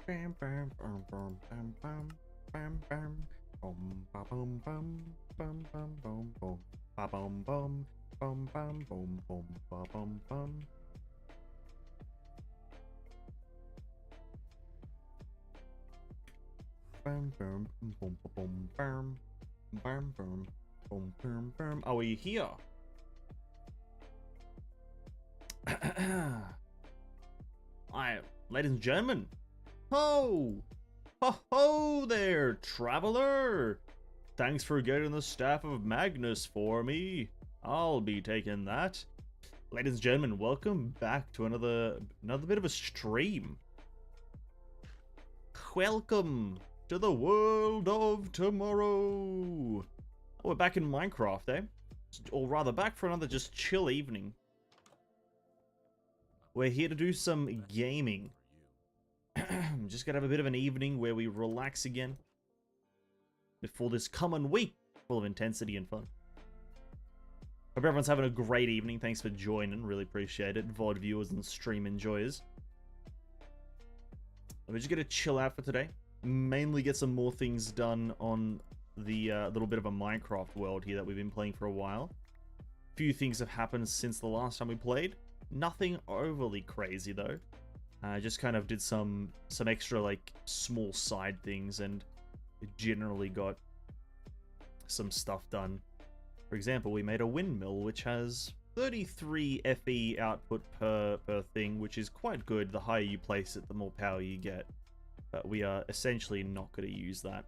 Bam bam bam bam bam bam bam bam. Bum ba bum bum bum bum bum bum. Ba bum bum bum bum bum bum ba bum bum. Bam bam bum bum bum bam bam bam bum bam bam. Are we here? I, ladies and gentlemen. Ho! Ho ho there, traveler! Thanks for getting the Staff of Magnus for me. I'll be taking that. Ladies and gentlemen, welcome back to another bit of a stream. Welcome to the world of tomorrow. Oh, we're back in Minecraft, eh? Or rather, back for another just chill evening. We're here to do some gaming. Just gonna have a bit of an evening where we relax again before this coming week full of intensity and fun. Hope everyone's having a great evening. Thanks for joining. Really appreciate it. VOD viewers and stream enjoyers. We're just gonna chill out for today. Mainly get some more things done on the little bit of a Minecraft world here that we've been playing for a while. Few things have happened since the last time we played. Nothing overly crazy though. I just kind of did some extra like small side things and generally got some stuff done. For example, we made a windmill which has 33 FE output per thing, which is quite good. The higher you place it, the more power you get. But we are essentially not going to use that.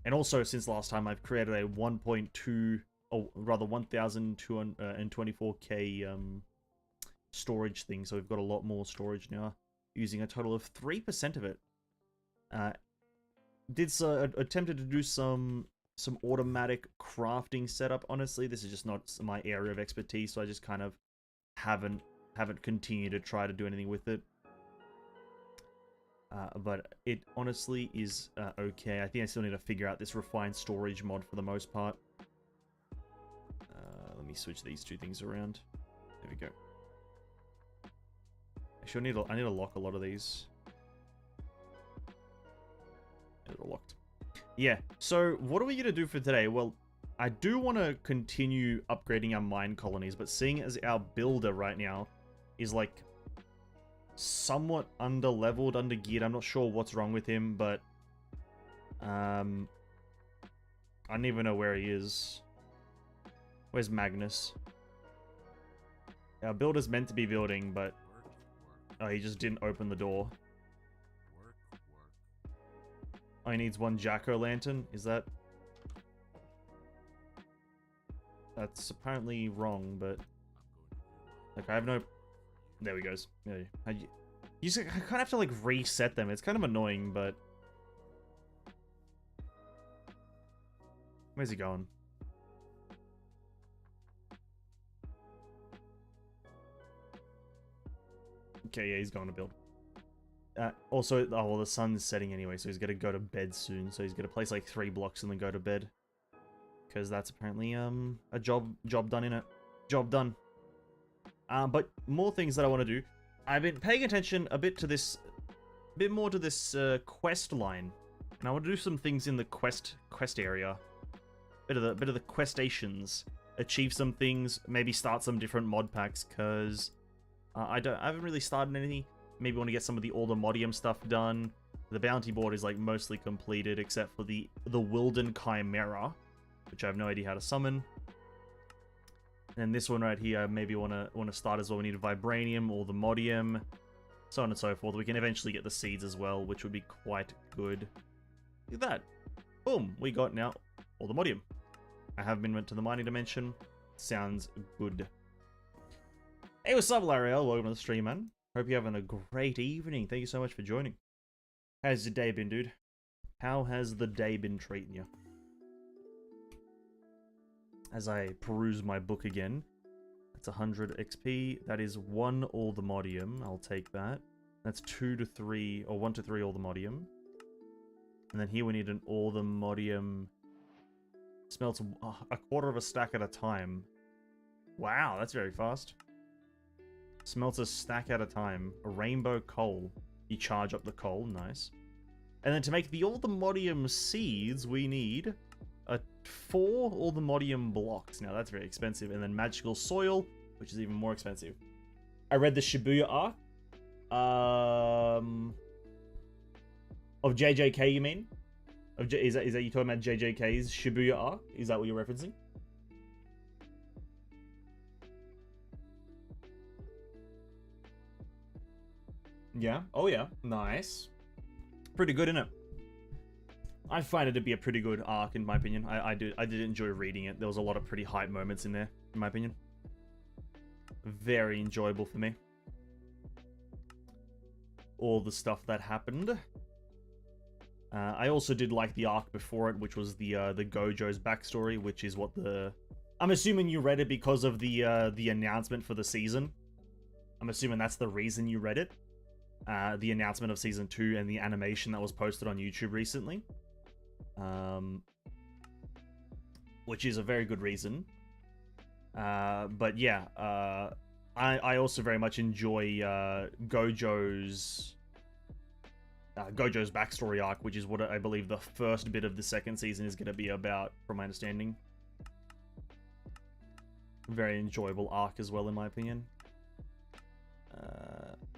And also, since last time, I've created a 1.2, or rather 1,224k storage thing. So we've got a lot more storage now, using a total of 3% of it. Attempted to do some automatic crafting setup. Honestly, this is just not my area of expertise, so I just kind of haven't continued to try to do anything with it. But it honestly is okay. I think I still need to figure out this refined storage mod for the most part. Let me switch these two things around. There we go. Actually, I need to lock a lot of these. They're locked. Yeah, so what are we going to do for today? Well, I do want to continue upgrading our mine colonies, but seeing as our builder right now is like somewhat under-leveled, under-geared, I'm not sure what's wrong with him, but I don't even know where he is. Where's Magnus? Our builder's meant to be building, but oh, he just didn't open the door. Oh, he needs one jack-o'-lantern? Is that... That's apparently wrong, but... Like, I have no... There he goes. Yeah, you just kind of have to, like, reset them. It's kind of annoying, but... Where's he going? Okay, yeah, he's going to build. Also, oh, well, the sun's setting anyway, so he's going to go to bed soon. So he's going to place like 3 blocks and then go to bed. Because that's apparently a job done in it. Job done. But more things that I want to do. I've been paying attention a bit more to this quest line. And I want to do some things in the quest area. Bit of the questations. Achieve some things, maybe start some different mod packs, because I haven't really started anything. Maybe want to get some of the older Modium stuff done. The bounty board is like mostly completed except for the Wilden Chimera, which I have no idea how to summon. And this one right here, maybe want to start as well. We need a Vibranium or the Modium, so on and so forth. We can eventually get the seeds as well, which would be quite good. Look at that. Boom, we got now all the Modium. I have been went to the mining dimension. Sounds good. Hey, what's up, Lariel? Welcome to the stream, man. Hope you're having a great evening. Thank you so much for joining. How's your day been, dude? How has the day been treating you? As I peruse my book again. That's 100 XP. That is 1 all the Modium. I'll take that. That's 2 to 3, or 1 to 3 all the Modium. And then here we need an all the Modium. Smelts a quarter of a stack at a time. Wow, that's very fast. Smelts a stack at a time. A rainbow coal. You charge up the coal. Nice. And then to make the Allthemodium seeds, we need 4 Allthemodium blocks. Now that's very expensive. And then magical soil, which is even more expensive. I read the Shibuya arc. Of JJK, you mean? Is that you talking about JJK's Shibuya arc? Is that what you're referencing? Yeah. Oh yeah. Nice. Pretty good, isn't it? I find it to be a pretty good arc, in my opinion. I did enjoy reading it. There was a lot of pretty hype moments in there, in my opinion. Very enjoyable for me. All the stuff that happened. I also did like the arc before it, which was the Gojo's backstory, which is what the... I'm assuming you read it because of the announcement for the season. I'm assuming that's the reason you read it. The announcement of Season 2 and the animation that was posted on YouTube recently. Which is a very good reason. But yeah, I also very much enjoy Gojo's backstory arc, which is what I believe the first bit of the second season is going to be about, from my understanding. Very enjoyable arc as well, in my opinion.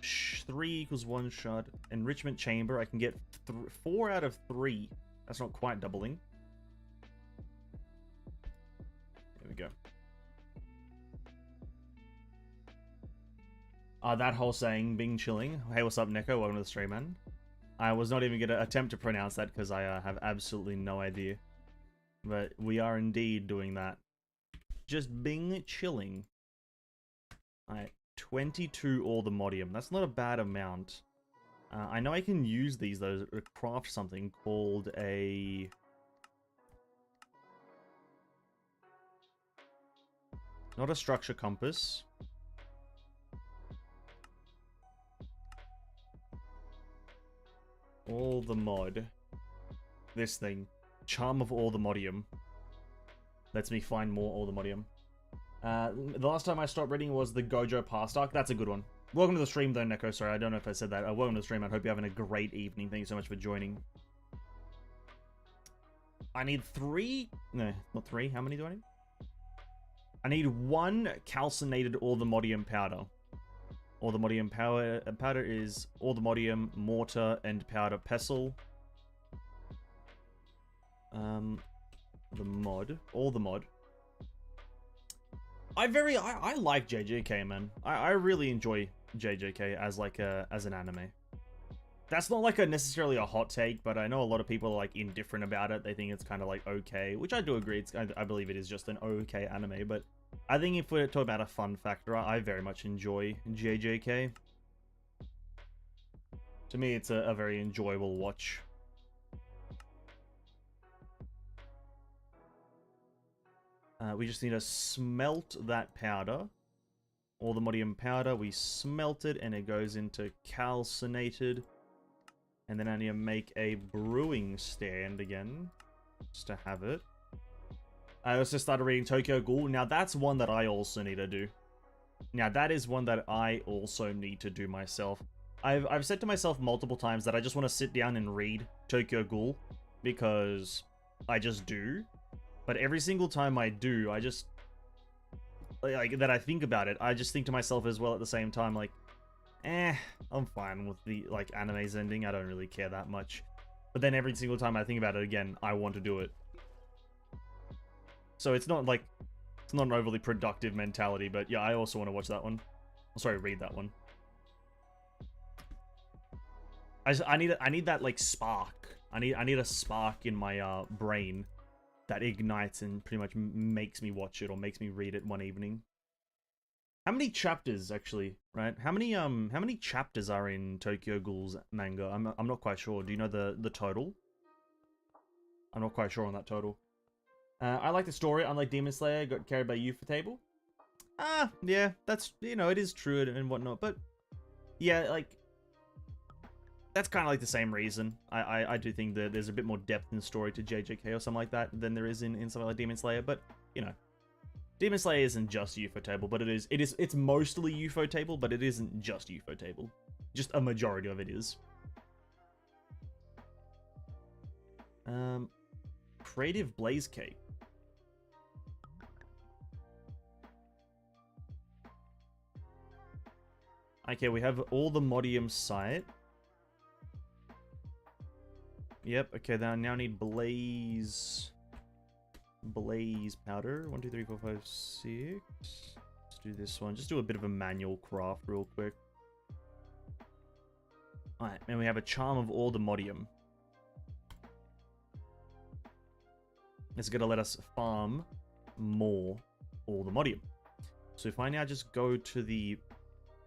3 equals 1 shot. Enrichment chamber, I can get 4 out of 3. That's not quite doubling. There we go. That whole saying, Bing chilling. Hey, what's up, Neko? Welcome to the stream, man. I was not even going to attempt to pronounce that because I have absolutely no idea. But we are indeed doing that. Just Bing chilling. Alright, 22 Allthemodium. That's not a bad amount. I know I can use these, though, to craft something called a... Not a structure compass. Allthemod. This thing. Charm of Allthemodium. Lets me find more Allthemodium. The last time I stopped reading was the Gojo past arc. That's a good one. Welcome to the stream, though, Neko. Sorry, I don't know if I said that. Welcome to the stream. I hope you're having a great evening. Thank you so much for joining. I need 3... No, not 3. How many do I need? I need 1 calcinated Allthemodium powder. Allthemodium powder is Allthemodium, mortar, and powder pestle. The mod. Allthemod. I like JJK, man. I really enjoy JJK as like as an anime. That's not like necessarily a hot take, but I know a lot of people are like indifferent about it. They think it's kind of like okay, which I do agree. I believe it is just an okay anime, but I think if we're talking about a fun factor, I very much enjoy JJK. To me, it's a very enjoyable watch. We just need to smelt that powder. Allthemodium powder, we smelt it, and it goes into calcinated. And then I need to make a brewing stand again, just to have it. I also started reading Tokyo Ghoul. Now, that's one that I also need to do. Now, that is one that I also need to do myself. I've said to myself multiple times that I just want to sit down and read Tokyo Ghoul, because I just do. But every single time I do, I just... Like, that I think about it, I just think to myself as well at the same time, like, I'm fine with the, like, anime's ending. I don't really care that much. But then every single time I think about it again, I want to do it. So it's not, like, it's not an overly productive mentality, but yeah, I also want to watch that one. Sorry, read that one. I need that, like, spark. I need a spark in my, brain that ignites and pretty much makes me watch it or makes me read it one evening. How many chapters, actually, right? How many chapters are in Tokyo Ghoul's manga? I'm not quite sure. Do you know the total? I'm not quite sure on that total. I like the story. Unlike Demon Slayer, got carried by you for table. Yeah, that's, you know, it is true and whatnot, but yeah, like, that's kind of like the same reason. I do think that there's a bit more depth in the story to JJK or something like that than there is in something like Demon Slayer, but, you know, Demon Slayer isn't just UFO table, but it's mostly UFO table, but it isn't just UFO table. Just a majority of it is. Creative Blaze Cake. Okay, we have all the Modium site. Yep, okay, now need Blaze powder. 1, 2, 3, 4, 5, 6. Let's do this one. Just do a bit of a manual craft real quick. Alright, and we have a charm of all the Modium. It's gonna let us farm more all the Modium. So if I now just go to the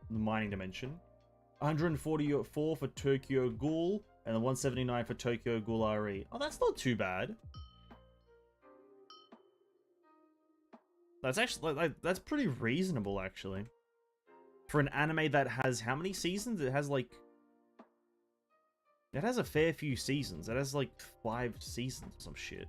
mining dimension, 144 for Tokyo Ghoul, and the 179 for Tokyo Ghoul RE. Oh, that's not too bad. That's actually, like, that's pretty reasonable, actually. For an anime that has how many seasons? It has, like... It has a fair few seasons. It has, like, 5 seasons or some shit.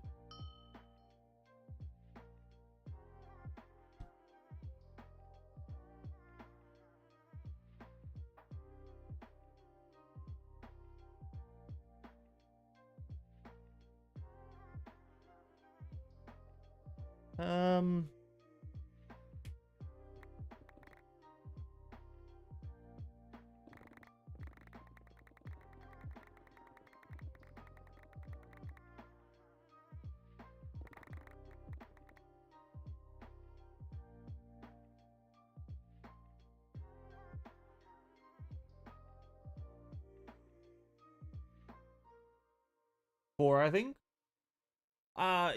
Four, I think.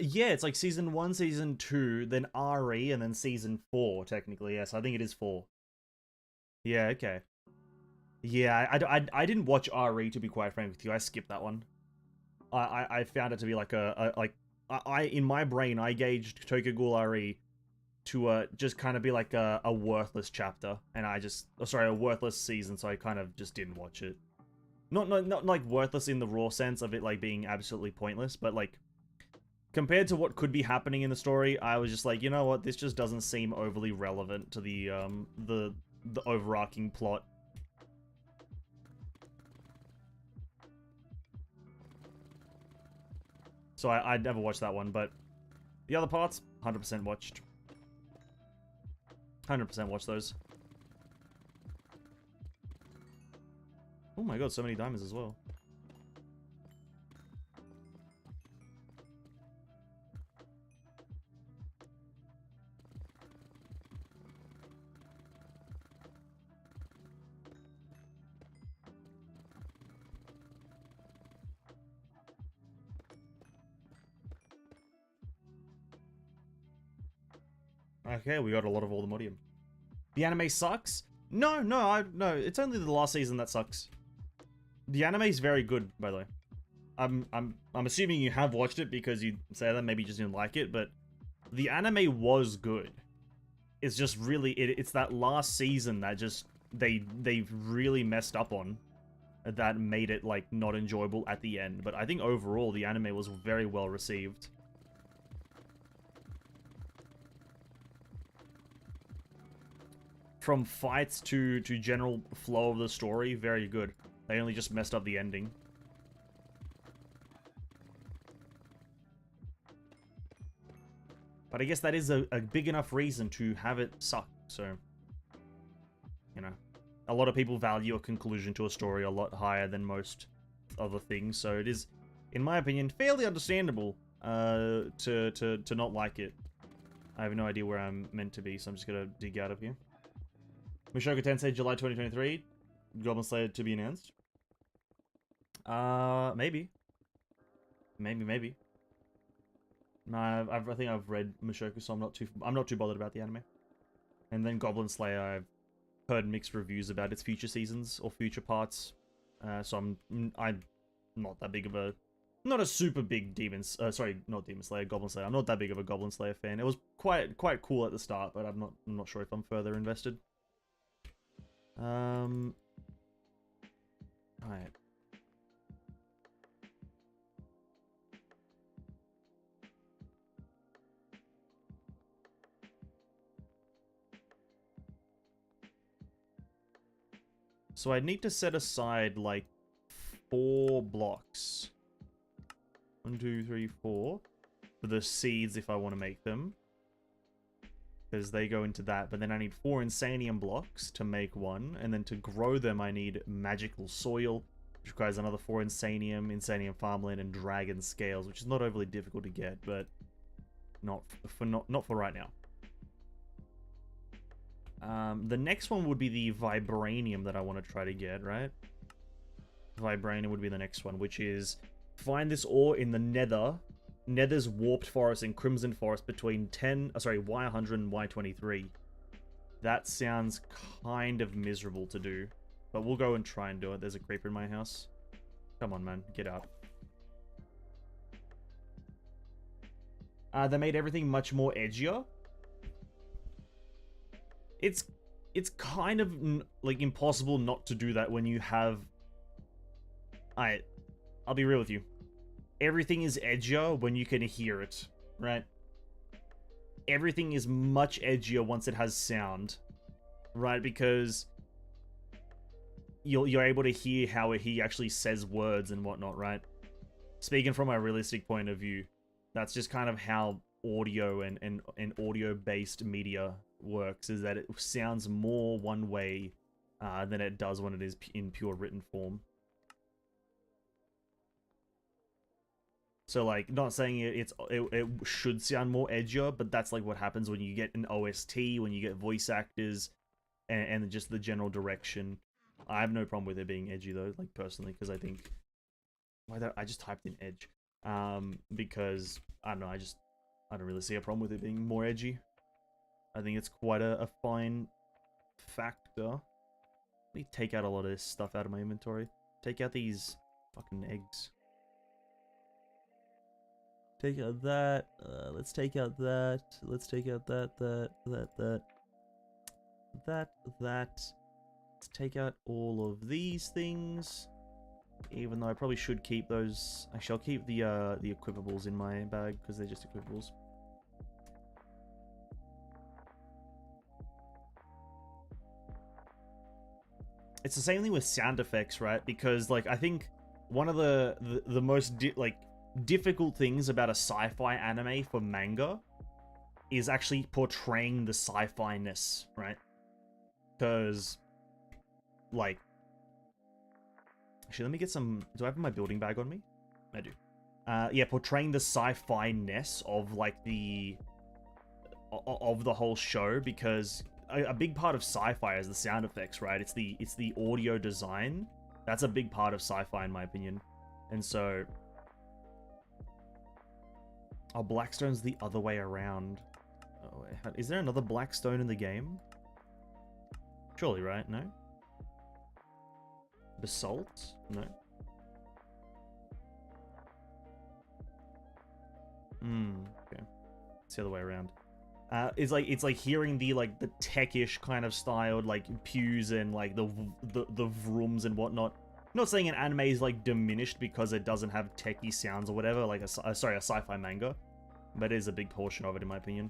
Yeah, it's like season 1, season 2, then RE, and then season 4, technically. Yes, I think it is 4. Yeah, okay. Yeah, I didn't watch RE, to be quite frank with you. I skipped that one. I found it to be like in my brain, I gauged Tokyo Ghoul RE to just kind of be like a worthless chapter, and a worthless season, so I kind of just didn't watch it. Not like worthless in the raw sense of it like being absolutely pointless, but like compared to what could be happening in the story, I was just like, you know what, this just doesn't seem overly relevant to the overarching plot. So I'd never watched that one, but the other parts, 100% watched. 100% watched those. Oh my god, so many diamonds as well. Okay, we got a lot of all the Modium. The anime sucks? No, it's only the last season that sucks. The anime is very good, by the way. I'm assuming you have watched it because you say that, maybe you just didn't like it, but the anime was good. It's just really, it's that last season that just, they really messed up on, that made it, like, not enjoyable at the end. But I think overall, the anime was very well received. From fights to general flow of the story, very good. They only just messed up the ending. But I guess that is a big enough reason to have it suck, so... You know. A lot of people value a conclusion to a story a lot higher than most other things, so it is, in my opinion, fairly understandable to not like it. I have no idea where I'm meant to be, so I'm just gonna dig out of here. Mushoku Tensei, July 2023. Goblin Slayer to be announced. Maybe. Maybe. No, I think I've read Mushoku, so I'm not too bothered about the anime. And then Goblin Slayer, I've heard mixed reviews about its future seasons or future parts. So I'm not that big of a, not a super big Goblin Slayer. I'm not that big of a Goblin Slayer fan. It was quite cool at the start, but I'm not sure if I'm further invested. Alright. So I need to set aside, like, 4 blocks. 1, 2, 3, 4. For the seeds if I want to make them. Because they go into that. But then I need 4 Insanium blocks to make one. And then to grow them I need magical soil, which requires another 4 Insanium, Insanium farmland, and dragon scales, which is not overly difficult to get, but not for right now. The next one would be the Vibranium that I want to try to get, right? Vibranium would be the next one, which is find this ore in the Nether. Nether's Warped Forest and Crimson Forest between Y100 and Y23. That sounds kind of miserable to do, but we'll go and try and do it. There's a creeper in my house. Come on, man. Get out. They made everything much more edgier. It's kind of like impossible not to do that when you have... I'll be real with you. Everything is edgier when you can hear it, right? Everything is much edgier once it has sound, right? Because you're able to hear how he actually says words and whatnot, right? Speaking from a realistic point of view, that's just kind of how audio and audio-based media works, is that it sounds more one way than it does when it is in pure written form. So, like, not saying it should sound more edgier, but that's, like, what happens when you get an OST, when you get voice actors, and just the general direction. I have no problem with it being edgy, though, like, personally, because I think... I just typed in edge. Because, I don't know, I don't really see a problem with it being more edgy. I think it's quite a fine factor. Let me take out a lot of this stuff out of my inventory. Take out these fucking eggs. Take out that. Let's take out that. Let's take out that. Let's take out all of these things. Even though I probably should keep those. Actually, I'll keep the equipables in my bag because they're just equipables. It's the same thing with sound effects, right? Because, like, I think one of the most difficult things about a sci-fi anime for manga is actually portraying the sci-fi-ness, right? Because, like... Actually, let me get some... Do I have my building bag on me? I do. Yeah, portraying the sci-fi-ness of, like, of the whole show, because a big part of sci-fi is the sound effects, right? It's the audio design. That's a big part of sci-fi, in my opinion. And so... Oh, Blackstone's the other way around. Oh, wait, is there another Blackstone in the game? Surely, right? No? Basalt? No. Okay. It's the other way around. It's like hearing the techish kind of styled like pews and like the vrooms and whatnot. I'm not saying an anime is like diminished because it doesn't have techie sounds or whatever, like a sci-fi manga, but it is a big portion of it in my opinion.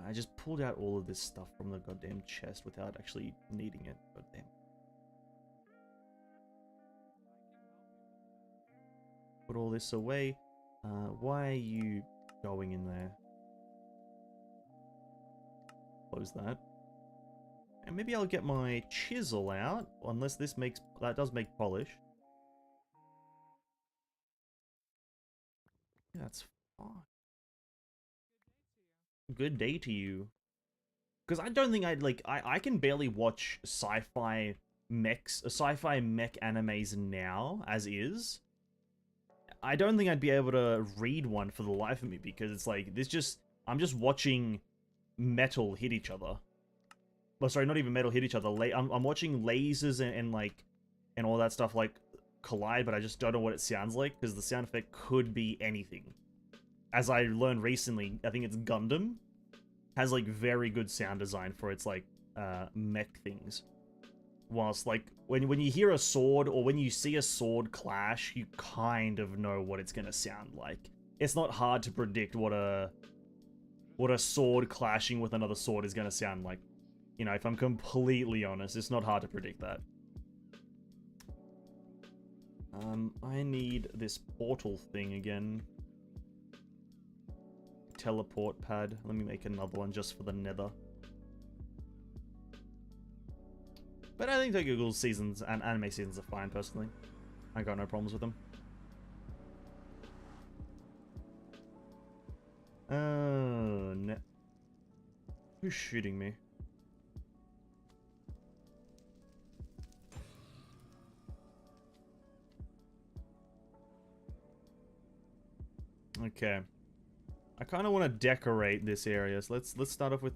I just pulled out all of this stuff from the goddamn chest without actually needing it. Goddamn. Put all this away. Why are you going in there? Close that. And maybe I'll get my chisel out, unless this makes... That does make polish. Yeah, that's fine. Good day to you. Because I don't think I'd, like... I can barely watch sci-fi mech animes now, as is. I don't think I'd be able to read one for the life of me, because it's like, I'm just watching metal hit each other. Well, sorry, not even metal hit each other. I'm watching lasers and all that stuff like collide, but I just don't know what it sounds like because the sound effect could be anything. As I learned recently, I think it's Gundam has like very good sound design for its like mech things. Whilst like when you hear a sword or when you see a sword clash, you kind of know what it's gonna sound like. It's not hard to predict what a sword clashing with another sword is gonna sound like. You know, if I'm completely honest, it's not hard to predict that. I need this portal thing again. Teleport pad. Let me make another one just for the nether. But I think Tokyo Ghoul seasons and anime seasons are fine, personally. I got no problems with them. No. Who's shooting me? Okay. I kind of want to decorate this area, so let's start off with...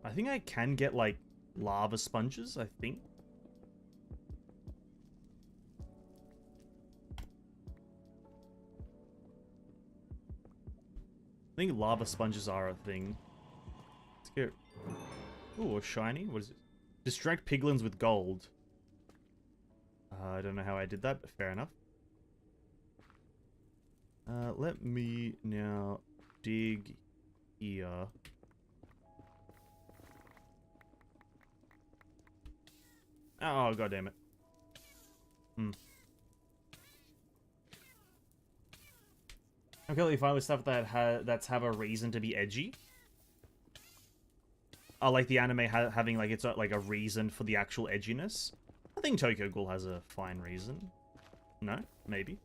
I think I can get, like, lava sponges, I think. I think lava sponges are a thing. Let's go. Ooh, a shiny? What is it? Distract piglins with gold. I don't know how I did that, but fair enough. Let me now dig here. Oh, god damn it. I'm completely fine with stuff that that's have a reason to be edgy. I like the anime having like it's like a reason for the actual edginess. I think Tokyo Ghoul has a fine reason. No? Maybe.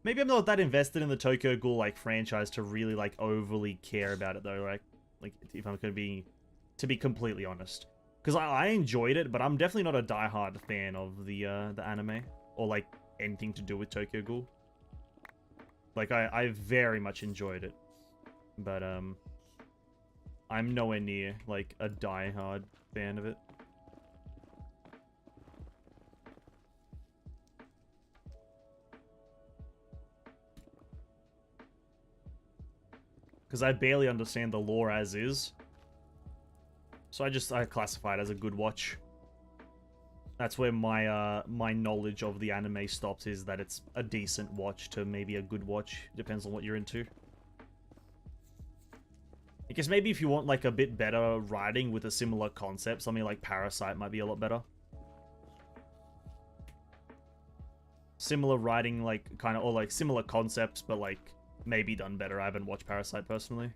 Maybe I'm not that invested in the Tokyo Ghoul like franchise to really like overly care about it though. Like if I'm gonna be, to be completely honest, because I enjoyed it, but I'm definitely not a diehard fan of the anime or like anything to do with Tokyo Ghoul. Like I very much enjoyed it, but I'm nowhere near like a diehard fan of it. Because I barely understand the lore as is. So I classify it as a good watch. That's where my my knowledge of the anime stops, is that it's a decent watch to maybe a good watch. Depends on what you're into. I guess maybe if you want like a bit better writing with a similar concept, something like Parasite might be a lot better. Similar writing, like kind of, or like similar concepts, but like maybe done better. I haven't watched Parasite personally.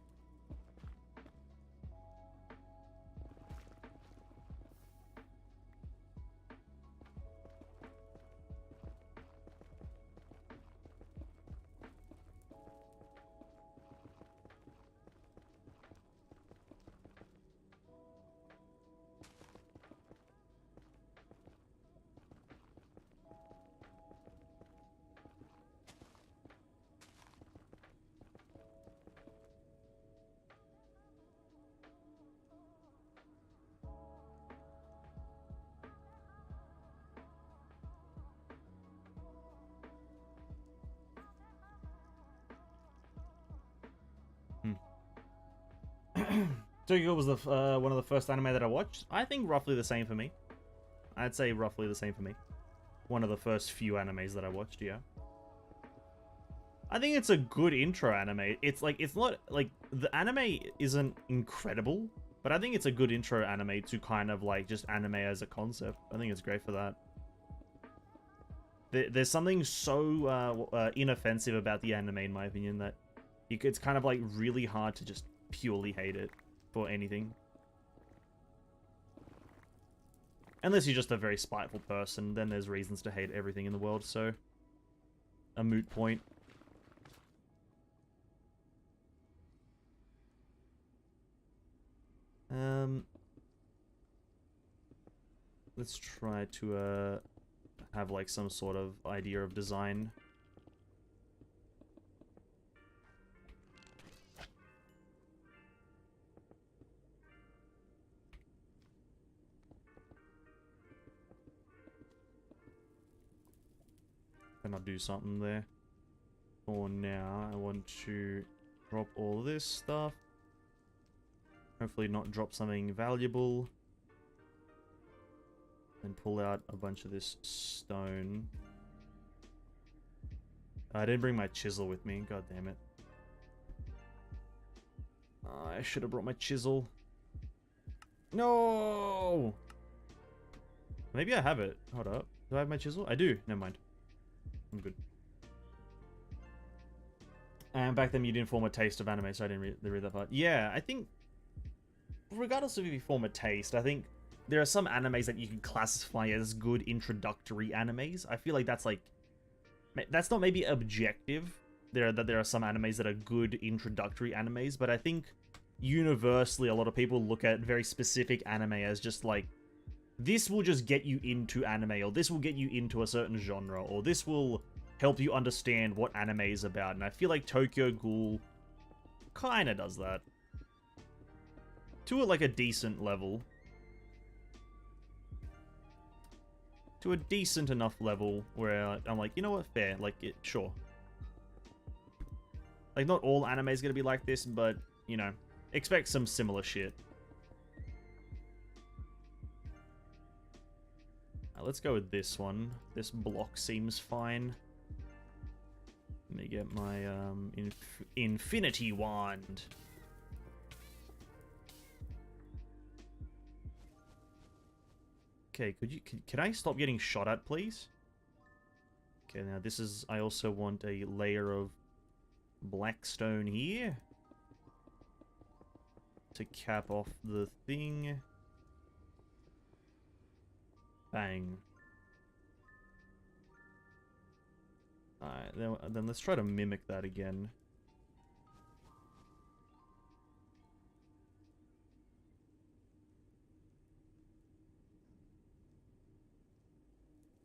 Tokyo was the one of the first anime that I watched. I think roughly the same for me. I'd say roughly the same for me. One of the first few animes that I watched, yeah. I think it's a good intro anime. It's like, it's not, like, the anime isn't incredible, but I think it's a good intro anime to kind of like just anime as a concept. I think it's great for that. There's something so inoffensive about the anime, in my opinion, that it's kind of like really hard to just purely hate it for anything. Unless you're just a very spiteful person, then there's reasons to hate everything in the world, so a moot point. Let's try to have like some sort of idea of design. Can I do something there? For now, I want to drop all this stuff. Hopefully not drop something valuable. And pull out a bunch of this stone. I didn't bring my chisel with me, god damn it. I should have brought my chisel. No! Maybe I have it. Hold up. Do I have my chisel? I do. Never mind. I'm good. And back then you didn't form a taste of anime, so I didn't read that part. Yeah, I think, regardless of if you form a taste, I think there are some animes that you can classify as good introductory animes. I feel like that's like, that's not maybe objective. There are some animes that are good introductory animes, but I think universally a lot of people look at very specific anime as just like, this will just get you into anime, or this will get you into a certain genre, or this will help you understand what anime is about. And I feel like Tokyo Ghoul kind of does that. To like a decent level. To a decent enough level where I'm like, you know what, fair, like, sure. Like, not all anime is going to be like this, but, you know, expect some similar shit. Let's go with this one. This block seems fine. Let me get my infinity wand. Okay, can I stop getting shot at, please? Okay, now this is, I also want a layer of black stone here to cap off the thing. Bang. Alright, then let's try to mimic that again.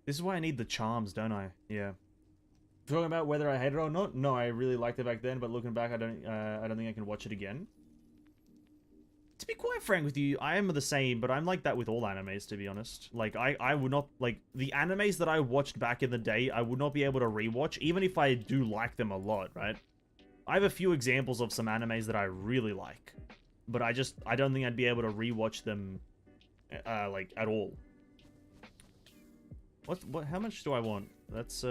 This is why I need the charms, don't I? Yeah. Talking about whether I hate it or not? No, I really liked it back then, but looking back, I don't think I can watch it again. To be quite frank with you, I am the same, but I'm like that with all animes, to be honest. Like, I would not, like, the animes that I watched back in the day, I would not be able to rewatch, even if I do like them a lot, right? I have a few examples of some animes that I really like, but I don't think I'd be able to rewatch them, like, at all. How much do I want? Let's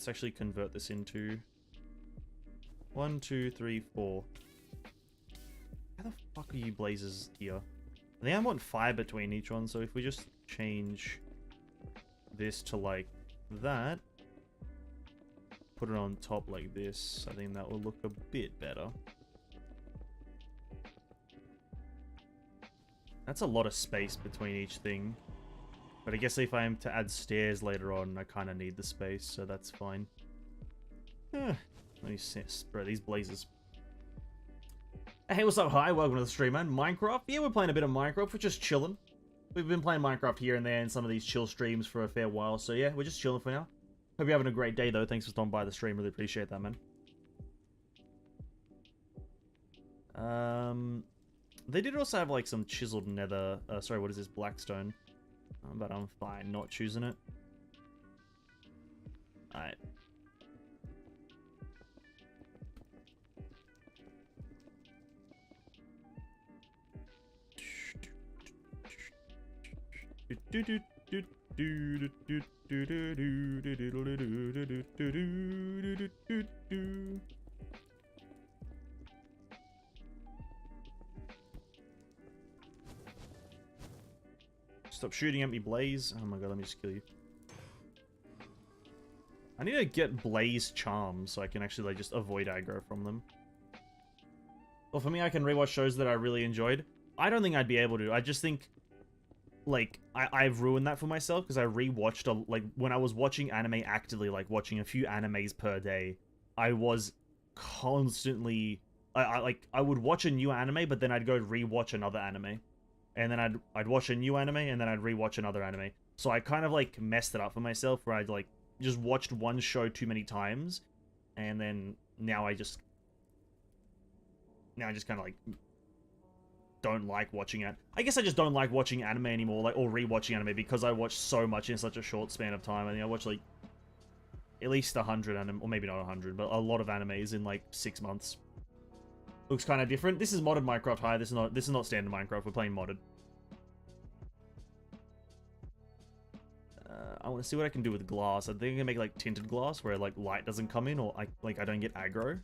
actually convert this into 1, 2, 3, 4. How the fuck are you blazes here? I think I want 5 between each one, so if we just change this to like that, put it on top like this, I think that will look a bit better. That's a lot of space between each thing. But I guess if I am to add stairs later on, I kind of need the space, so that's fine. Let me bro, these blazes. Hey, what's up? Hi, welcome to the stream, man. Minecraft? Yeah, we're playing a bit of Minecraft. We're just chilling. We've been playing Minecraft here and there in some of these chill streams for a fair while, so yeah, we're just chilling for now. Hope you're having a great day, though. Thanks for stopping by the stream. Really appreciate that, man. They did also have, like, some chiseled nether... sorry, what is this? Blackstone. But I'm fine not choosing it. Alright. Stop shooting at me, Blaze. Oh my god, let me just kill you. I need to get Blaze charms so I can actually like just avoid aggro from them. Well, for me, I can rewatch shows that I really enjoyed. I don't think I'd be able to. I just think, like, I've ruined that for myself because I rewatched, like, when I was watching anime actively, like, watching a few animes per day, I was constantly... I would watch a new anime, but then I'd go rewatch another anime. And then I'd watch a new anime, and then I'd rewatch another anime. So I kind of, like, messed it up for myself, where I'd, like, just watched one show too many times, and then now I just kind of, like, don't like watching it. I guess I just don't like watching anime anymore, like, or rewatching anime, because I watch so much in such a short span of time. I think I watch, like, at least 100 anime, or maybe not 100, but a lot of animes in, like, 6 months. Looks kind of different. This is modded Minecraft. Hi, this is not standard Minecraft. We're playing modded. I want to see what I can do with glass. I think I can make, like, tinted glass, where, like, light doesn't come in, or, I don't get aggro.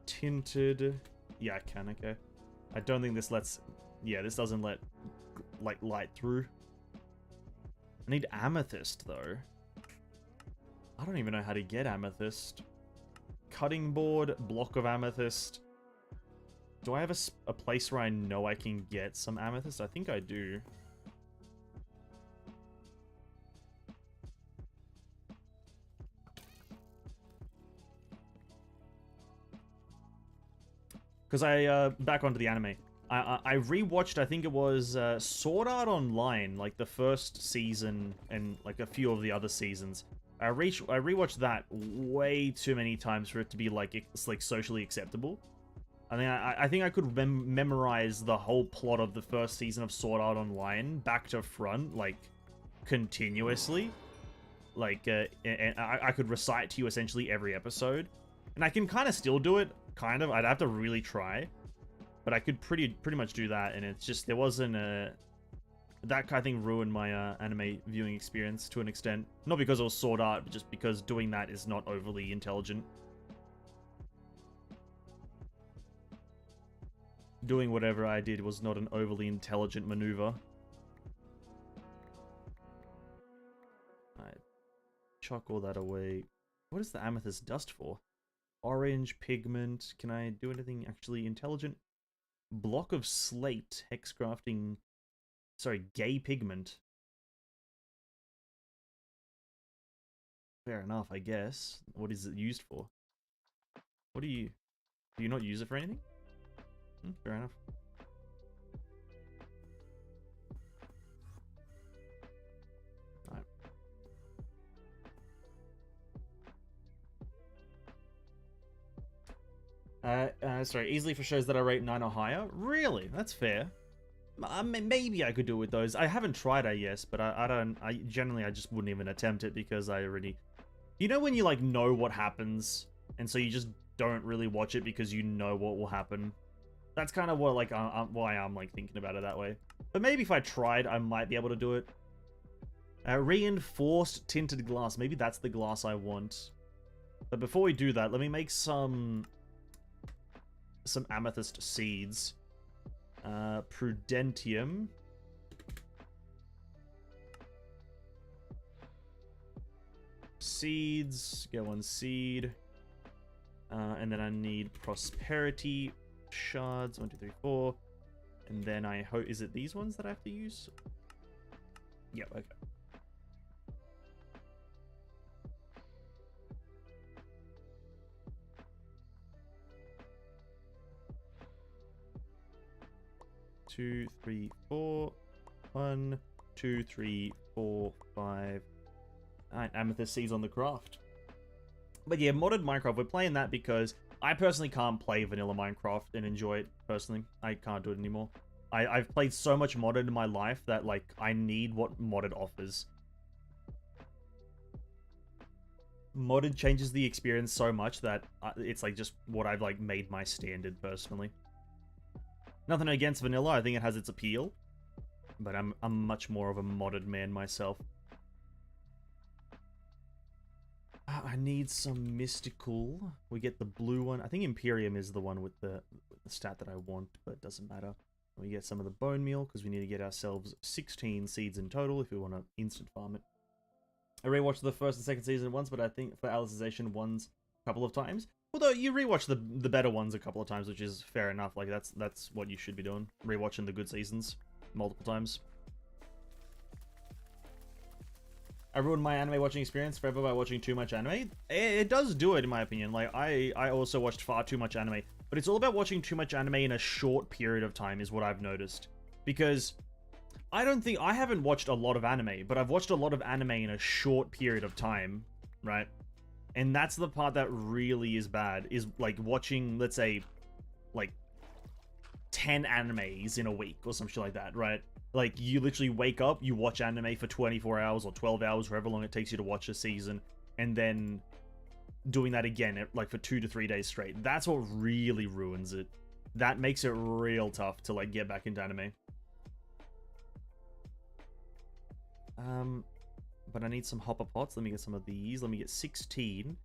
Tinted. Yeah, I can, okay. I don't think this lets... Yeah, this doesn't let, like, light through. I need amethyst, though. I don't even know how to get amethyst. Cutting board, block of amethyst. Do I have a place where I know I can get some amethyst? I think I do. Because back onto the anime. I rewatched, I think it was Sword Art Online, like the first season and like a few of the other seasons. I rewatched that way too many times for it to be like it's like socially acceptable. I think I could memorize the whole plot of the first season of Sword Art Online back to front, like continuously. Like and I could recite to you essentially every episode, and I can kind of still do it. Kind of. I'd have to really try, but I could pretty much do that. And it's just there wasn't a that kind of thing ruined my anime viewing experience to an extent. Not because it was Sword Art, but just because doing that is not overly intelligent. Doing whatever I did was not an overly intelligent maneuver. Alright. Chuck all that away. What is the amethyst dust for? Orange pigment. Can I do anything actually intelligent? Block of slate. Hex crafting. Sorry, gay pigment. Fair enough, I guess. What is it used for? What do you not use it for anything? Fair enough. Alright. Sorry, easily for shows that I rate 9 or higher? Really? That's fair. Maybe I could do it with those. I haven't tried it, yes, but I generally I just wouldn't even attempt it because I already... You know when you, like, know what happens, and so you just don't really watch it because you know what will happen? That's kind of what, like, why I'm, like, thinking about it that way. But maybe if I tried, I might be able to do it. Reinforced tinted glass. Maybe that's the glass I want. But before we do that, let me make some amethyst seeds. Prudentium. Seeds. Get one seed. And then I need prosperity shards. 1, 2, 3, 4. And then I hope... Is it these ones that I have to use? Yep, okay. Two, 3, 4. 1, 2, 3, 4, 5. Alright, amethyst seeds on the craft. But yeah, modded Minecraft, we're playing that because I personally can't play vanilla Minecraft and enjoy it personally. I can't do it anymore. I've played so much modded in my life that, like, I need what modded offers. Modded changes the experience so much that it's, like, just what I've, like, made my standard personally. Nothing against vanilla, I think it has its appeal. But I'm much more of a modded man myself. I need some mystical. We get the blue one. I think Imperium is the one with the stat that I want, but it doesn't matter. We get some of the bone meal, because we need to get ourselves 16 seeds in total if we want to instant farm it. I rewatched the first and second season once, but I think for Alicization ones a couple of times. Although you rewatch the better ones a couple of times, which is fair enough. Like that's what you should be doing. Rewatching the good seasons multiple times. I ruined my anime watching experience forever by watching too much anime. It does do it, in my opinion. Like, I also watched far too much anime. But it's all about watching too much anime in a short period of time, is what I've noticed. Because I haven't watched a lot of anime, but I've watched a lot of anime in a short period of time, right? And that's the part that really is bad, is like watching, let's say, like 10 animes in a week or some shit like that, right? Like, you literally wake up, you watch anime for 24 hours or 12 hours, however long it takes you to watch a season, and then doing that again, like, for 2 to 3 days straight. That's what really ruins it. That makes it real tough to, like, get back into anime. But I need some hopper pots. Let me get some of these. Let me get 16.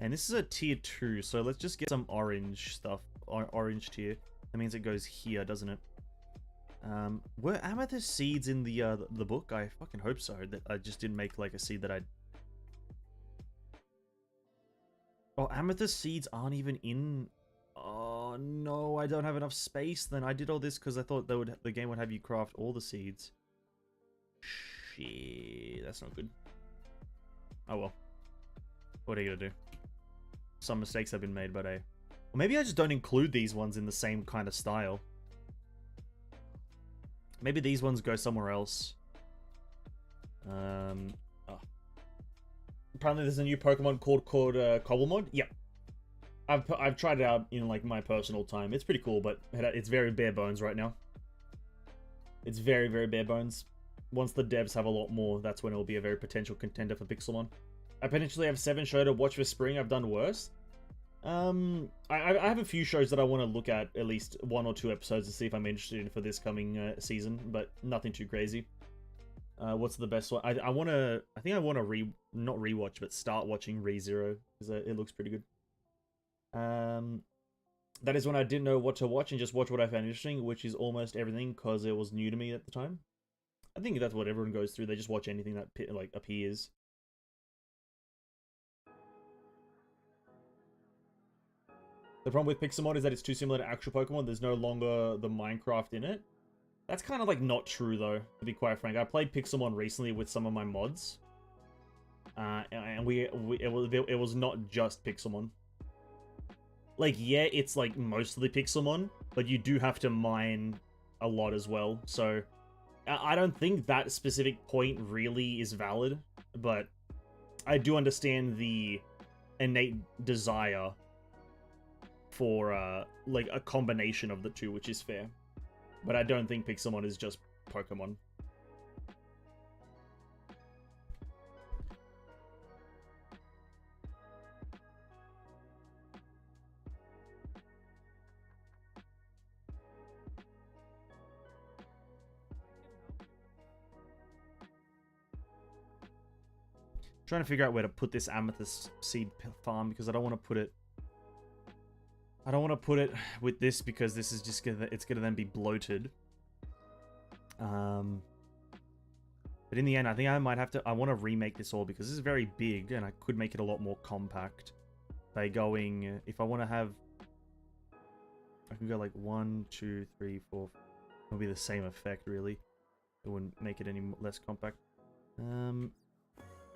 And this is a tier 2, so let's just get some orange stuff. Orange tier. That means it goes here, doesn't it? Were amethyst seeds in the book? I fucking hope so. That I just didn't make like a seed that I... Oh, amethyst seeds aren't even in... Oh no, I don't have enough space then. I did all this because I thought the game would have you craft all the seeds. Shit, that's not good. Oh well. What are you gonna do? Some mistakes have been made, but or maybe I just don't include these ones in the same kind of style. Maybe these ones go somewhere else. Oh. Apparently there's a new Pokemon called Cobblemon. Yep. I've tried it out in like my personal time. It's pretty cool, but it's very bare bones right now. It's very, very bare bones. Once the devs have a lot more, that's when it will be a very potential contender for Pixelmon. I potentially have 7 shows to watch for spring. I've done worse. I have a few shows that I want to look at least 1 or 2 episodes to see if I'm interested in for this coming season, but nothing too crazy. What's the best one? I think I want to not rewatch, but start watching ReZero, because it looks pretty good. That is when I didn't know what to watch and just watch what I found interesting, which is almost everything, because it was new to me at the time. I think that's what everyone goes through. They just watch anything that like appears. The problem with Pixelmon is that it's too similar to actual Pokemon. There's no longer the Minecraft in it. That's kind of like not true though, to be quite frank. I played Pixelmon recently with some of my mods, and it was not just Pixelmon. Like, yeah, it's like mostly Pixelmon, but you do have to mine a lot as well. So I don't think that specific point really is valid, but I do understand the innate desire for like a combination of the two, which is fair. But I don't think Pixelmon is just Pokemon. Trying to figure out where to put this amethyst seed farm, because I don't want to put it... I don't want to put it with this, because this is just it's gonna then be bloated. But in the end, I think I might have to... I want to remake this all, because this is very big, and I could make it a lot more compact by going... If I want to have... I can go like 1, 2, 3, 4... It'll be the same effect, really. It wouldn't make it any less compact.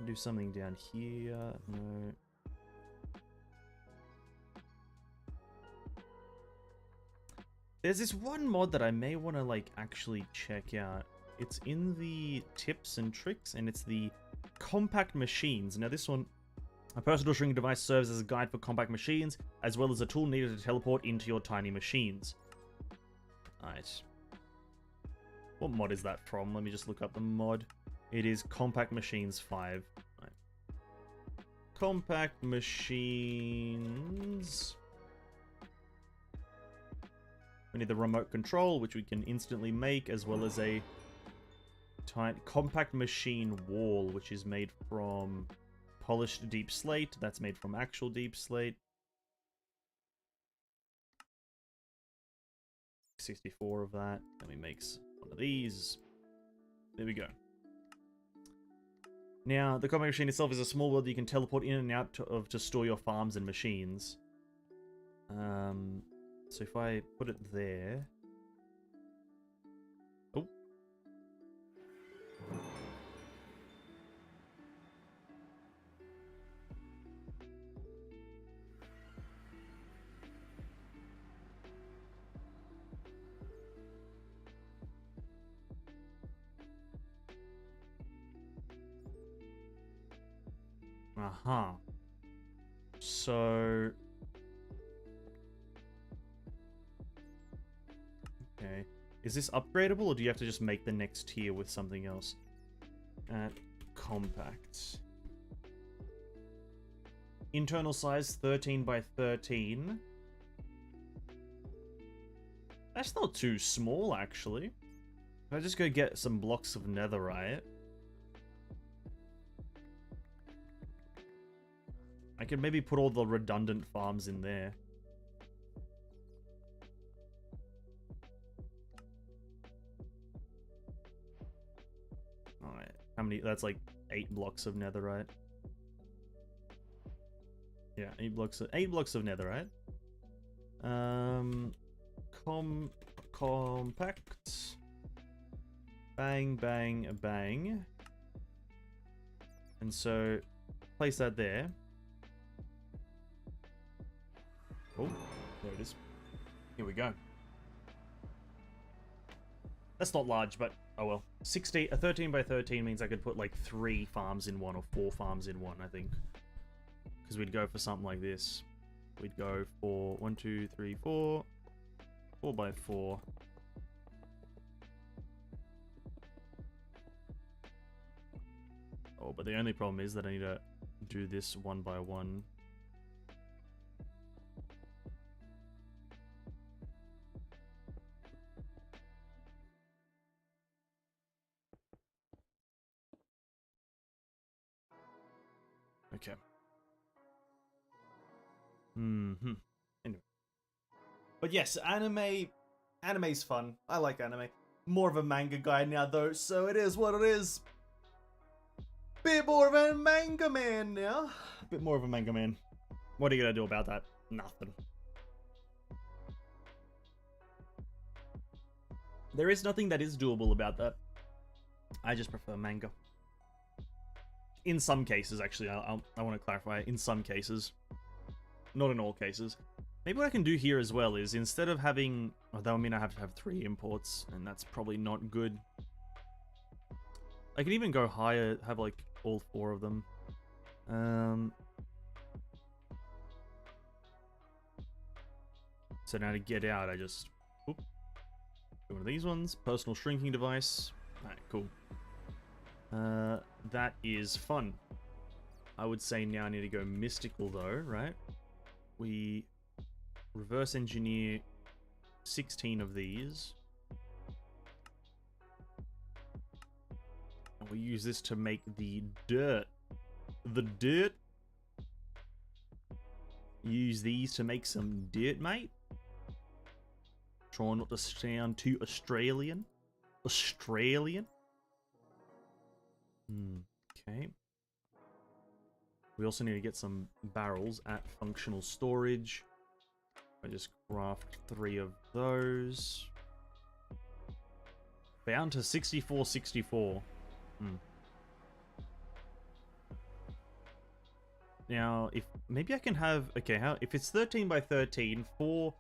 Do something down here. No. There's this one mod that I may want to like actually check out. It's in the tips and tricks, and it's the compact machines. Now this one, a personal shrinking device serves as a guide for compact machines, as well as a tool needed to teleport into your tiny machines. Alright. What mod is that from? Let me just look up the mod. It is Compact Machines 5. Right. Compact Machines. We need the remote control, which we can instantly make, as well as a compact machine wall, which is made from polished deep slate. That's made from actual deep slate. 64 of that. Then we make one of these. There we go. Now, the compact machine itself is a small world that you can teleport in and out to store your farms and machines. So if I put it there... Oh. Aha. So... Okay. Is this upgradable, or do you have to just make the next tier with something else? Compact. Internal size 13 by 13. That's not too small, actually. If I just go get some blocks of netherite, I could maybe put all the redundant farms in there. Alright, how many? That's like 8 blocks of netherite. Yeah, 8 blocks of netherite. Compact. Bang, bang, bang. And so, place that there. Oh, there it is. Here we go. That's not large, but oh well. 13 by 13 means I could put like 3 farms in one or 4 farms in one, I think. Because we'd go for something like this. We'd go for 1, 2, 3, 4. 4 by 4. Oh, but the only problem is that I need to do this one by one. Okay. Anyway. But yes, anime's fun. I like anime. More of a manga guy now though, so it is what it is. Bit more of a manga man now. Bit more of a manga man. What are you gonna do about that? Nothing. There is nothing that is doable about that. I just prefer manga. In some cases, actually, I want to clarify. In some cases. Not in all cases. Maybe what I can do here as well is, instead of having... Oh, that would mean I have to have 3 imports, and that's probably not good. I can even go higher, have like all 4 of them. So now to get out, I just... Oop, do one of these ones. Personal shrinking device. Alright, cool. That is fun. I would say now I need to go mystical though, right? We reverse engineer 16 of these. And we use this to make the dirt. The dirt. Use these to make some dirt, mate. Try not to sound too Australian. Australian. Okay. We also need to get some barrels at functional storage. I just craft 3 of those. Bound to 64, 64. Now, if maybe I can have... Okay, if it's 13 by 13, 4...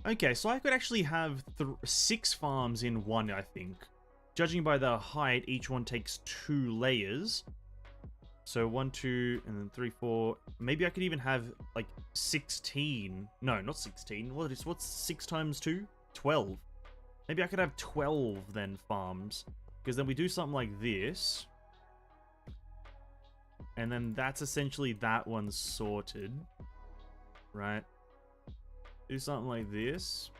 Okay, so I could actually have 6 farms in one, I think. Judging by the height, each one takes 2 layers. So 1, 2, and then 3, 4. Maybe I could even have like 16. No, not 16. What's 6 times 2? 12. Maybe I could have 12 then farms. Because then we do something like this. And then that's essentially that one sorted. Right? Do something like this.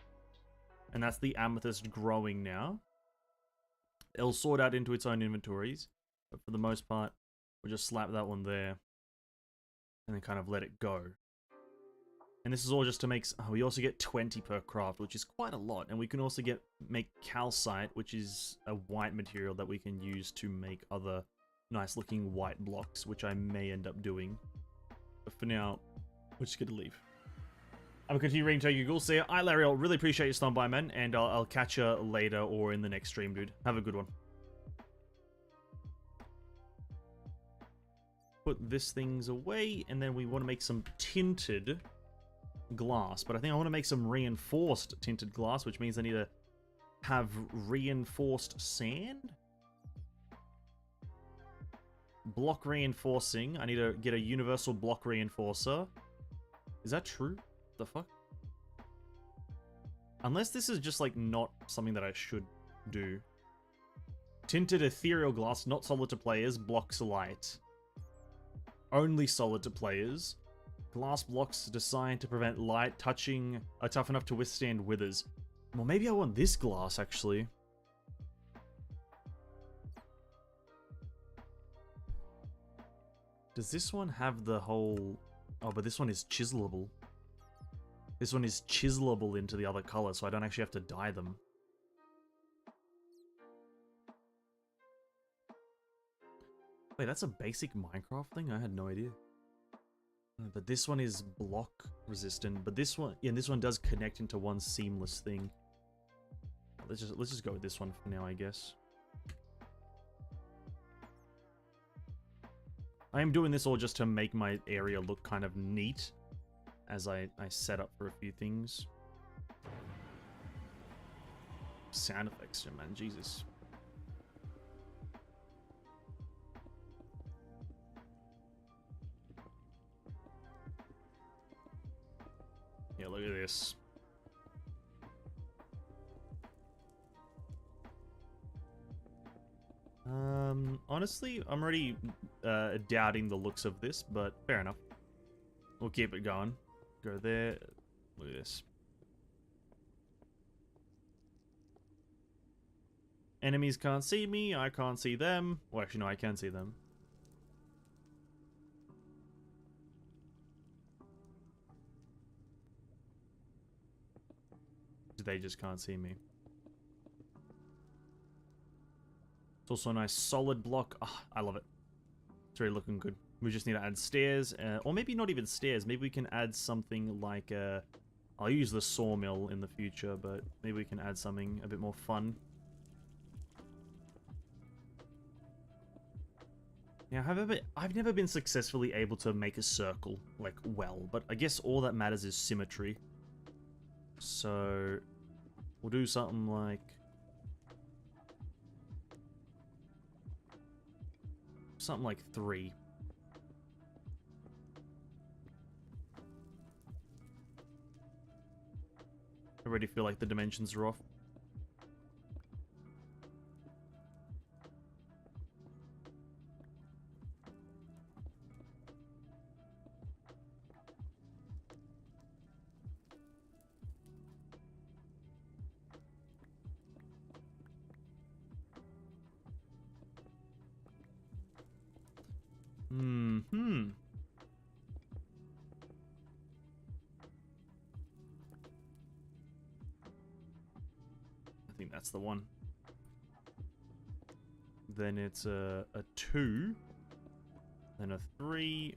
And that's the amethyst growing now. It'll sort out into its own inventories. But for the most part, we'll just slap that one there. And then kind of let it go. And this is all just to make... Oh, we also get 20 per craft, which is quite a lot. And we can also make calcite, which is a white material that we can use to make other nice looking white blocks, which I may end up doing. But for now, we're just gonna leave. I'm gonna continue reading to you. See ya. I, Larry, I'll really appreciate you stopping by, man. And I'll catch you later or in the next stream, dude. Have a good one. Put this things away, and then we want to make some tinted glass. But I think I want to make some reinforced tinted glass, which means I need to have reinforced sand. Block reinforcing. I need to get a universal block reinforcer. Is that true? The fuck? Unless this is just like not something that I should do. Tinted ethereal glass, not solid to players, blocks light. Only solid to players. Glass blocks designed to prevent light touching are tough enough to withstand withers. Well, maybe I want this glass, actually. Does this one have the whole... Oh, but this one is chiselable. This one is chiselable into the other color, so I don't actually have to dye them. Wait, that's a basic Minecraft thing? I had no idea. But this one is block resistant. But this one, yeah, and this one does connect into one seamless thing. Let's just go with this one for now, I guess. I am doing this all just to make my area look kind of neat as I set up for a few things. Sound effects, man, Jesus. Yeah, look at this. Honestly, I'm already doubting the looks of this, but fair enough. We'll keep it going. Go there. Look at this. Enemies can't see me, I can't see them. Well, actually, no, I can see them. They just can't see me. It's also a nice solid block. Oh, I love it. It's really looking good. We just need to add stairs, or maybe not even stairs. Maybe we can add something like I'll use the sawmill in the future, but maybe we can add something a bit more fun. Yeah, I've never been successfully able to make a circle, like, well, but I guess all that matters is symmetry. So, we'll do something like... Something like 3. I already feel like the dimensions are off. I think that's the one. Then it's a 2. Then a 3.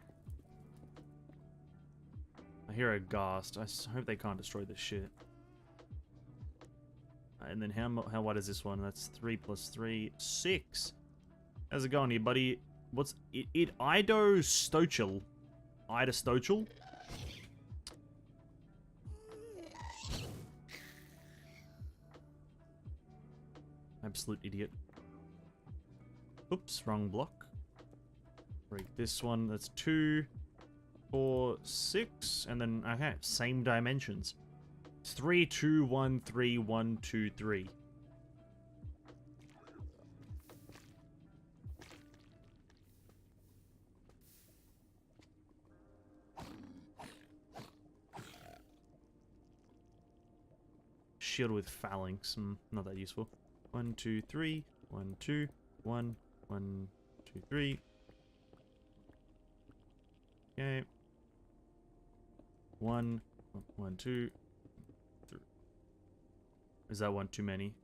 I hear a ghast. I hope they can't destroy this shit. And then how wide is this one? That's 3 plus 3, 6. How's it going here, buddy? What's it? Ido Stochel. Ida Stochel? Absolute idiot. Oops, wrong block. Break this one. That's 2, 4, 6, and then okay, same dimensions. 3, 2, 1, 3, 1, 2, 3. Shield with phalanx. Not that useful. 1, 2, 3. 1, 2. 1, 1, 2, 3. Okay. 1, 1, 2, 3. Is that one too many?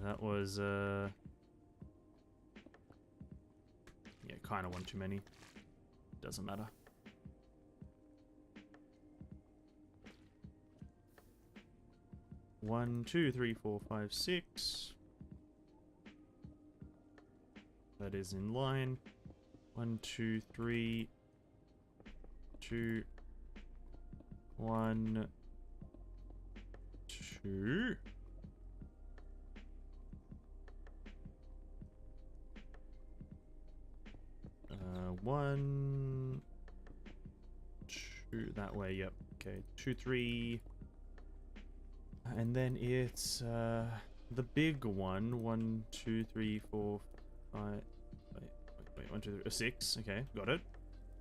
That was, yeah, kind of one too many. Doesn't matter. One, 2, 3, 4, 5, 6. That is in line. 1, 2, 3, 2, 1, 2. 1, 2, that way, yep. Okay, 2, 3. And then it's the big one. 1, 2, 3, 4, 5. Wait, 1, 2, 3, 6. Okay, got it.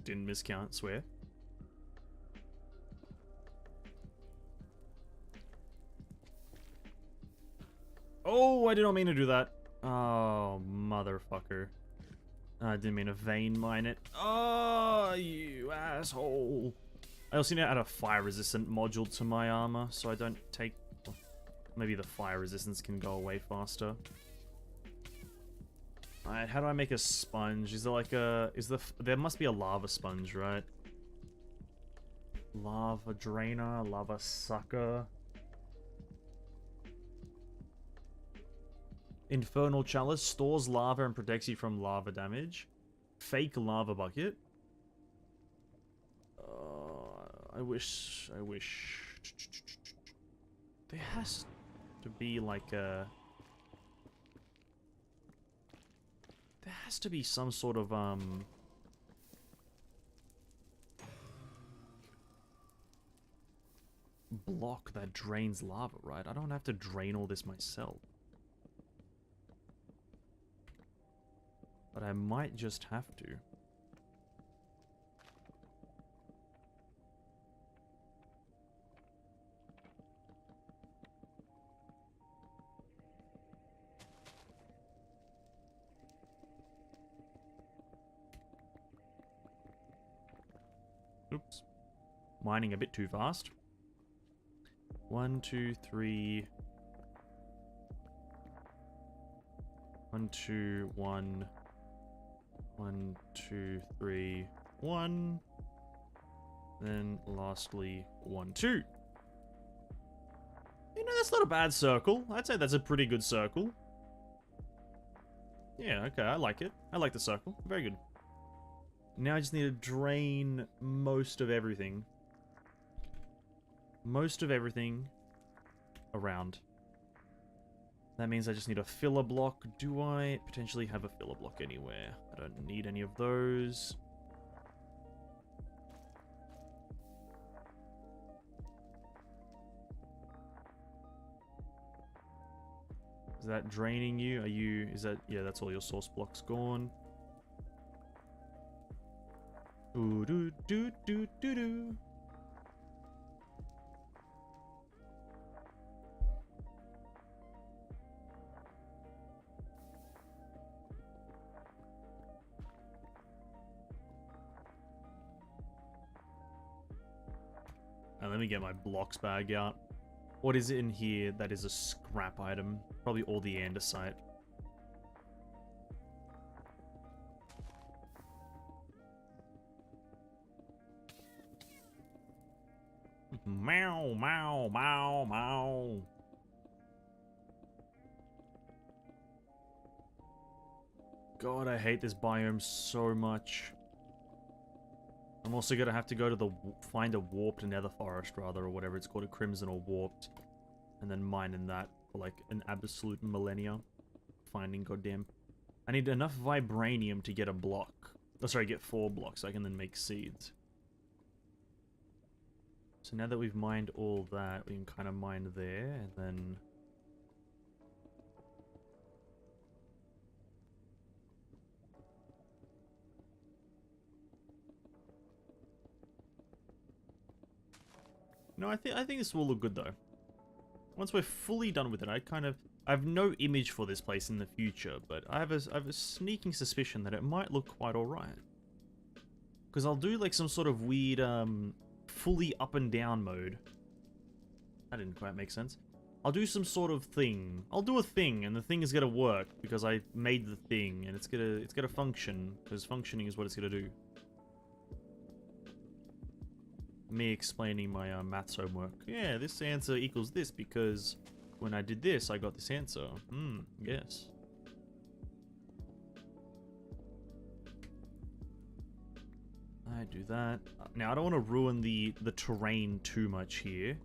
Didn't miscount, swear. Oh, I did not mean to do that. Oh, motherfucker. I didn't mean to vein mine it. Oh, you asshole. I also need to add a fire resistant module to my armor so I don't take... Maybe the fire resistance can go away faster. Alright, how do I make a sponge? Is there like a... there must be a lava sponge, right? Lava drainer, lava sucker. Infernal chalice stores lava and protects you from lava damage. Fake lava bucket. I wish. There has to be like a... There has to be some sort of block that drains lava, right? I don't have to drain all this myself. But I might just have to. Oops. Mining a bit too fast. 1, 2, 3. 1, 2, 1. 1, 2, 3, 1. Then lastly, 1, 2. You know, that's not a bad circle. I'd say that's a pretty good circle. Yeah, okay, I like it. I like the circle. Very good. Now I just need to drain most of everything. Most of everything around. That means I just need a filler block. Do I potentially have a filler block anywhere? I don't need any of those. Is that draining you? Are you... Is that... Yeah, that's all your source blocks gone. Ooh, doo, doo, doo, doo, doo. Let me get my blocks bag out. What is in here that is a scrap item? Probably all the andesite. Meow, meow, meow, meow. God, I hate this biome so much. I'm also gonna have to go to the... find a warped nether forest, rather, or whatever it's called, a crimson or warped. And then mine in that for, like, an absolute millennia. Finding, goddamn. I need enough vibranium to get a block. Oh, sorry, get 4 blocks, so I can then make seeds. So now that we've mined all that, we can kind of mine there, and then... No, I think this will look good though. Once we're fully done with it, I have no image for this place in the future, but I have a sneaking suspicion that it might look quite alright. Because I'll do like some sort of weird, fully up and down mode. That didn't quite make sense. I'll do some sort of thing. I'll do a thing, and the thing is gonna work because I made the thing, and it's gonna function because functioning is what it's gonna do. Me explaining my maths homework. Yeah, this answer equals this because when I did this, I got this answer. Yes. I do that. Now, I don't want to ruin the terrain too much here.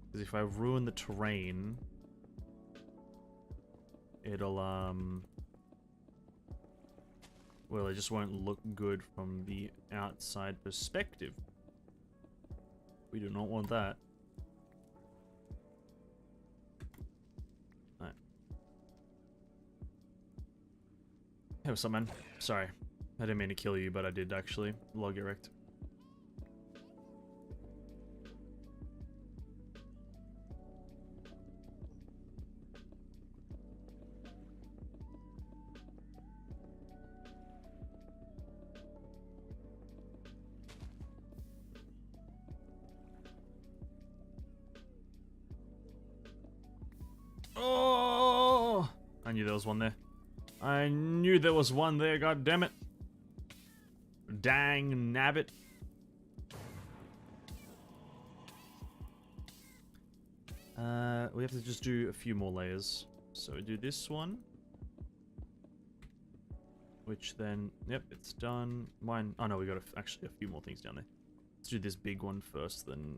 Because if I ruin the terrain, it'll, Well, it just won't look good from the outside perspective. We do not want that. Alright. Hey, what's up, man? Sorry. I didn't mean to kill you, but I did actually. Log erect. Oh! I knew there was one there. I knew there was one there, god damn it. Dang nabbit. We have to just do a few more layers. So we do this one. Which then, yep, it's done. Mine, oh no, we got actually a few more things down there. Let's do this big one first, then.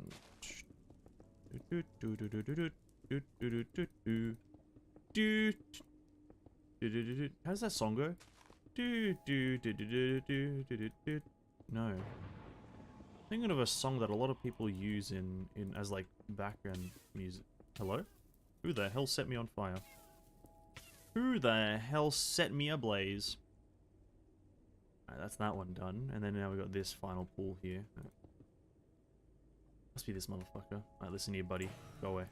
How does that song go? No. Thinking of a song that a lot of people use in as like background music. Hello? Who the hell set me on fire? Who the hell set me ablaze? Alright, that's that one done. And then now we got this final pool here. Must be this motherfucker. Alright, listen here, buddy. Go away.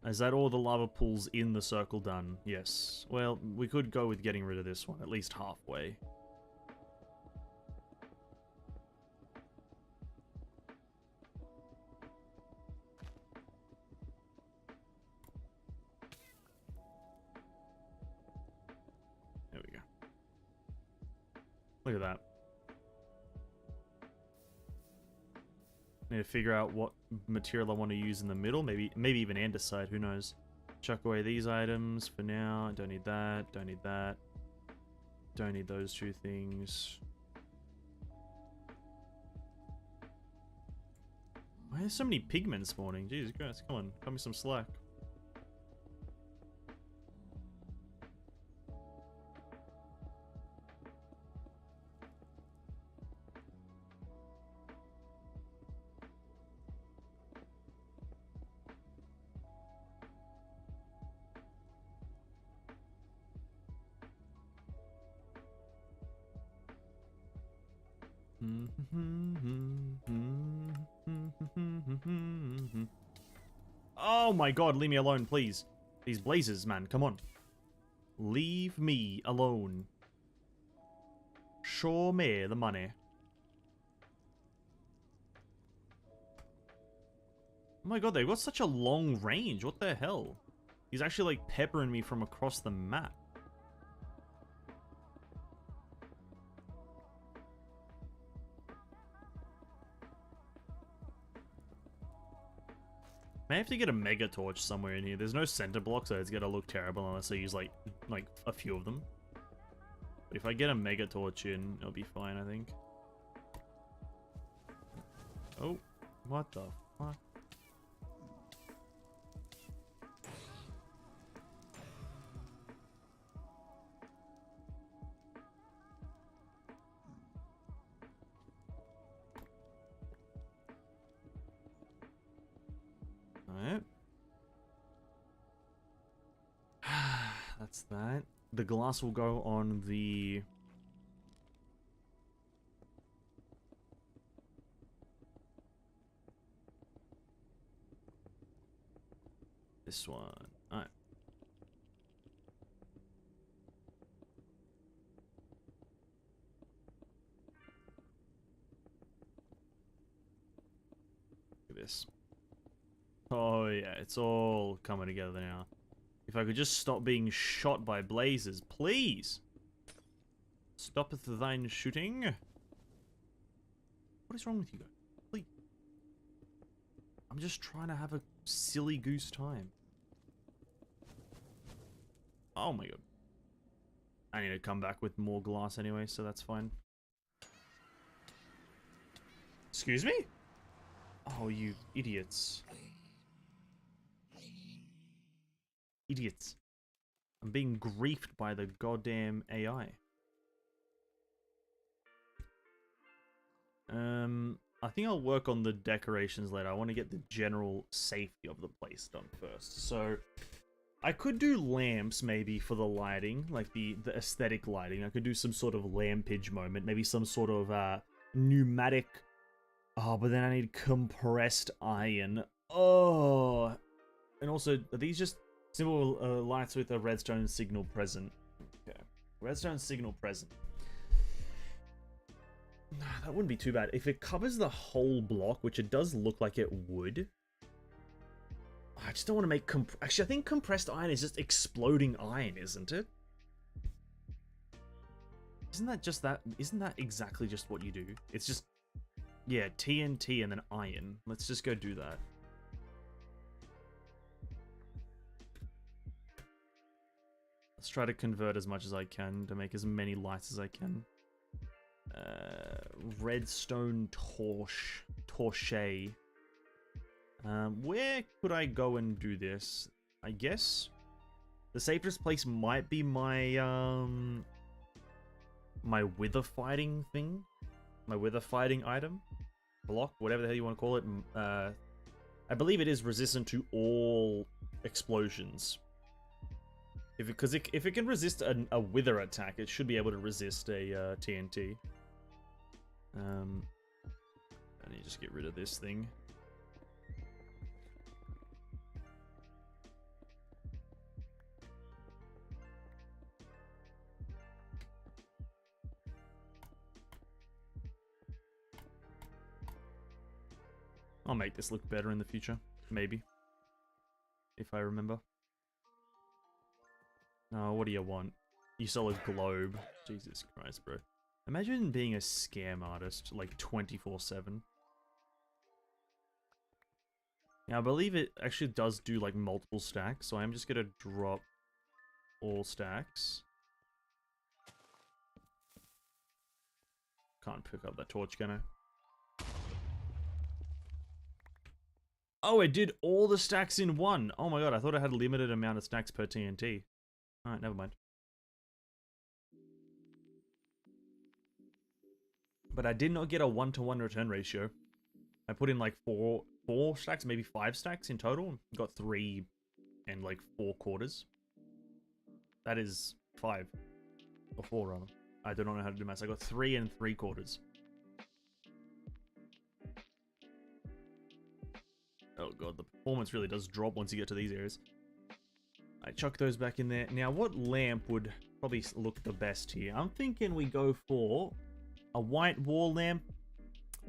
Is that all the lava pools in the circle done? Yes. Well, we could go with getting rid of this one, at least halfway. There we go. Look at that. Need to figure out what material I want to use in the middle. Maybe even andesite, who knows. Chuck away these items for now. Don't need that, don't need that. Don't need those two things. Why are there so many pigmen spawning? Jesus Christ, come on, cut me some slack. Oh my god, leave me alone, please. These blazes, man, come on. Leave me alone. Show me the money. Oh my god, they've got such a long range. What the hell? He's actually like peppering me from across the map. May have to get a mega torch somewhere in here. There's no center block, so it's gonna look terrible unless I use like a few of them. But if I get a mega torch in, it'll be fine, I think. Oh, what the fuck? Alright. That's that. The glass will go on the... this one. Alright. Look at this. Oh yeah, it's all coming together now. If I could just stop being shot by blazes, please! Stoppeth thine shooting. What is wrong with you guys? Please. I'm just trying to have a silly goose time. Oh my god. I need to come back with more glass anyway, so that's fine. Excuse me? Oh, you idiots. Idiots. I'm being griefed by the goddamn AI. I think I'll work on the decorations later. I want to get the general safety of the place done first. So, I could do lamps maybe for the lighting, like the aesthetic lighting. I could do some sort of lampage moment, maybe some sort of pneumatic. Oh, but then I need compressed iron. Oh, and also are these just simple lights with a redstone signal present? Okay, redstone signal present. That wouldn't be too bad. If it covers the whole block, which it does look like it would. I just don't want to make... Actually, I think compressed iron is just exploding iron, isn't it? Isn't that just that? Isn't that exactly just what you do? It's just... Yeah, TNT and then iron. Let's just go do that. Let's try to convert as much as I can to make as many lights as I can. Redstone torche. Where could I go and do this? I guess the safest place might be my my wither fighting thing, my wither fighting item, block, whatever the hell you want to call it. I believe it is resistant to all explosions. If it can resist a wither attack, it should be able to resist a TNT. I need to just get rid of this thing. I'll make this look better in the future, maybe. If I remember. Oh, what do you want? You sell a globe. Jesus Christ, bro. Imagine being a scam artist, like, 24/7. Now, I believe it actually does do, like, multiple stacks, so I'm just gonna drop all stacks. Can't pick up that torch, can I? Oh, it did all the stacks in one! Oh my god, I thought it had a limited amount of stacks per TNT. Alright, never mind. But I did not get a 1-to-1 return ratio. I put in like four stacks, maybe 5 stacks in total. Got 3 and like 4 quarters. That is 5. Or 4 rather. I do not know how to do maths. I got 3 and 3 quarters. Oh god, the performance really does drop once you get to these areas. I chuck those back in there. Now, what lamp would probably look the best here? I'm thinking we go for a white wall lamp.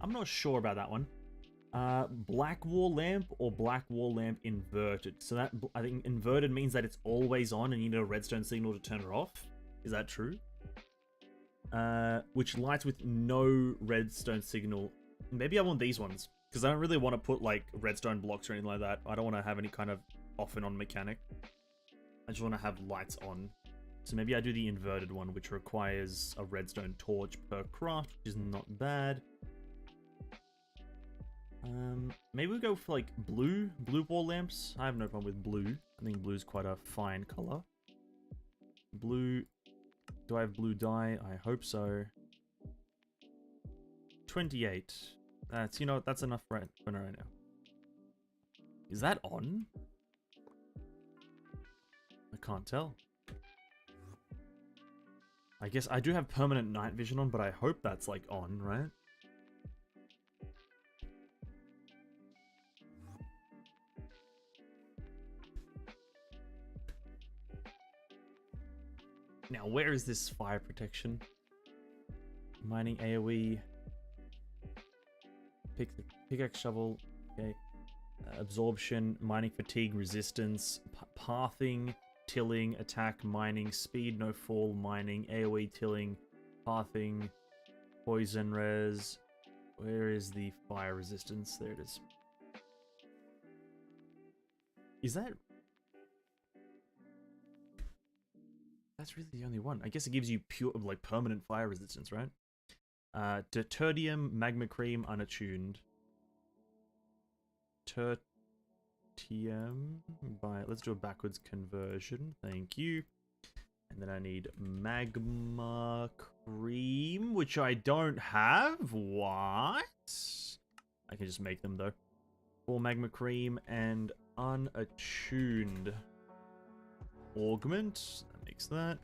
I'm not sure about that one. Black wall lamp or black wall lamp inverted. So that, I think inverted means that it's always on and you need a redstone signal to turn it off. Is that true? Which lights with no redstone signal. Maybe I want these ones. Because I don't really want to put like redstone blocks or anything like that. I don't want to have any kind of off and on mechanic. I just want to have lights on. So maybe I do the inverted one, which requires a redstone torch per craft, which is not bad. Maybe we go for like blue wall lamps. I have no problem with blue. I think blue is quite a fine color. Blue. Do I have blue dye? I hope so. 28. That's, you know, that's enough for right now. Is that on? I can't tell. I guess I do have permanent night vision on, but I hope that's like on, right? Now, where is this fire protection? Mining AoE. Pickaxe shovel. Okay. Absorption, mining fatigue, resistance, pathing, tilling, attack, mining, speed, no fall, mining, AoE, tilling, pathing, poison res. Where is the fire resistance? There it is. Is that... That's really the only one. I guess it gives you pure, like, permanent fire resistance, right? Deuterium magma cream unattuned. Tertium by, let's do a backwards conversion. Thank you. And then I need magma cream, which I don't have. What? I can just make them though. 4 magma cream and unattuned augment. That makes that.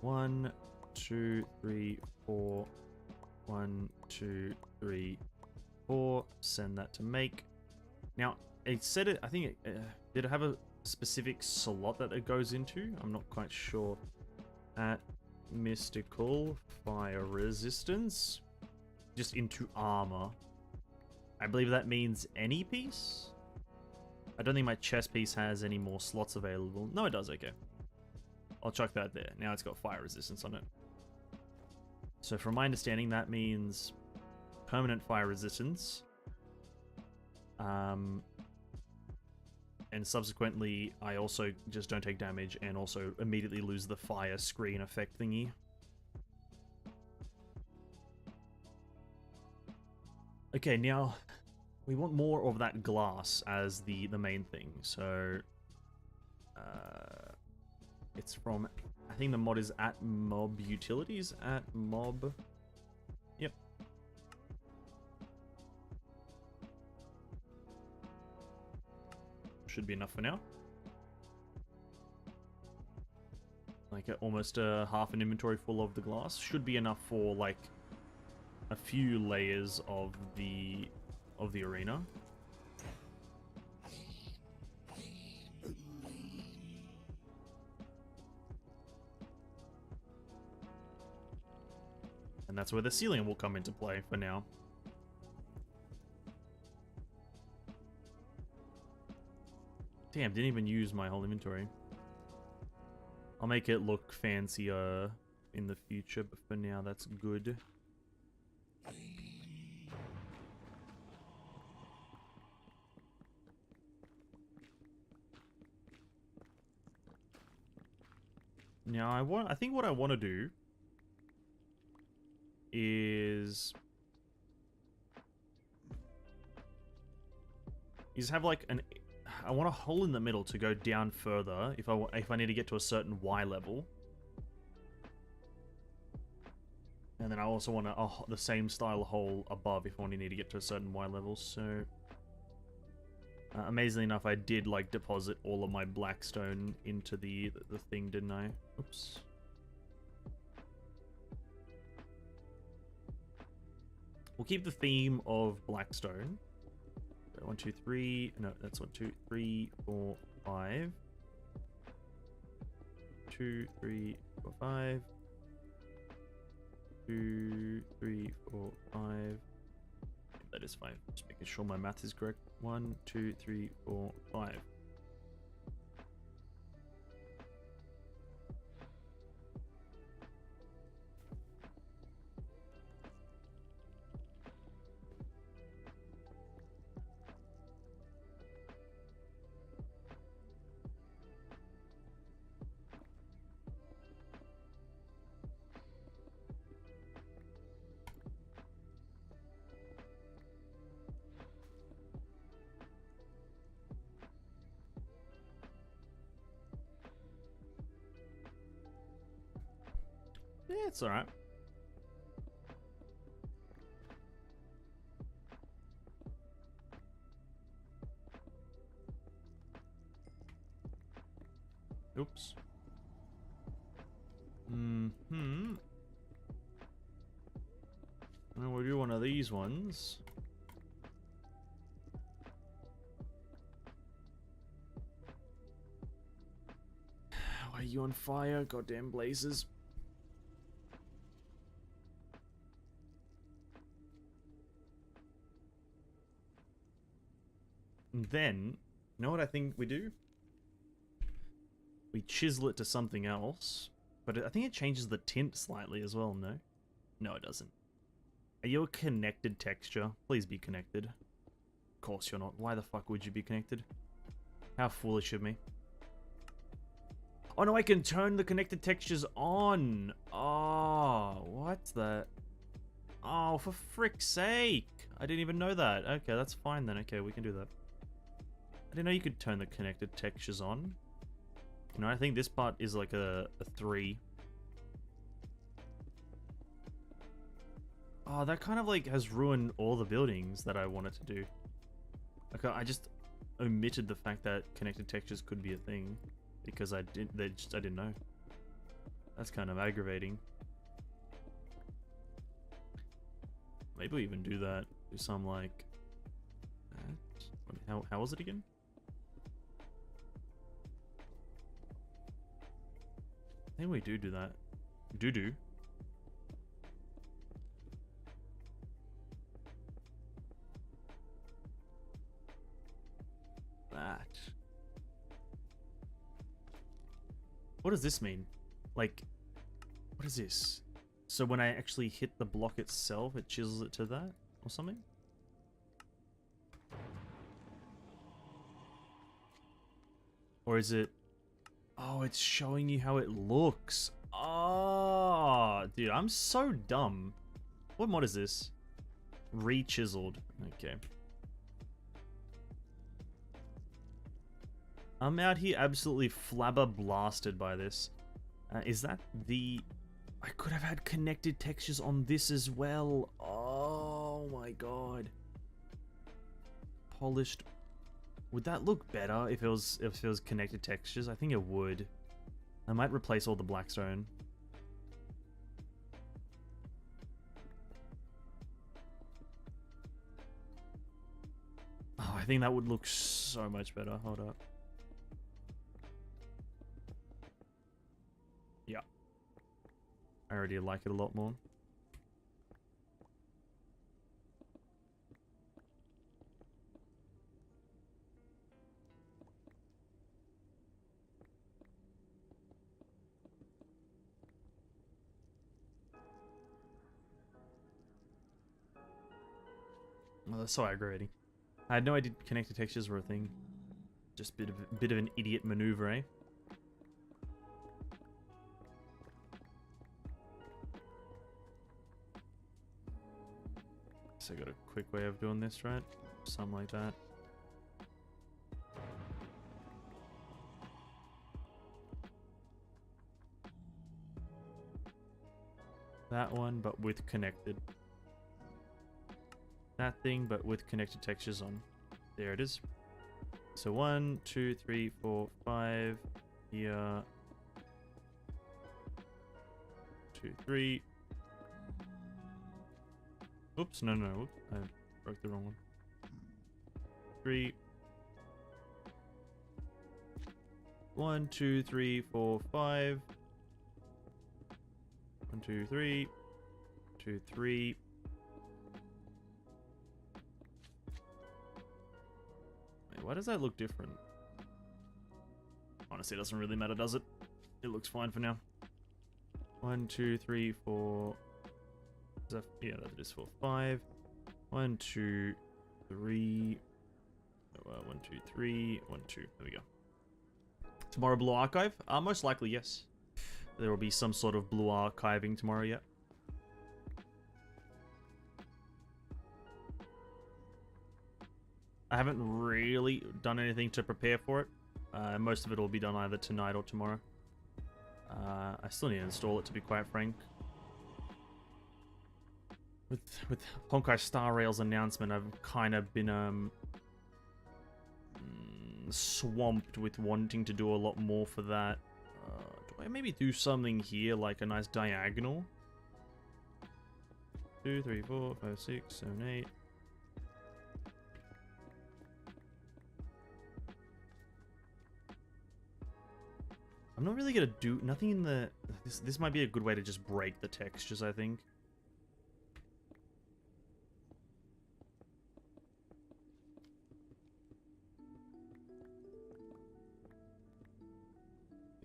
One, 2, 3, 4. 1, 2, 3, 4. Send that to make. Now, it said it, I think it, did it have a specific slot that it goes into? I'm not quite sure. At mystical fire resistance. Just into armor. I believe that means any piece? I don't think my chest piece has any more slots available. No, it does, okay. I'll chuck that there. Now it's got fire resistance on it. So from my understanding, that means permanent fire resistance. And subsequently, I also just don't take damage and also immediately lose the fire screen effect thingy. Okay, now we want more of that glass as the main thing. So it's from, I think the mod is at mob utilities, at mob. Yep. Should be enough for now. Like almost half an inventory full of the glass. Should be enough for like a few layers of the arena. And that's where the ceiling will come into play for now. Damn, didn't even use my whole inventory. I'll make it look fancier in the future, but for now that's good. Now I think what I want to do is have like an, I want a hole in the middle to go down further if I need to get to a certain Y level. And then I also want the same style hole above if I only need to get to a certain Y level. So amazingly enough, I did like deposit all of my blackstone into the thing, didn't I? Oops. We'll keep the theme of blackstone. 1, 2, 3. No, that's 1, 2, 3, 4, 5. 2, 3, 4, 5. 2, 3, 4, 5. That is 5. Just making sure my math is correct. 1, 2, 3, 4, 5. Yeah, it's alright. Oops. And we'll do one of these ones. Why are you on fire? Goddamn blazes. And then, you know what I think we do? We chisel it to something else. But I think it changes the tint slightly as well, no? No, it doesn't. Are you a connected texture? Please be connected. Of course you're not. Why the fuck would you be connected? How foolish of me. Oh no, I can turn the connected textures on. Oh, what's that? Oh, for frick's sake. I didn't even know that. Okay, that's fine then. Okay, we can do that. I didn't know you could turn the connected textures on. You know, I think this part is like a 3. Oh, that kind of like has ruined all the buildings that I wanted to do. Okay, I just omitted the fact that connected textures could be a thing because I didn't know. That's kind of aggravating. Maybe we even do that. Do some like that. How was it again? I think we do that. Do. That. What does this mean? Like, what is this? So when I actually hit the block itself, it chisels it to that or something? Or is it... Oh, it's showing you how it looks. Oh, dude, I'm so dumb. What mod is this? Re-chiseled. Okay. I'm out here absolutely flabber-blasted by this. Is that the... I could have had connected textures on this as well. Oh my god. Polished. Would that look better if it was connected textures? I think it would. I might replace all the blackstone. Oh, I think that would look so much better. Hold up. Yeah. I already like it a lot more. Oh, that's so aggravating. I had no idea connected textures were a thing. Just a bit of an idiot maneuver, eh? So I got a quick way of doing this, right? Something like that. That one, but with connected. That thing, but with connected textures on. There it is. So 1, 2, 3, 4, 5. Here. 2, 3. Oops, no. I broke the wrong one. 3. 1, 2, 3, 4, 5. 1, 2, 3. 2, 3. Wait, why does that look different? Honestly, it doesn't really matter, does it? It looks fine for now. 1, 2, 3, 4. Is that, yeah, that is 4, 5. 1, 2, 3. 1, 2, 3. 1, 2. There we go. Tomorrow, Blue Archive? Most likely, yes. There will be some sort of Blue Archiving tomorrow, yeah. I haven't really done anything to prepare for it. Most of it will be done either tonight or tomorrow. I still need to install it, to be quite frank. With Honkai Star Rail's announcement, I've kind of been swamped with wanting to do a lot more for that. Do I maybe do something here, like a nice diagonal? 2, 3, 4, 5, 6, 7, 8. I'm not really gonna do nothing in the... This might be a good way to just break the textures, I think.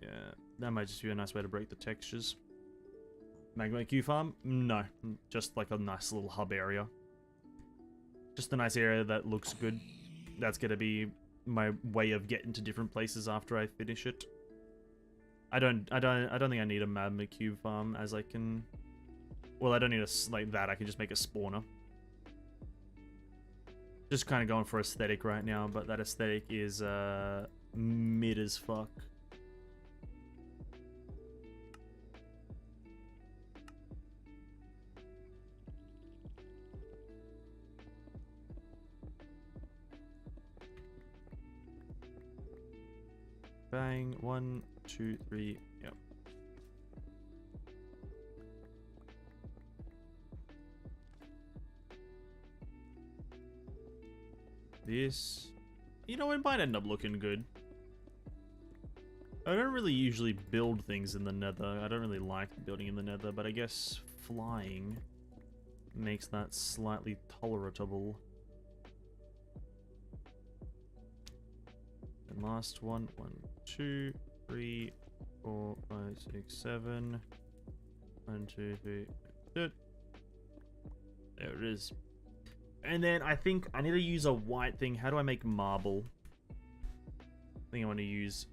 Yeah, that might just be a nice way to break the textures. Magma Q farm? No, just like a nice little hub area. Just a nice area that looks good. That's gonna be my way of getting to different places after I finish it. I don't think I need a magma cube farm, as I can. Well, I don't need a like that. I can just make a spawner. Just kind of going for aesthetic right now, but that aesthetic is mid as fuck. Bang. 1, 2, 3. Yep. This, you know, it might end up looking good. I don't really usually build things in the nether. I don't really like building in the nether, but I guess flying makes that slightly tolerable. And last one. 1, 2, 3, 4, 5, 6, 7. 1, 2, 3. There it is. And then I think I need to use a white thing. How do I make marble? I think I want to use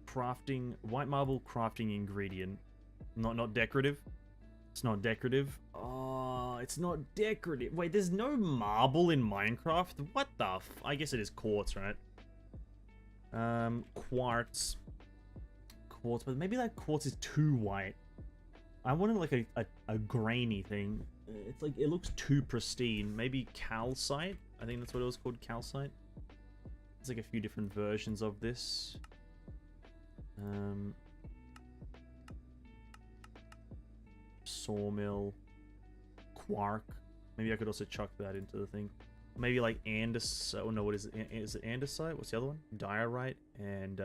crafting, white marble crafting ingredient. Not decorative. It's not decorative. Oh, it's not decorative. Wait, there's no marble in Minecraft? What the f... I guess it is quartz, right? Quartz. Quartz, but maybe that quartz is too white. I wanted like a grainy thing. It's like, it looks too pristine. Maybe calcite? I think that's what it was called, calcite. There's like a few different versions of this. Sawmill. Quark. Maybe I could also chuck that into the thing. Maybe like andesite. Oh no, what is it? Is it andesite? What's the other one? Diorite and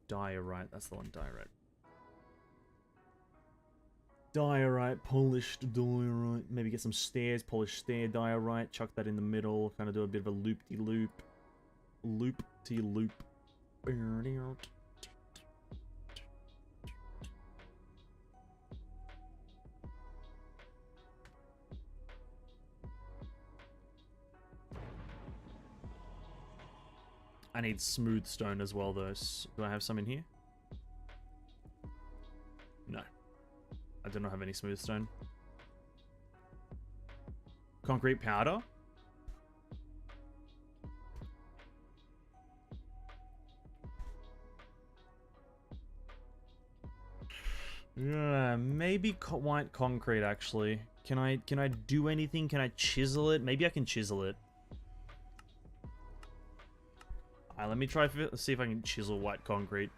diorite. That's the one, diorite. Diorite, polished diorite. Maybe get some stairs, polished stair diorite. Chuck that in the middle. Kind of do a bit of a loop-de-loop. Loop-de-loop. I need smooth stone as well, though. Do I have some in here? No. I do not have any smooth stone. Concrete powder? Yeah, maybe white concrete, actually. Can I do anything? Can I chisel it? Maybe I can chisel it. Let me try see if I can chisel white concrete.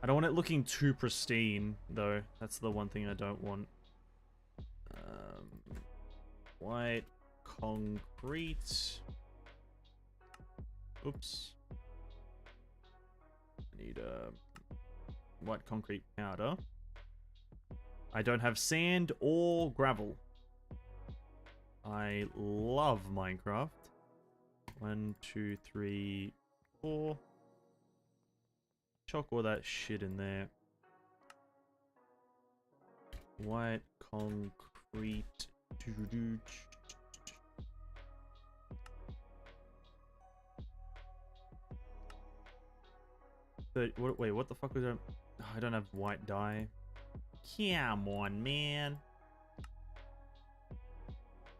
I don't want it looking too pristine, though. That's the one thing I don't want. White concrete. Oops. I need white concrete powder. I don't have sand or gravel. I love Minecraft. 1, 2, 3, 4. Chuck all that shit in there. White concrete. Wait, what the fuck was that? Oh, I don't have white dye. Come on, man.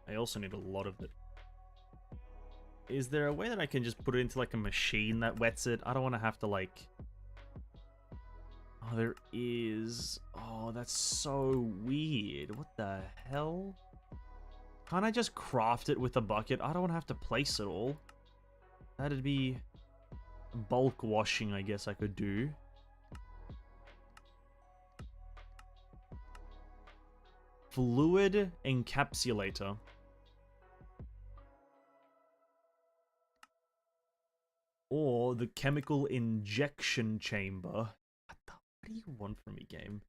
I also need a lot of it. Is there a way that I can just put it into like a machine that wets it? I don't want to have to like... Oh, there is. Oh, that's so weird. What the hell? Can't I just craft it with a bucket? I don't want to have to place it all. That'd be bulk washing, I guess I could do. Fluid encapsulator. Or the chemical injection chamber. What do you want from me, game?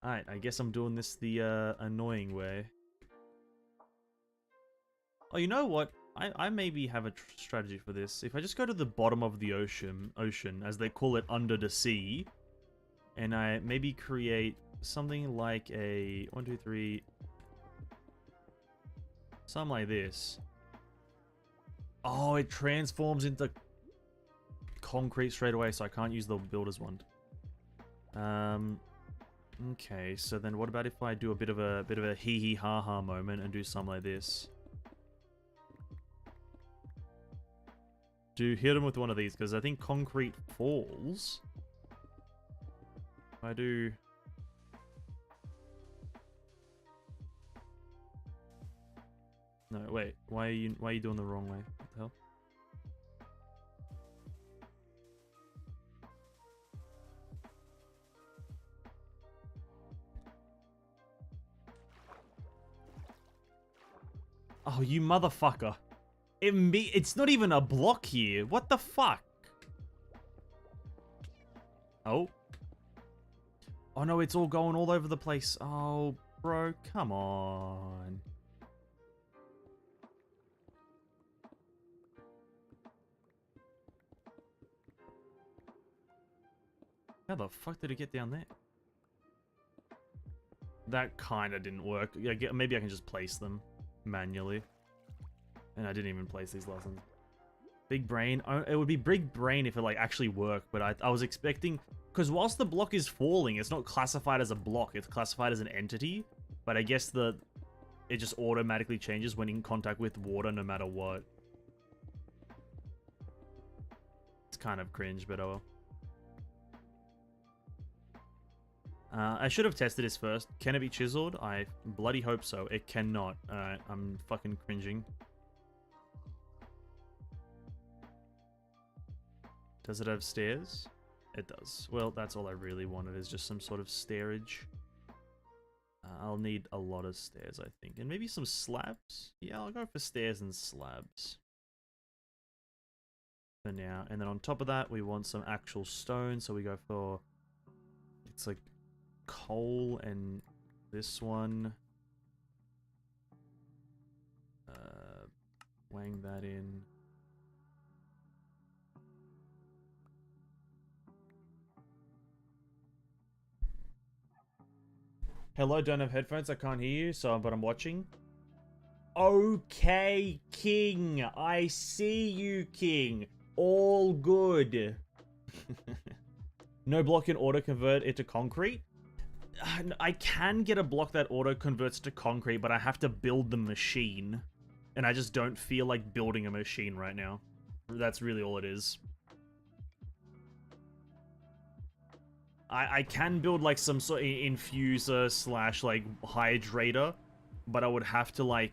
Alright, I guess I'm doing this the annoying way. Oh, you know what? I maybe have a strategy for this. If I just go to the bottom of the ocean, as they call it, under the sea, and I maybe create something like a 1, 2, 3, something like this. Oh, it transforms into concrete straight away, so I can't use the builder's wand. Okay, so then what about if I do a bit of a hee hee ha ha moment and do something like this? Do hit him with one of these, because I think concrete falls. If I do... No, wait. Why are you doing the wrong way? What the hell? Oh, you motherfucker. It's not even a block here. What the fuck? Oh. Oh no, it's all going all over the place. Oh, bro, come on. How the fuck did it get down there? That kinda didn't work. Yeah, maybe I can just place them manually. And I didn't even place these lessons. Big brain. It would be big brain if it like actually worked, but I was expecting... Because whilst the block is falling, it's not classified as a block. It's classified as an entity. But I guess it just automatically changes when in contact with water no matter what. It's kind of cringe, but oh well. I should have tested this first. Can it be chiseled? I bloody hope so. It cannot. Alright, I'm fucking cringing. Does it have stairs? It does. Well, that's all I really wanted, is just some sort of stairage. I'll need a lot of stairs, I think. And maybe some slabs? Yeah, I'll go for stairs and slabs. For now. And then on top of that, we want some actual stone, so we go for... It's like... coal and this one. Wang that in. Hello, don't have headphones, I can't hear you, but I'm watching. Okay, King. I see you, King. All good. No block can auto-convert it to concrete? I can get a block that auto-converts to concrete, but I have to build the machine. And I just don't feel like building a machine right now. That's really all it is. I can build like some sort of infuser slash like hydrator, but I would have to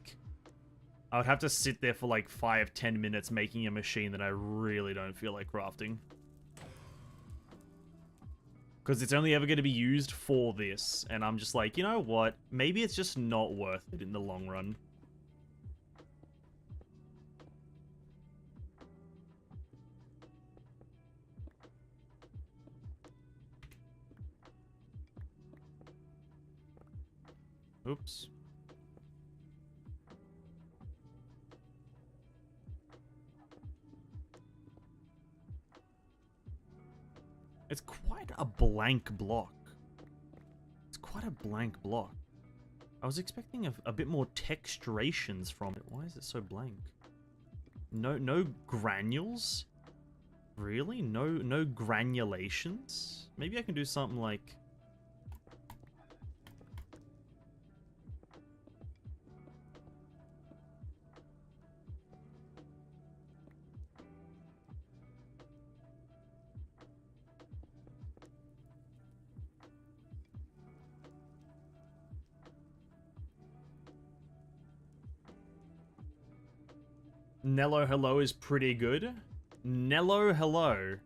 sit there for like 5-10 minutes making a machine that I really don't feel like crafting. Because it's only ever going to be used for this, and I'm just like, you know what? Maybe it's just not worth it in the long run. Oops. It's quite a blank block. It's quite a blank block. I was expecting a bit more texturations from it. Why is it so blank? No granules? Really? No granulations? Maybe I can do something like... Nello hello is pretty good. Nello hello.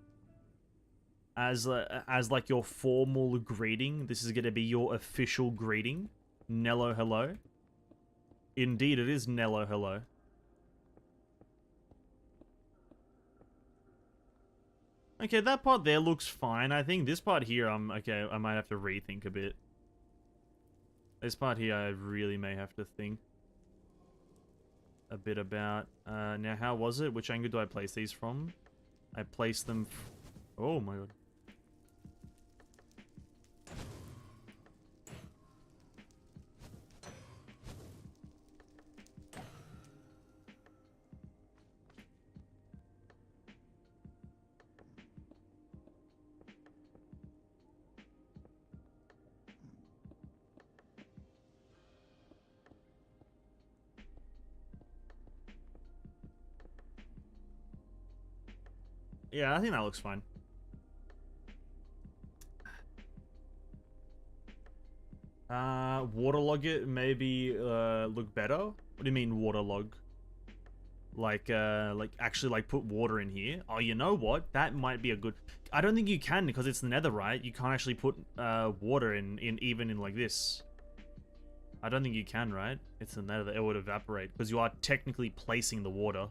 As like your formal greeting, this is going to be your official greeting. Nello hello. Indeed, it is Nello hello. Okay, that part there looks fine. I think this part here, okay, I might have to rethink a bit. This part here, I really may have to think a bit about. Now, how was it? Which angle do I place these from? I place them... Oh my god. Yeah, I think that looks fine. Waterlog it, maybe look better. What do you mean waterlog? Like actually like put water in here. Oh, you know what? That might be a good. I don't think you can because it's the Nether, right? You can't actually put water in even in like this. I don't think you can, right? It's the Nether. It would evaporate because you are technically placing the water.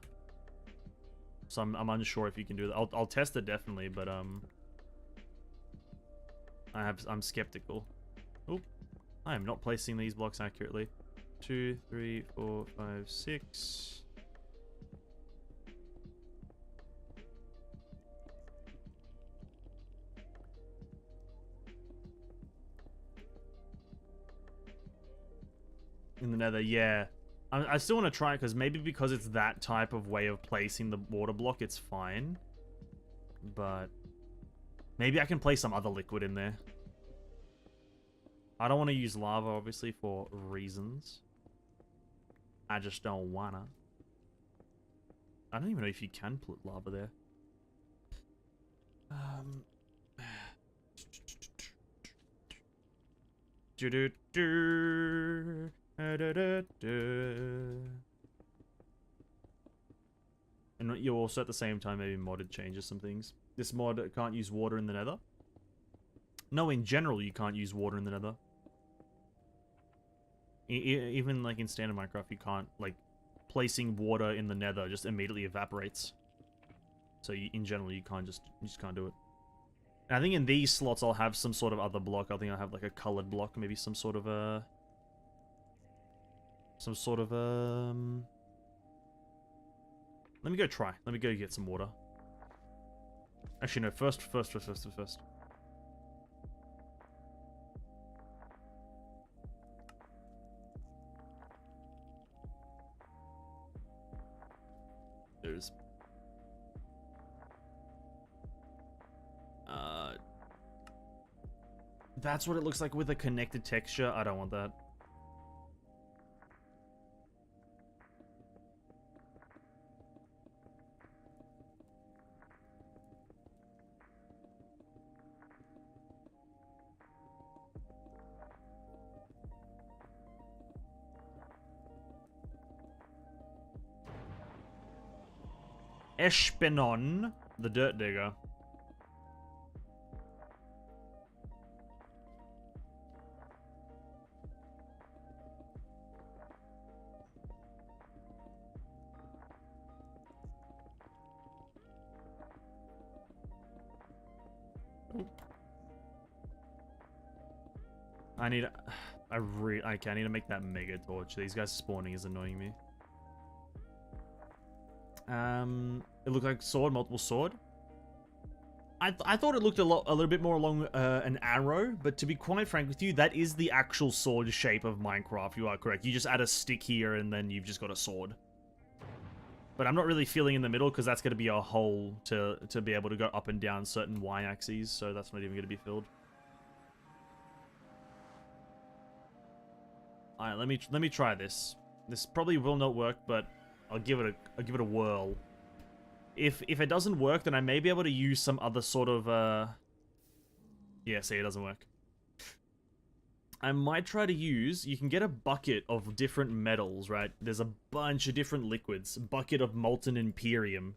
So I'm unsure if you can do that. I'll test it definitely, but I'm skeptical. Oh, I am not placing these blocks accurately. 2, 3, 4, 5, 6. In the Nether, yeah. I still want to try it because it's that type of way of placing the water block, it's fine. But maybe I can place some other liquid in there. I don't want to use lava, obviously, for reasons. I just don't wanna. I don't even know if you can put lava there. And you also at the same time maybe modded changes some things. This mod can't use water in the Nether. No, in general you can't use water in the Nether. Even like in standard Minecraft, you can't, like, placing water in the Nether just immediately evaporates. So in general, you just can't do it. And I think in these slots, I'll have some sort of other block. I think I'll have like a colored block, maybe some sort of let me go try. Let me go get some water. Actually, no. First. There's that's what it looks like with a connected texture. I don't want that. Espenon, the dirt digger. I need to make that mega torch. These guys spawning is annoying me. It looked like sword, multiple sword. I thought it looked a little bit more along an arrow, but to be quite frank with you, that is the actual sword shape of Minecraft. You are correct. You just add a stick here, and then you've just got a sword. But I'm not really feeling in the middle because that's going to be a hole to be able to go up and down certain y-axes, so that's not even going to be filled. All right, let me try this. This probably will not work, but I'll give it a whirl. If it doesn't work, then I may be able to use some other sort of yeah, see, it doesn't work. I might try to use, you can get a bucket of different metals, right? There's a bunch of different liquids. A bucket of molten Imperium.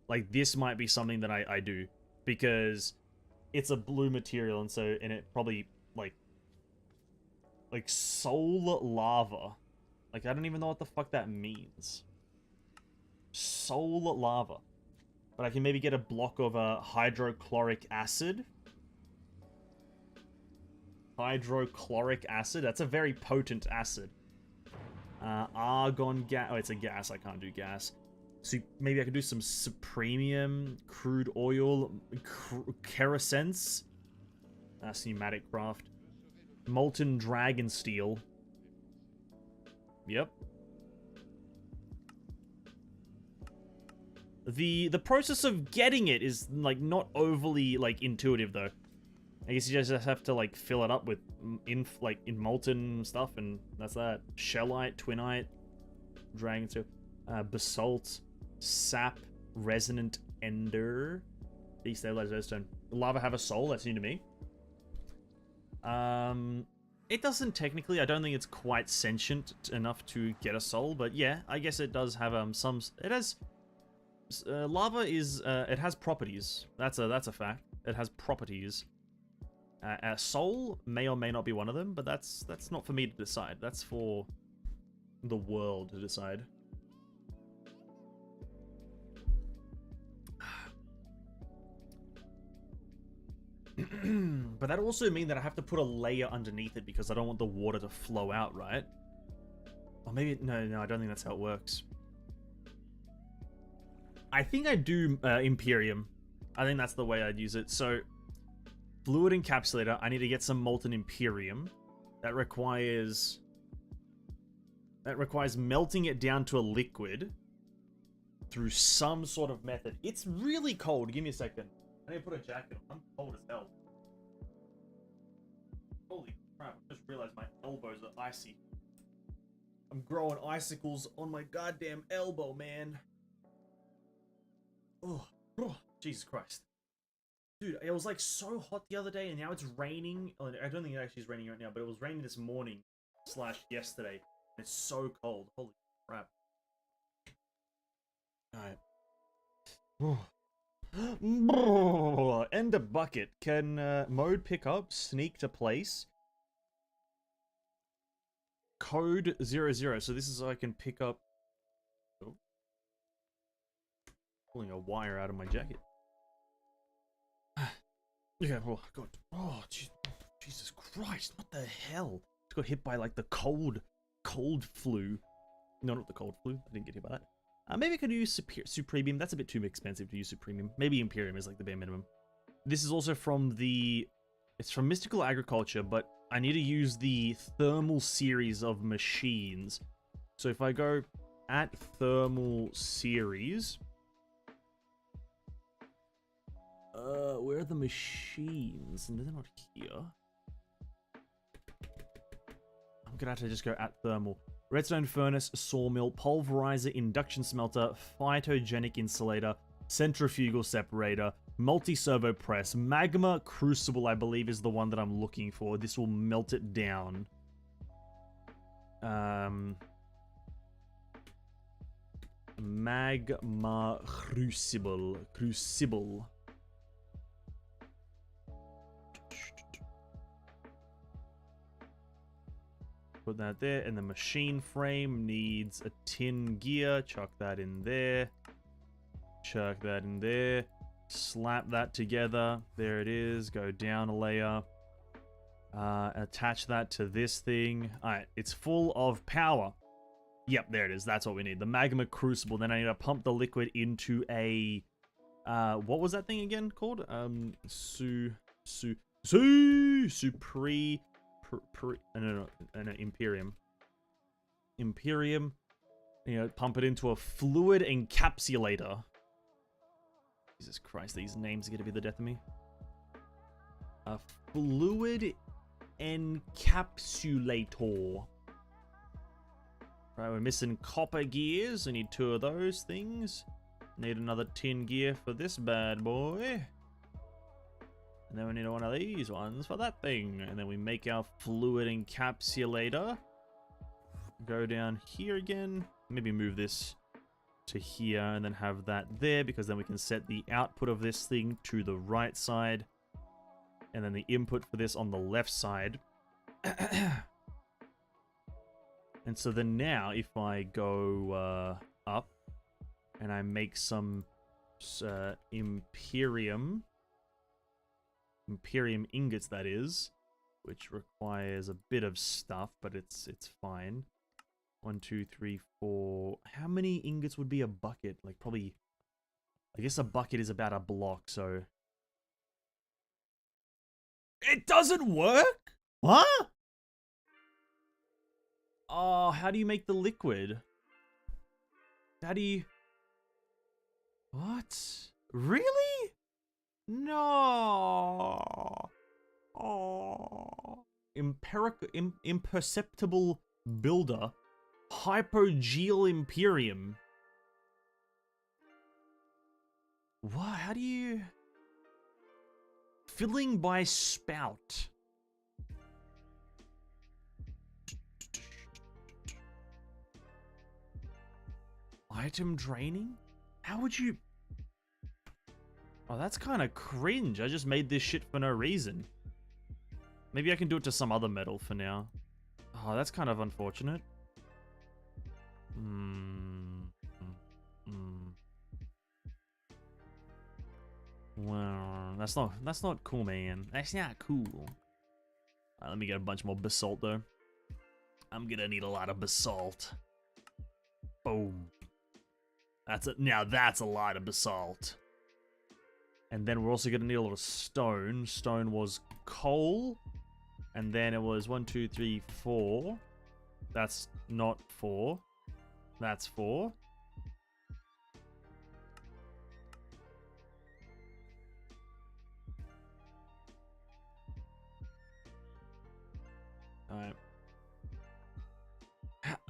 Like, this might be something that I do. Because it's a blue material, and it probably, like soul lava. Like, I don't even know what the fuck that means. Soul lava. But I can maybe get a block of hydrochloric acid. Hydrochloric acid. That's a very potent acid. Argon gas. Oh, it's a gas. I can't do gas. So maybe I could do some supremium, crude oil, kerosene. That's pneumatic craft. Molten dragon steel. Yep. The process of getting it is, like, not overly, like, intuitive, though. I guess you just have to, like, fill it up with, in molten stuff, and that's that. Shellite, twinite, dragon steel, basalt, sap, resonant ender, Destabilize redstone. Lava have a soul? That's new to me. It doesn't technically. I don't think it's quite sentient enough to get a soul, but yeah, I guess it does have some. It has lava is it has properties. That's a fact. It has properties. A soul may or may not be one of them, but that's not for me to decide. That's for the world to decide. But that also means that I have to put a layer underneath it because I don't want the water to flow out, right? Or maybe... No, I don't think that's how it works. I think I do Imperium. I think that's the way I'd use it. So, fluid encapsulator. I need to get some molten Imperium. That requires melting it down to a liquid through some sort of method. It's really cold. Give me a second. I need to put a jacket on. I'm cold as hell. Holy crap, I just realized my elbows are icy. I'm growing icicles on my goddamn elbow, man. Oh, Jesus Christ. Dude, it was like so hot the other day and now it's raining. I don't think it actually is raining right now, but it was raining this morning / yesterday. And it's so cold. Holy crap. Alright. End a bucket. Can mode pick up, sneak to place. Code 00. So this is so I can pick up. Oh. Pulling a wire out of my jacket. Yeah, oh god. Oh, Jesus Christ. What the hell? Just got hit by like the cold flu. No, not the cold flu. I didn't get hit by that. Maybe I could use Supremium. That's a bit too expensive to use Supremium. Maybe Imperium is like the bare minimum. This is also from the... It's from Mystical Agriculture, but I need to use the thermal series of machines. So if I go at thermal series... where are the machines? They're not here. I'm gonna have to just go at thermal. Redstone furnace, sawmill, pulverizer, induction smelter, phytogenic insulator, centrifugal separator, multi-servo press, magma crucible, I believe is the one that I'm looking for. This will melt it down. Magma crucible. Put that there, and the machine frame needs a tin gear. Chuck that in there. Chuck that in there. Slap that together. There it is. Go down a layer. Attach that to this thing. Alright, it's full of power. Yep, there it is. That's what we need. The magma crucible. Then I need to pump the liquid into a... what was that thing again called? Imperium. Imperium. You know, pump it into a fluid encapsulator. Jesus Christ, these names are going to be the death of me. A fluid encapsulator. Right, we're missing copper gears. I need 2 of those things. Need another tin gear for this bad boy. And then we need one of these ones for that thing. And then we make our fluid encapsulator. Go down here again. Maybe move this to here and then have that there, because then we can set the output of this thing to the right side. And then the input for this on the left side. And so then now, if I go up and I make some Imperium ingots, that is, which requires a bit of stuff, but it's fine. 1, 2, 3, 4. How many ingots would be a bucket? Like probably, I guess a bucket is about a block, so it doesn't work? Huh? Oh, how do you make the liquid? How do you... What? Really? No. Oh. Imperceptible builder. Hypogeal Imperium. What? How do you... Filling by spout. Item draining? How would you... Oh, that's kind of cringe. I just made this shit for no reason. Maybe I can do it to some other metal for now. Oh, that's kind of unfortunate. Well, that's not cool, man. That's not cool. Alright, let me get a bunch more basalt though. I'm gonna need a lot of basalt. Boom. Now that's a lot of basalt. And then we're also gonna need a lot of stone. Stone was coal. And then it was 1, 2, 3, 4. That's not 4. That's 4. Alright.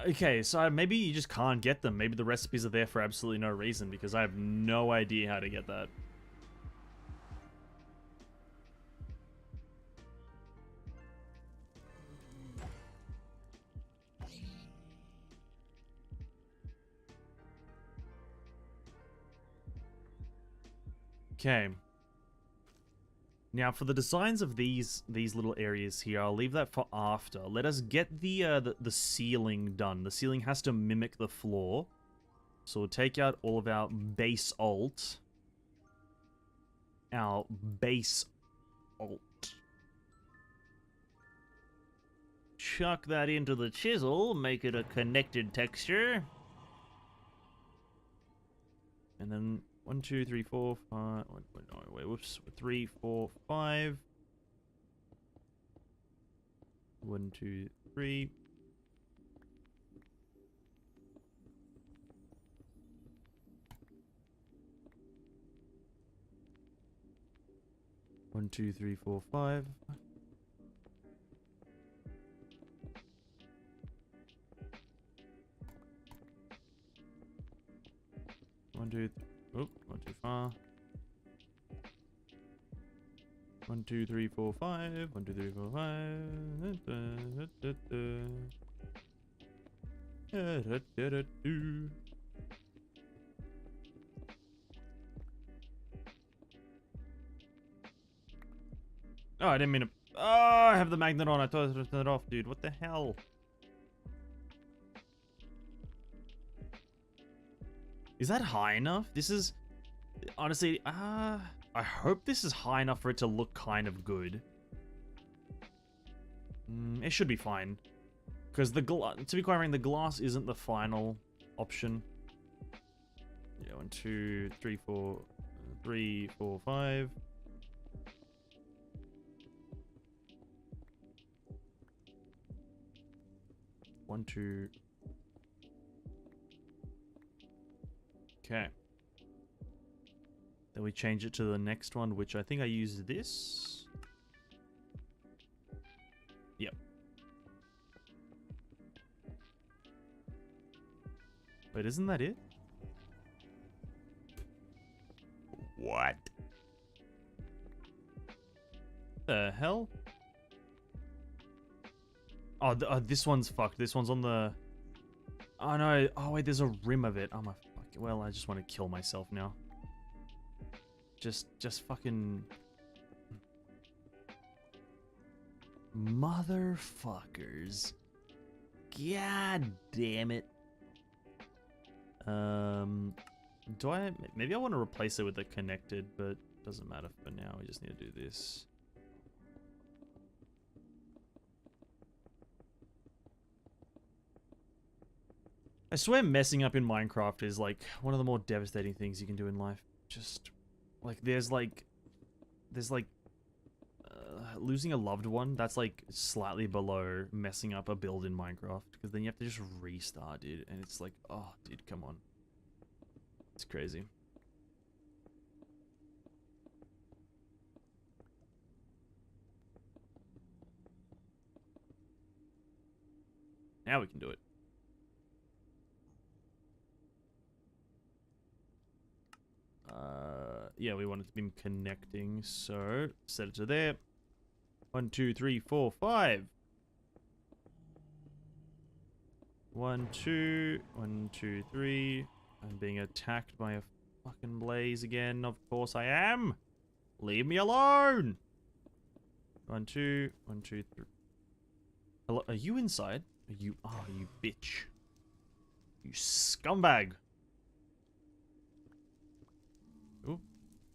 Okay, so maybe you just can't get them. Maybe the recipes are there for absolutely no reason, because I have no idea how to get that. Okay. Now, for the designs of these little areas here, I'll leave that for after. Let us get the ceiling done. The ceiling has to mimic the floor. So we'll take out all of our base alt. Our base alt. Chuck that into the chisel, make it a connected texture. And then 1, 2, 3, 4, 5. Wait, whoops. 3, 4, 5. 1, 2, 3. One, two, three, four, 5. One, two. Oh, not too far. 1, 2, 3, 4, 5. 1, 2, 3, 4, 5. Oh, I didn't mean to. Oh, I have the magnet on. I thought I was going to turn it off, dude. What the hell? Is that high enough? This is... Honestly, I hope this is high enough for it to look kind of good. It should be fine. Because to be quite frank, the glass isn't the final option. Yeah, 1, 2, 3, 4... 3, 4, 5... 1, 2... Okay. Then we change it to the next one, which I think I use this. Yep. Wait, isn't that it? What? The hell? Oh, this one's fucked. This one's on the... Oh no. Oh wait, there's a rim of it. Oh my fucking... Well, I just want to kill myself now. Just fucking... Motherfuckers. God damn it. Do I... Maybe I want to replace it with a connected, but it doesn't matter for now. We just need to do this. I swear messing up in Minecraft is like one of the more devastating things you can do in life. Just like there's like losing a loved one, that's like slightly below messing up a build in Minecraft, because then you have to just restart, dude, and it's like, oh dude, come on. It's crazy. Now we can do it. yeah, we want it to be connecting, so set it to there. 1, 2, 3, 4, 5. 1, 2, 1, 2, 3. I'm being attacked by a fucking blaze again. Of course I am. Leave me alone. 1, 2, 1, 2, 3. Hello, are you inside? You bitch. You scumbag. Oh,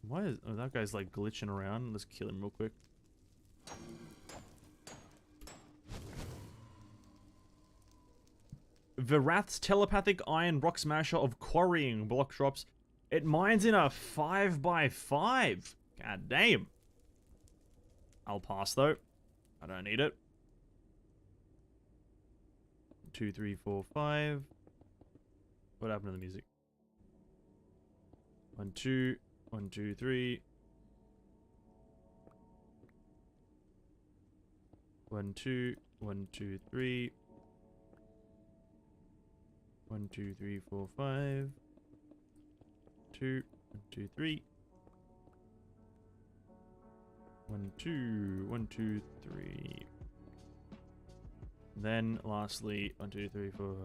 why is that guy's like glitching around? Let's kill him real quick. Virath's telepathic iron rock smasher of quarrying block drops. It mines in a 5x5. God damn. I'll pass though. I don't need it. 2, 3, 4, 5. What happened to the music? 1, 2, 1, 2, 3. 1, 2, 1, 2, 3. 1, 2, 3, 4, 5. 2, 1, 2, 3. 1, 2, 1, 2, 3. Then lastly, 1, 2, 3, 4,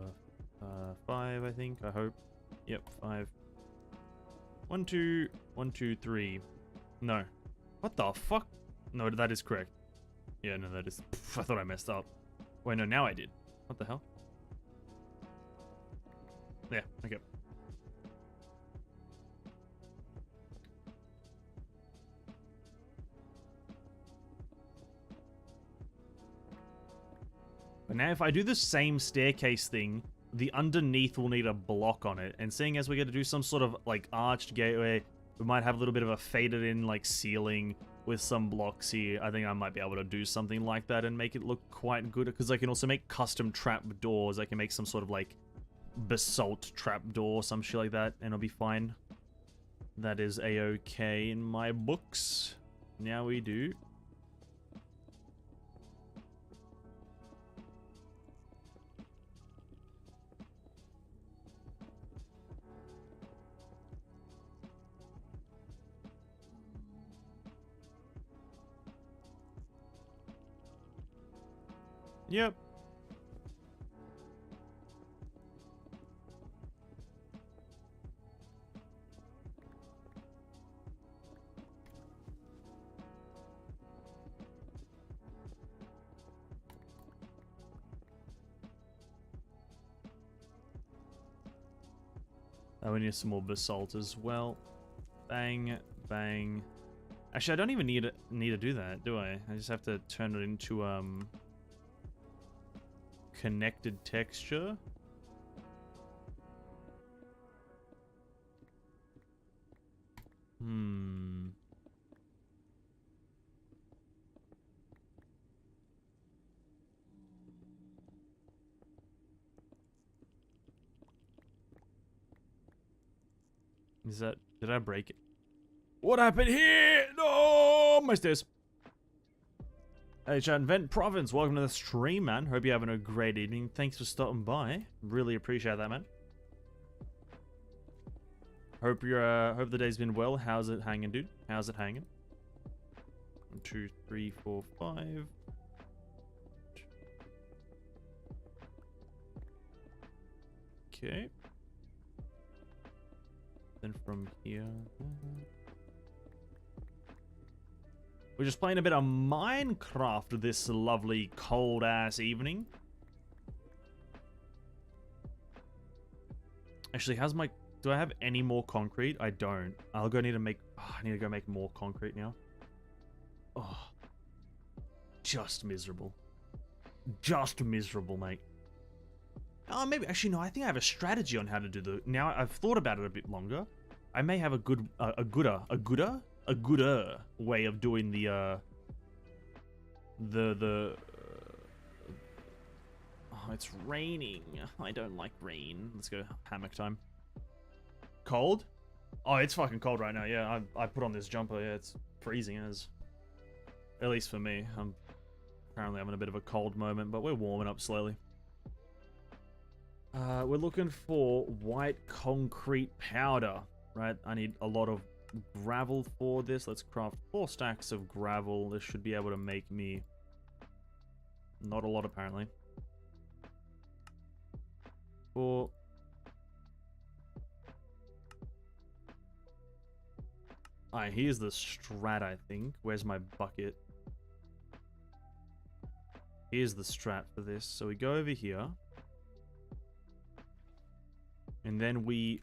5, I think, I hope. Yep, 5. 1, 2, 1, 2, 3. No. What the fuck? No, that is correct. Yeah, no, that is... I thought I messed up. Wait, no, now I did. What the hell? Yeah, okay. But now if I do the same staircase thing, the underneath will need a block on it. And seeing as we're going to do some sort of like arched gateway, we might have a little bit of a faded in like ceiling with some blocks here. I think I might be able to do something like that and make it look quite good. Because I can also make custom trap doors. I can make some sort of like basalt trap door, some shit like that, and it'll be fine. That is a-okay in my books. Now we do. Yep. Oh, we need some more basalt as well. Bang, bang. Actually, I don't even need to do that, do I? I just have to turn it into connected texture. Is that... Did I break it? What happened here? No! My stairs. Hey, chat, Vent Province, welcome to the stream, man. Hope you're having a great evening. Thanks for stopping by. Really appreciate that, man. Hope you're, hope the day's been well. How's it hanging, dude? How's it hanging? 1, 2, 3, 4, 5. Okay. Then from here... We're just playing a bit of Minecraft this lovely cold-ass evening. Actually, how's my... Do I have any more concrete? I don't. I'll go need to make... Oh, I need to go make more concrete now. Oh. Just miserable. Just miserable, mate. Oh, maybe... Actually, no. I think I have a strategy on how to do the... Now, I've thought about it a bit longer. I may have a good... a gooder way of doing the oh, it's raining. I don't like rain. Let's go hammock time. Cold? Oh, it's fucking cold right now. Yeah, I put on this jumper. Yeah, it's freezing as. At least for me. I'm apparently having a bit of a cold moment, but we're warming up slowly. We're looking for white concrete powder, right? I need a lot of gravel for this. Let's craft 4 stacks of gravel. This should be able to make me not a lot, apparently. 4. Alright, here's the strat, I think. Where's my bucket? Here's the strat for this. So we go over here. And then we...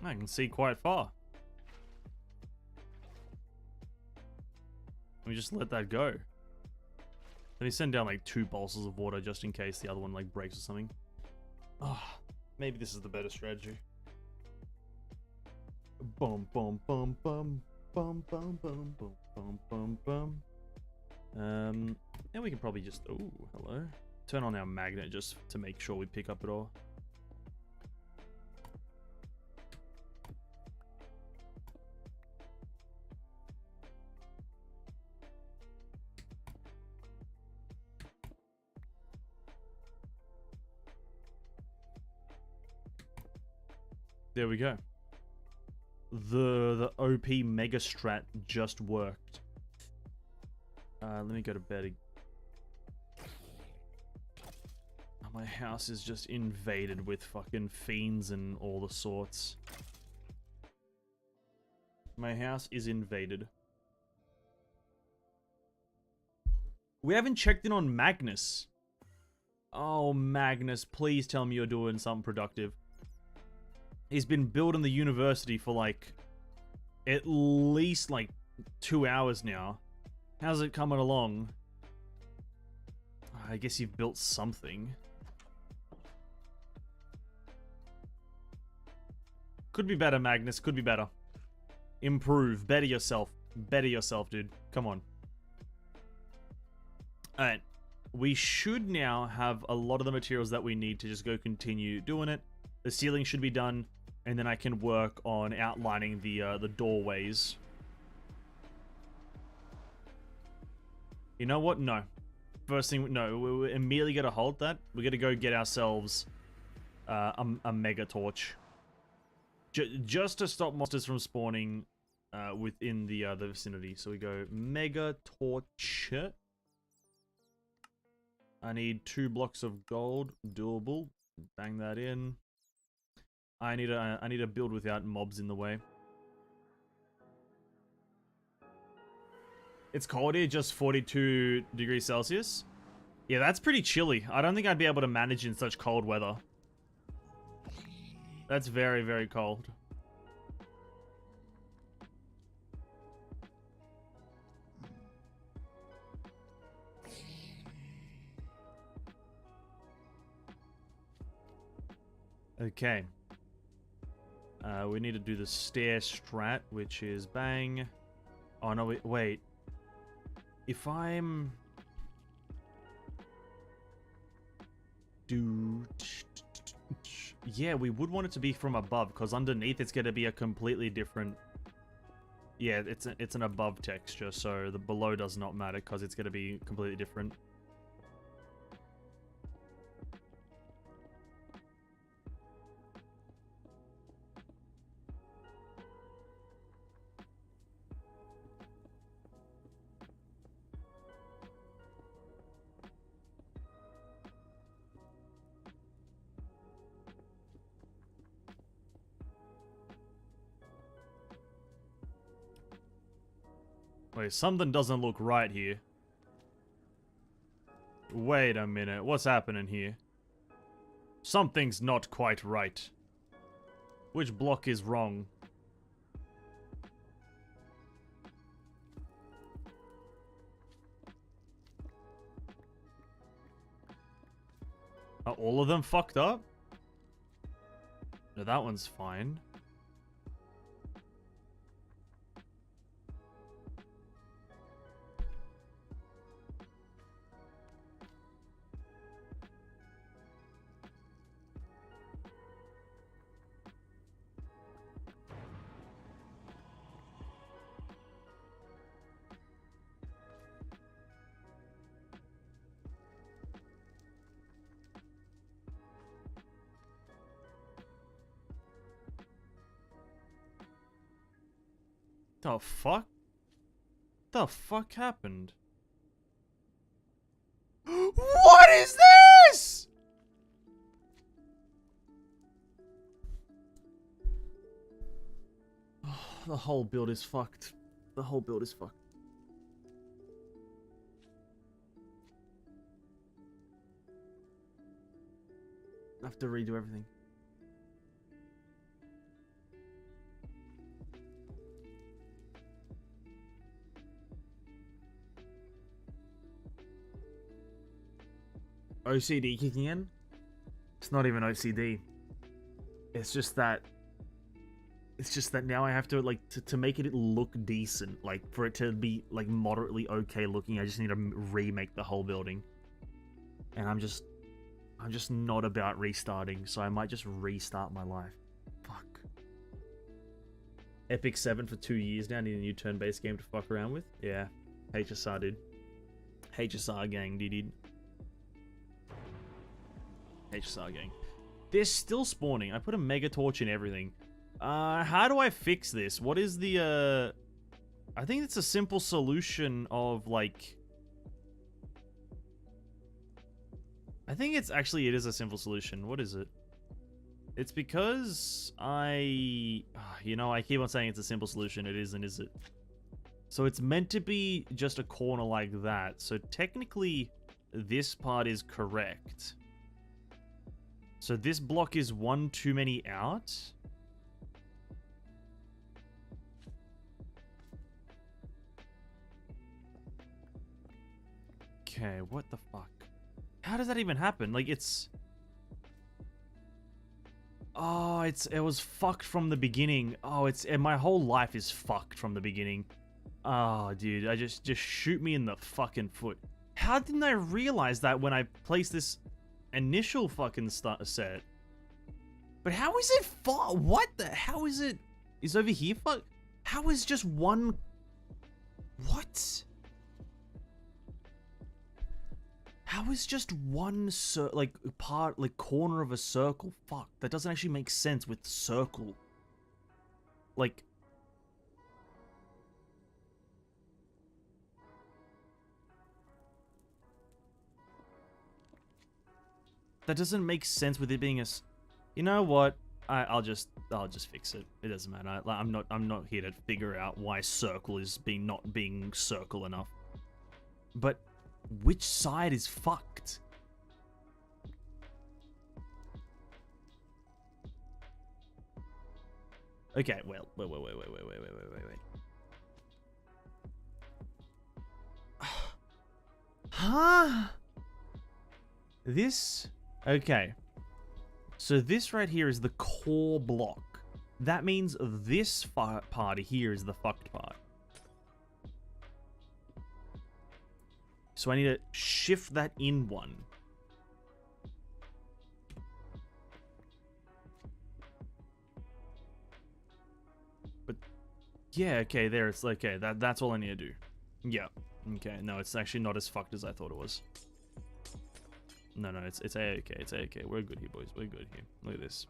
I can see quite far. We just let that go. Let me send down like 2 pulses of water just in case the other one like breaks or something. Oh, maybe this is the better strategy. Boom, boom, boom, boom, boom, boom, boom, boom, boom, boom, boom. And we can probably just, oh, hello. Turn on our magnet just to make sure we pick up it all. There we go. The OP Mega Strat just worked. Let me go to bed. Oh, my house is just invaded with fucking fiends and all the sorts. My house is invaded. We haven't checked in on Magnus. Oh, Magnus, please tell me you're doing something productive. He's been building the university for like at least like 2 hours now. How's it coming along? I guess you've built something. Could be better, Magnus. Could be better. Improve. Better yourself. Better yourself, dude. Come on. Alright. We should now have a lot of the materials that we need to just go continue doing it. The ceiling should be done. And then I can work on outlining the doorways. You know what? No. First thing, no. We immediately gotta hold that. We gotta go get ourselves a mega torch. Just to stop monsters from spawning within the vicinity. So we go mega torch. I need 2 blocks of gold. Doable. Bang that in. I need to build without mobs in the way. It's cold here, just 42 degrees Celsius. Yeah, that's pretty chilly. I don't think I'd be able to manage in such cold weather. That's very, very cold. Okay. We need to do the stair strat, which is bang. Oh, no, wait. If I'm... Yeah, we would want it to be from above, because underneath it's going to be a completely different... Yeah, it's an above texture, so the below does not matter, because it's going to be completely different. Wait, something doesn't look right here. Wait a minute, what's happening here? Something's not quite right. Which block is wrong? Are all of them fucked up? No, that one's fine. The fuck? The fuck happened? What is this? Oh, the whole build is fucked. The whole build is fucked. I have to redo everything. OCD kicking in? It's not even OCD. It's just that now I have to, like, to make it look decent, like, for it to be, like, moderately okay looking, I just need to remake the whole building. And I'm just not about restarting, so I might just restart my life. Fuck. Epic 7 for 2 years now, need a new turn-based game to fuck around with? Yeah. HSR, dude. HSR gang, dude. HSR gang. They're still spawning. I put a mega torch in everything. How do I fix this? What is the, I think it's a simple solution of, like... I think it is a simple solution. What is it? It's because you know, I keep on saying it's a simple solution. It isn't, is it? So it's meant to be just a corner like that. So technically, this part is correct. So this block is one too many out. Okay, what the fuck? How does that even happen? Like, it's... Oh, it was fucked from the beginning. Oh, my whole life is fucked from the beginning. Oh, dude, just shoot me in the fucking foot. How didn't I realize that when I placed this initial fucking set? But how is it far? What the? How is it? Is over here? Fuck. How is just one? What? How is just one corner of a circle? Fuck, that doesn't actually make sense with circle. Like, that doesn't make sense with it being a. You know what? I'll just fix it. It doesn't matter. I'm not here to figure out why circle is not being circle enough. But which side is fucked? Okay, well, wait. Huh? This? Okay. So this right here is the core block. That means this part here is the fucked part. So I need to shift that in one. But yeah, okay, there it's okay. That's all I need to do. Yeah. Okay. No, it's actually not as fucked as I thought it was. No, it's A-okay. It's A-okay. We're good here, boys. We're good here. Look at this.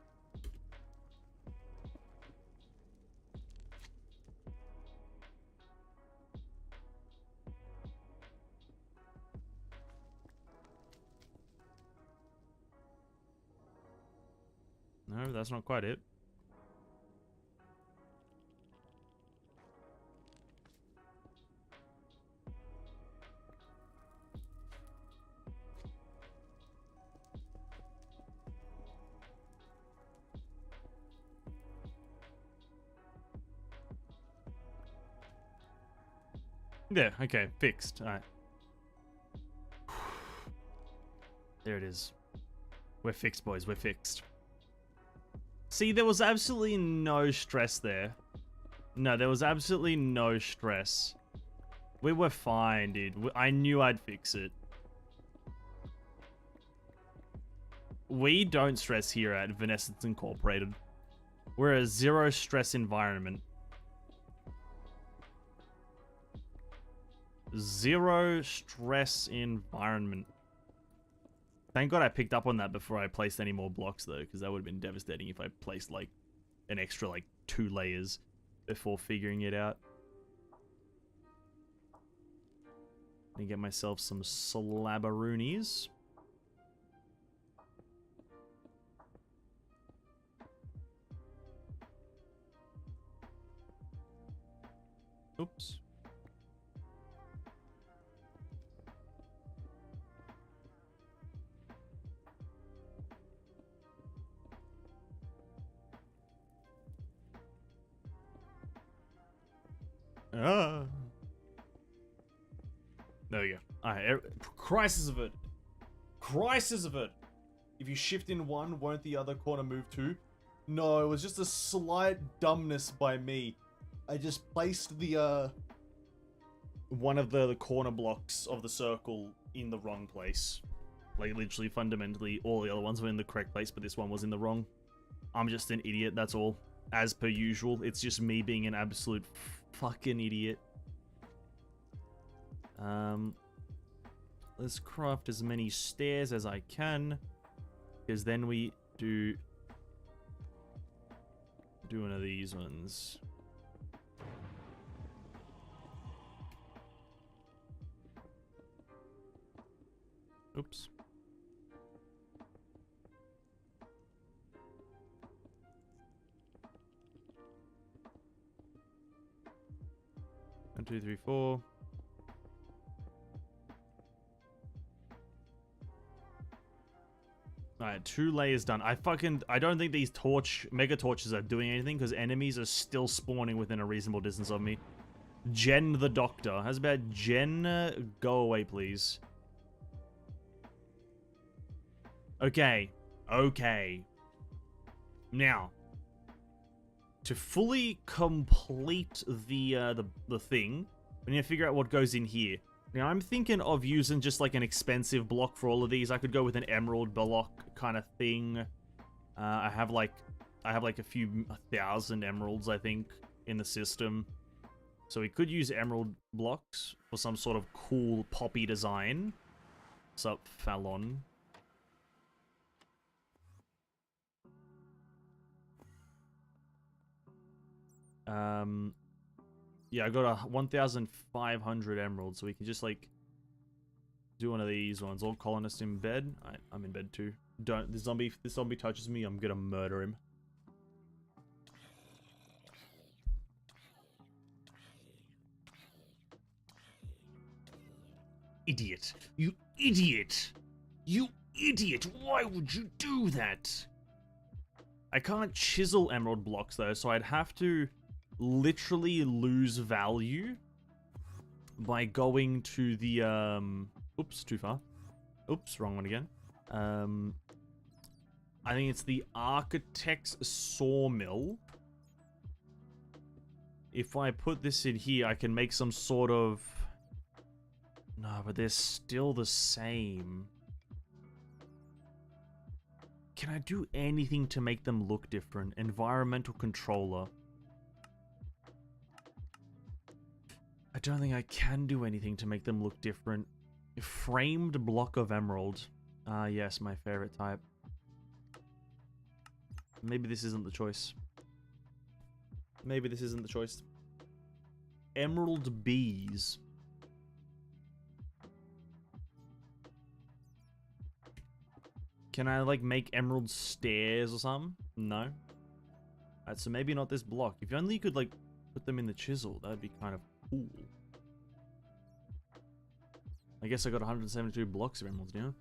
No, that's not quite it. Yeah, okay, fixed. Alright. There it is. We're fixed, boys. We're fixed. See, there was absolutely no stress there. No, there was absolutely no stress. We were fine, dude. I knew I'd fix it. We don't stress here at Venessence Incorporated. We're a zero stress environment. Zero stress environment. Thank God I picked up on that before I placed any more blocks, though, because that would have been devastating if I placed, like, an extra, like, 2 layers before figuring it out. And get myself some slabberoonies. Oops. Ah. There we go. Alright, crisis of it. Crisis of it. If you shift in one, won't the other corner move too? No, it was just a slight dumbness by me. I just placed the, one of the corner blocks of the circle in the wrong place. Like, literally, fundamentally, all the other ones were in the correct place, but this one was in the wrong. I'm just an idiot, that's all. As per usual, it's just me being an absolute fucking idiot. Let's craft as many stairs as I can, because then we do one of these ones. Oops. One, two, three, four. Alright, 2 layers done. I don't think these mega torches are doing anything because enemies are still spawning within a reasonable distance of me. Jen the Doctor. How's about Jen? Go away, please. Okay. Okay. Now, to fully complete the thing, we need to figure out what goes in here. Now, I'm thinking of using just like an expensive block for all of these. I could go with an emerald block kind of thing. I have like a few 1,000 emeralds, I think, in the system. So we could use emerald blocks for some sort of cool poppy design. What's up, Fallon? Yeah, I got a 1,500 emeralds, so we can just like do one of these ones. All colonists in bed. I'm in bed too. Don't this zombie touches me, I'm gonna murder him. Idiot! You idiot! You idiot! Why would you do that? I can't chisel emerald blocks though, so I'd have to literally lose value by going to the oops, too far. Oops, wrong one again. I think it's the architect's sawmill. If I put this in here, I can make some sort of... No, but they're still the same. Can I do anything to make them look different? Environmental controller. I don't think I can do anything to make them look different. Framed block of emerald. Ah, yes, my favorite type. Maybe this isn't the choice. Maybe this isn't the choice. Emerald bees. Can I, like, make emerald stairs or something? No. Alright, so maybe not this block. If only you could, like, put them in the chisel, that'd be kind of cool. I guess I got 172 blocks of emeralds now.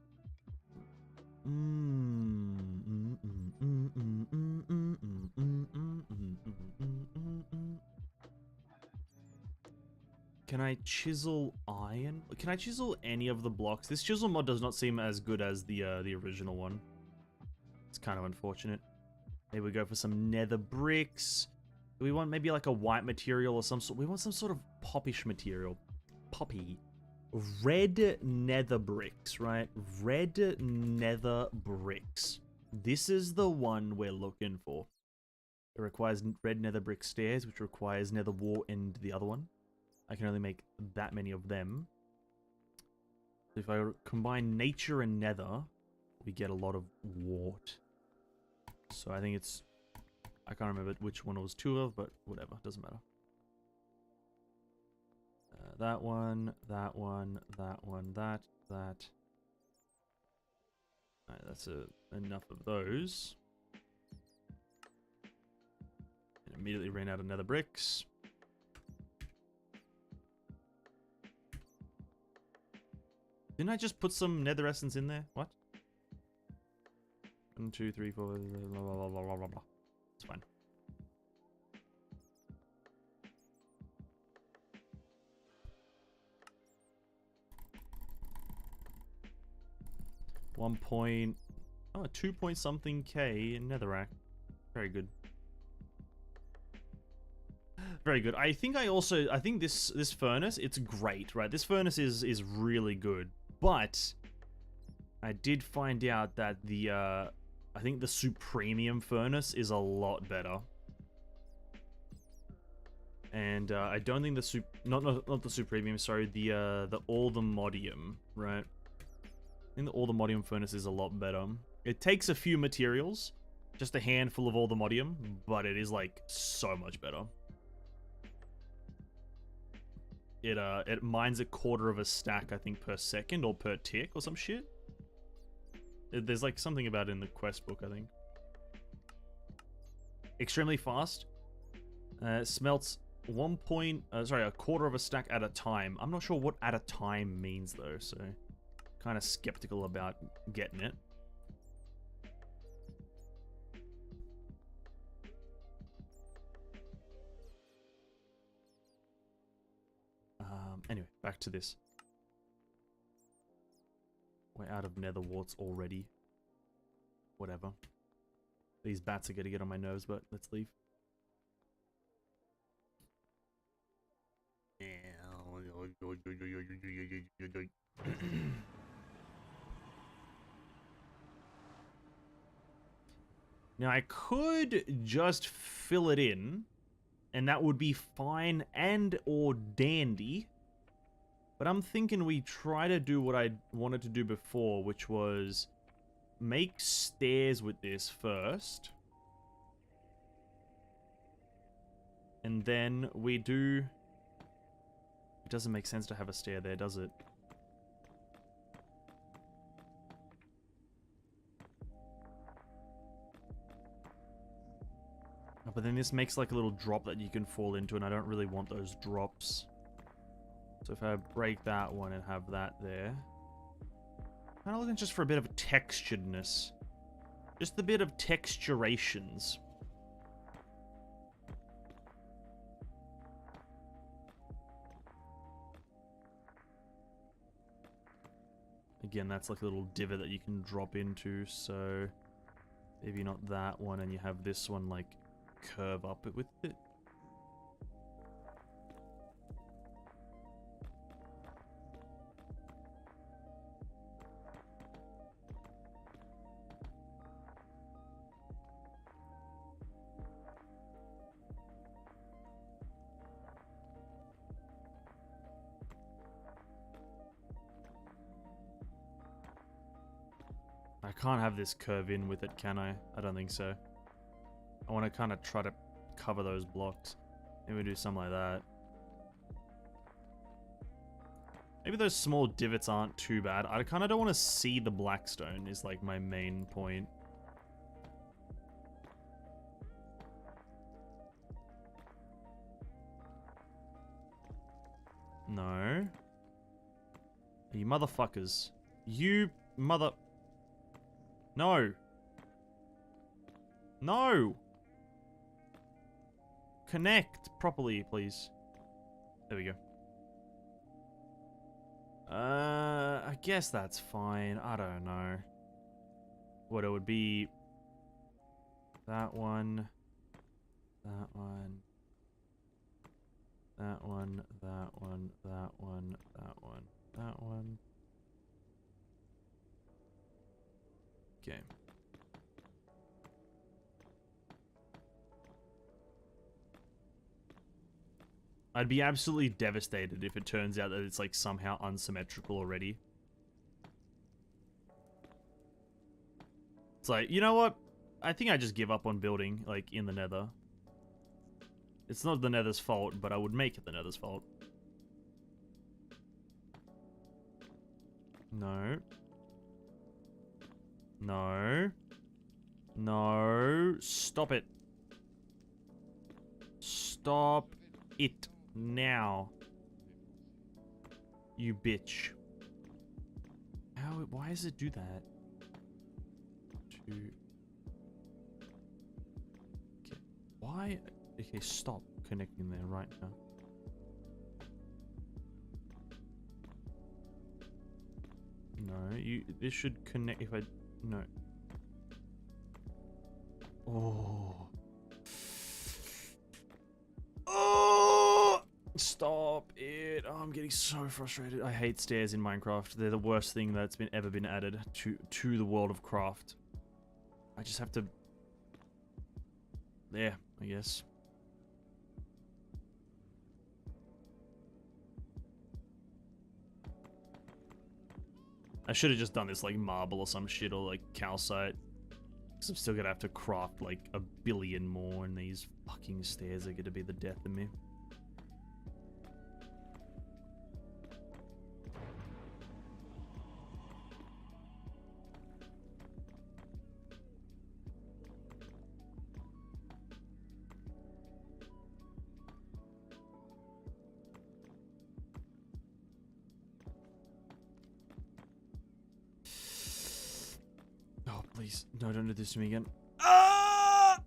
Can I chisel iron? Can I chisel any of the blocks? This chisel mod does not seem as good as the original one. It's kind of unfortunate. Maybe we go for some nether bricks. Do we want maybe like a white material or some sort? We want some sort of poppish material. Poppy. Red nether bricks, right? Red nether bricks. This is the one we're looking for. It requires red nether brick stairs, which requires nether wart and the other one. I can only make that many of them. So if I combine nature and nether, we get a lot of wart. So I think it's... I can't remember which one it was 2 of, but whatever, doesn't matter. that one, that one, that one, that. Alright, that's enough of those. And immediately ran out of nether bricks. Didn't I just put some nether essence in there? What? 1, 2, 3, 4, blah, blah, blah, blah, blah, blah. It's fine. One point, 2 point something K in netherrack. Very good. Very good. I think this furnace, it's great, right? This furnace is really good. But I did find out that I think the Supremium furnace is a lot better. And I don't think the not the Supremium, sorry, the All-the-Modium, right? I think the All-the-Modium furnace is a lot better. It takes a few materials, just a handful of All-the-Modium, but it is like so much better. It mines a quarter of a stack, I think, per second or per tick or some shit. There's like something about it in the quest book, I think. Extremely fast. Smelts a quarter of a stack at a time. I'm not sure what at a time means though, so kind of skeptical about getting it. Anyway, back to this. We're out of nether warts already. Whatever. These bats are gonna get on my nerves, but let's leave. Now I could just fill it in, and that would be fine and or dandy. But I'm thinking we try to do what I wanted to do before, which was make stairs with this first. And then we do... It doesn't make sense to have a stair there, does it? Oh, but then this makes like a little drop that you can fall into, and I don't really want those drops. So if I break that one and have that there... Kind of looking just for a bit of texturedness. Just a bit of texturations. Again, that's like a little divot that you can drop into, so... Maybe not that one, and you have this one like curve up with it. I can't have this curve in with it, can I? I don't think so. I want to kind of try to cover those blocks. Maybe do something like that. Maybe those small divots aren't too bad. I kind of don't want to see the blackstone is like my main point. No. You motherfuckers. You mother... No. No. Connect properly, please. There we go. I guess that's fine. I don't know. What it would be... That one. That one. That one. That one. That one. That one. That one. Okay. I'd be absolutely devastated if it turns out that it's like somehow unsymmetrical already. It's like, you know what? I think I just give up on building, like, in the nether. It's not the nether's fault, but I would make it the nether's fault. No. No. No. Stop it. Stop it now. You bitch. How? Why does it do that? Two. Okay. Why? Okay, stop connecting there right now. No, this should connect if I... No. Oh. Oh! Stop it. Oh, I'm getting so frustrated. I hate stairs in Minecraft. They're the worst thing that's ever been added to the world of craft. I just have to... There, I guess. I should have just done this like marble or some shit, or like calcite. Because I'm still gonna have to craft like a billion more, and these fucking stairs are gonna be the death of me. Oh, please. No, don't do this to me again. Ah!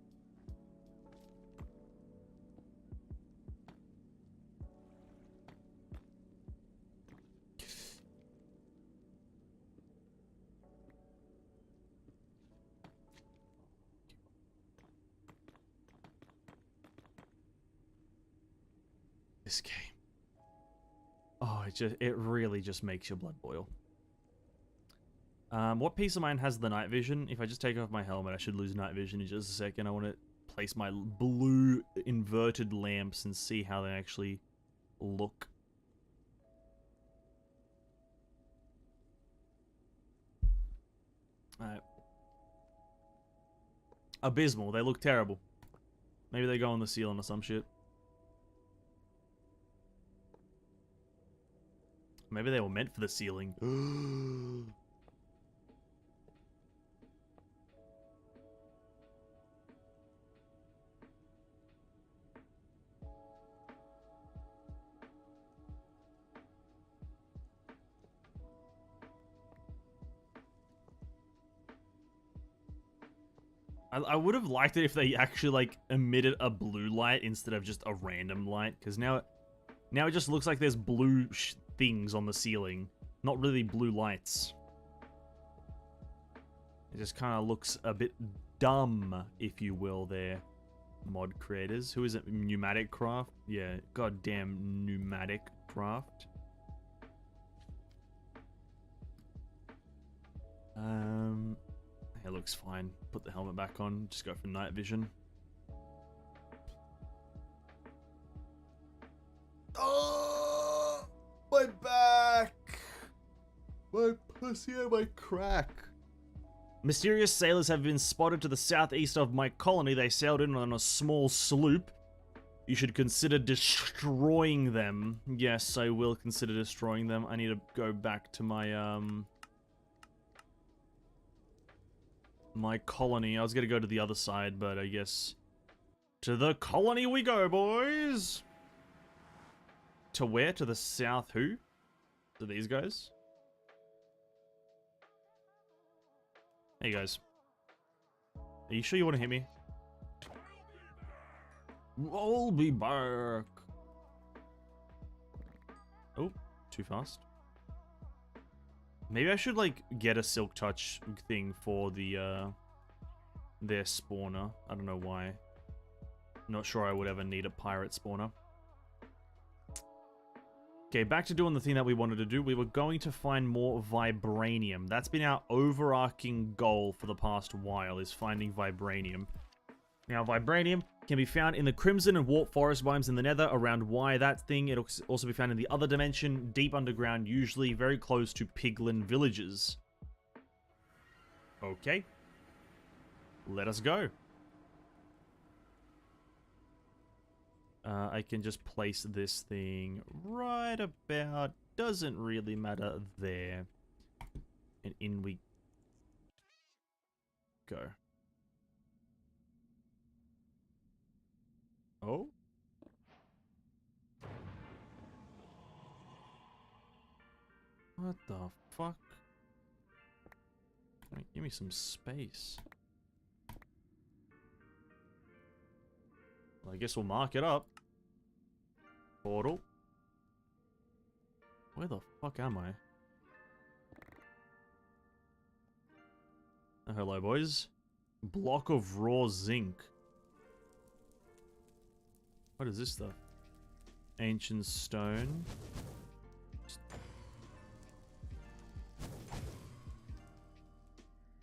This game. Oh, it really just makes your blood boil. What piece of mine has the night vision? If I just take off my helmet, I should lose night vision in just a second. I want to place my blue inverted lamps and see how they actually look. Alright. Abysmal. They look terrible. Maybe they go on the ceiling or some shit. Maybe they were meant for the ceiling. I would have liked it if they actually, like, emitted a blue light instead of just a random light, because now it just looks like there's blue things on the ceiling, not really blue lights. It just kind of looks a bit dumb, if you will, there, mod creators. Who is it? Pneumatic Craft? Yeah, goddamn Pneumatic Craft. It looks fine. Put the helmet back on. Just go for night vision. Oh, my back! My pussy and my crack. Mysterious sailors have been spotted to the southeast of my colony. They sailed in on a small sloop. You should consider destroying them. Yes, I will consider destroying them. I need to go back to my, my colony. I was gonna go to the other side, but I guess to the colony we go, boys. To where? To the south who? To these guys? Hey guys. Are you sure you want to hit me? I'll be back. Oh, too fast. Maybe I should, like, get a silk touch thing for the, their spawner. I don't know why. Not sure I would ever need a pirate spawner. Okay, back to doing the thing that we wanted to do. We were going to find more vibranium. That's been our overarching goal for the past while, is finding vibranium. Now, vibranium can be found in the Crimson and Warp Forest biomes in the Nether, around why that thing. It'll also be found in the other dimension, deep underground, usually very close to piglin villages. Okay. Let us go. I can just place this thing right about, doesn't really matter there. And in we go. Oh? What the fuck? Give me some space. Well, I guess we'll mark it up. Portal. Where the fuck am I? Oh, hello, boys. Block of raw zinc. What is this stuff? Ancient stone.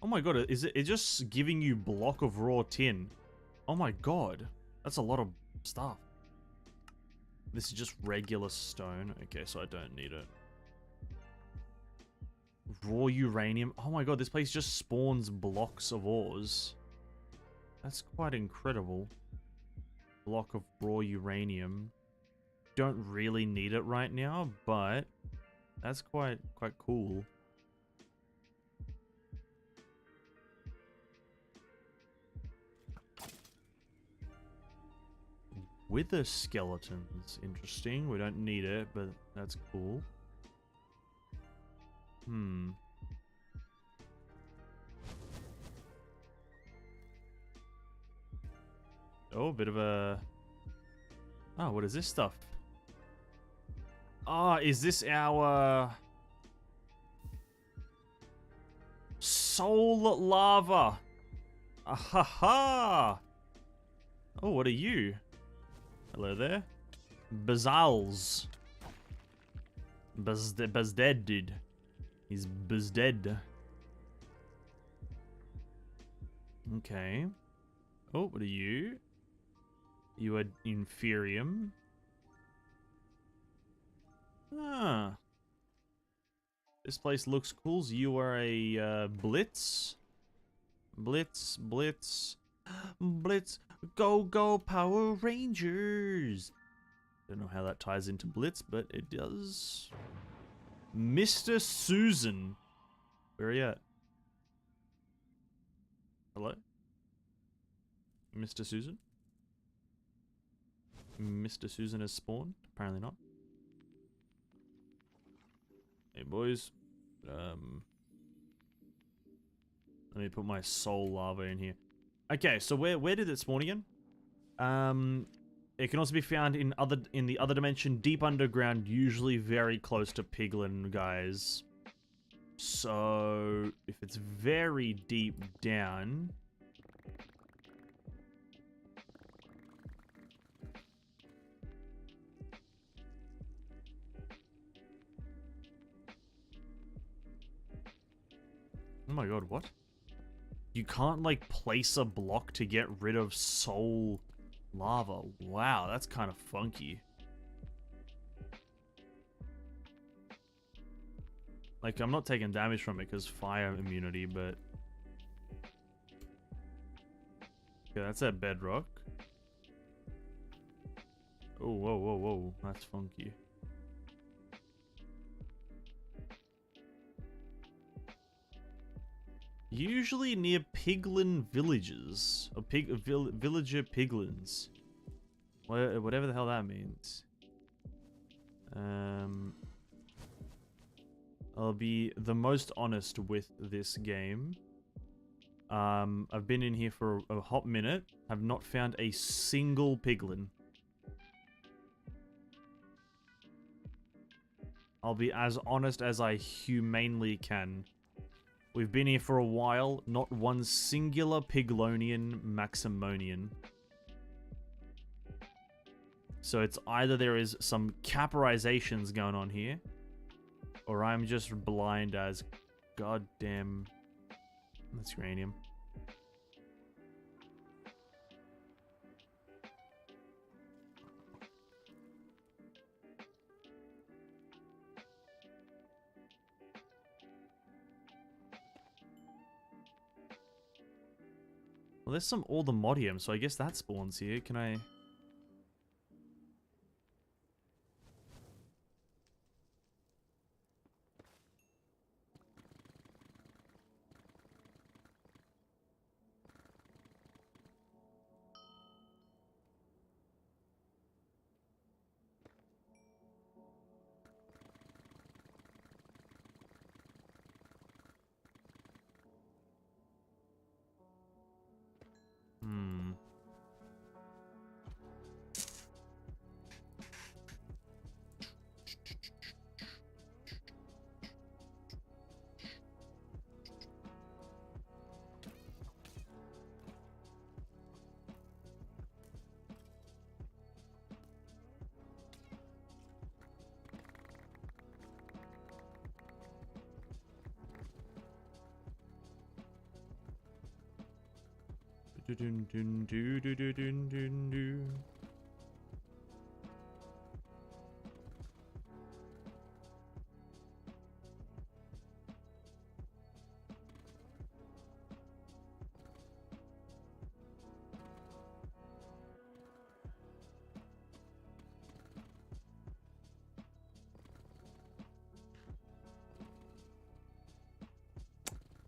Oh my god, is it just giving you block of raw tin? Oh my god. That's a lot of stuff. This is just regular stone. Okay, so I don't need it. Raw uranium. Oh my god, this place just spawns blocks of ores. That's quite incredible. Block of raw uranium. Don't really need it right now, but that's quite cool. Wither skeletons. Interesting. We don't need it, but that's cool. Oh, a bit of a... Oh, what is this stuff? Ah, is this our... Soul lava? Ahaha! Oh, what are you? Hello there. Bazals. Bazdead, dude. He's Bazdead. Okay. Oh, what are you? You are Inferium. Ah. This place looks cool. So you are a Blitz. Blitz. Blitz. Go Power Rangers. Don't know how that ties into Blitz, but it does. Mr. Susan. Where are you at? Hello? Mr. Susan? Mr. Susan has spawned? Apparently not. Hey boys. Let me put my soul lava in here. Okay, so where did it spawn again? It can also be found in the other dimension, deep underground, usually very close to Piglin, guys. So if it's very deep down, oh my god, what? You can't like place a block to get rid of soul lava. Wow, that's kind of funky. Like, I'm not taking damage from it because fire immunity, but... Okay, that's at bedrock. Oh, whoa. That's funky. Usually near piglin villages. Or villager piglins. Whatever the hell that means. I'll be the most honest with this game. I've been in here for a hot minute. Have not found a single piglin. I'll be as honest as I humanely can. We've been here for a while. Not one singular piglonian maximonian. So it's either there is some capitalizations going on here, or I'm just blind as goddamn... That's uranium. Well, there's some Aldemodium, so I guess that spawns here. Can I...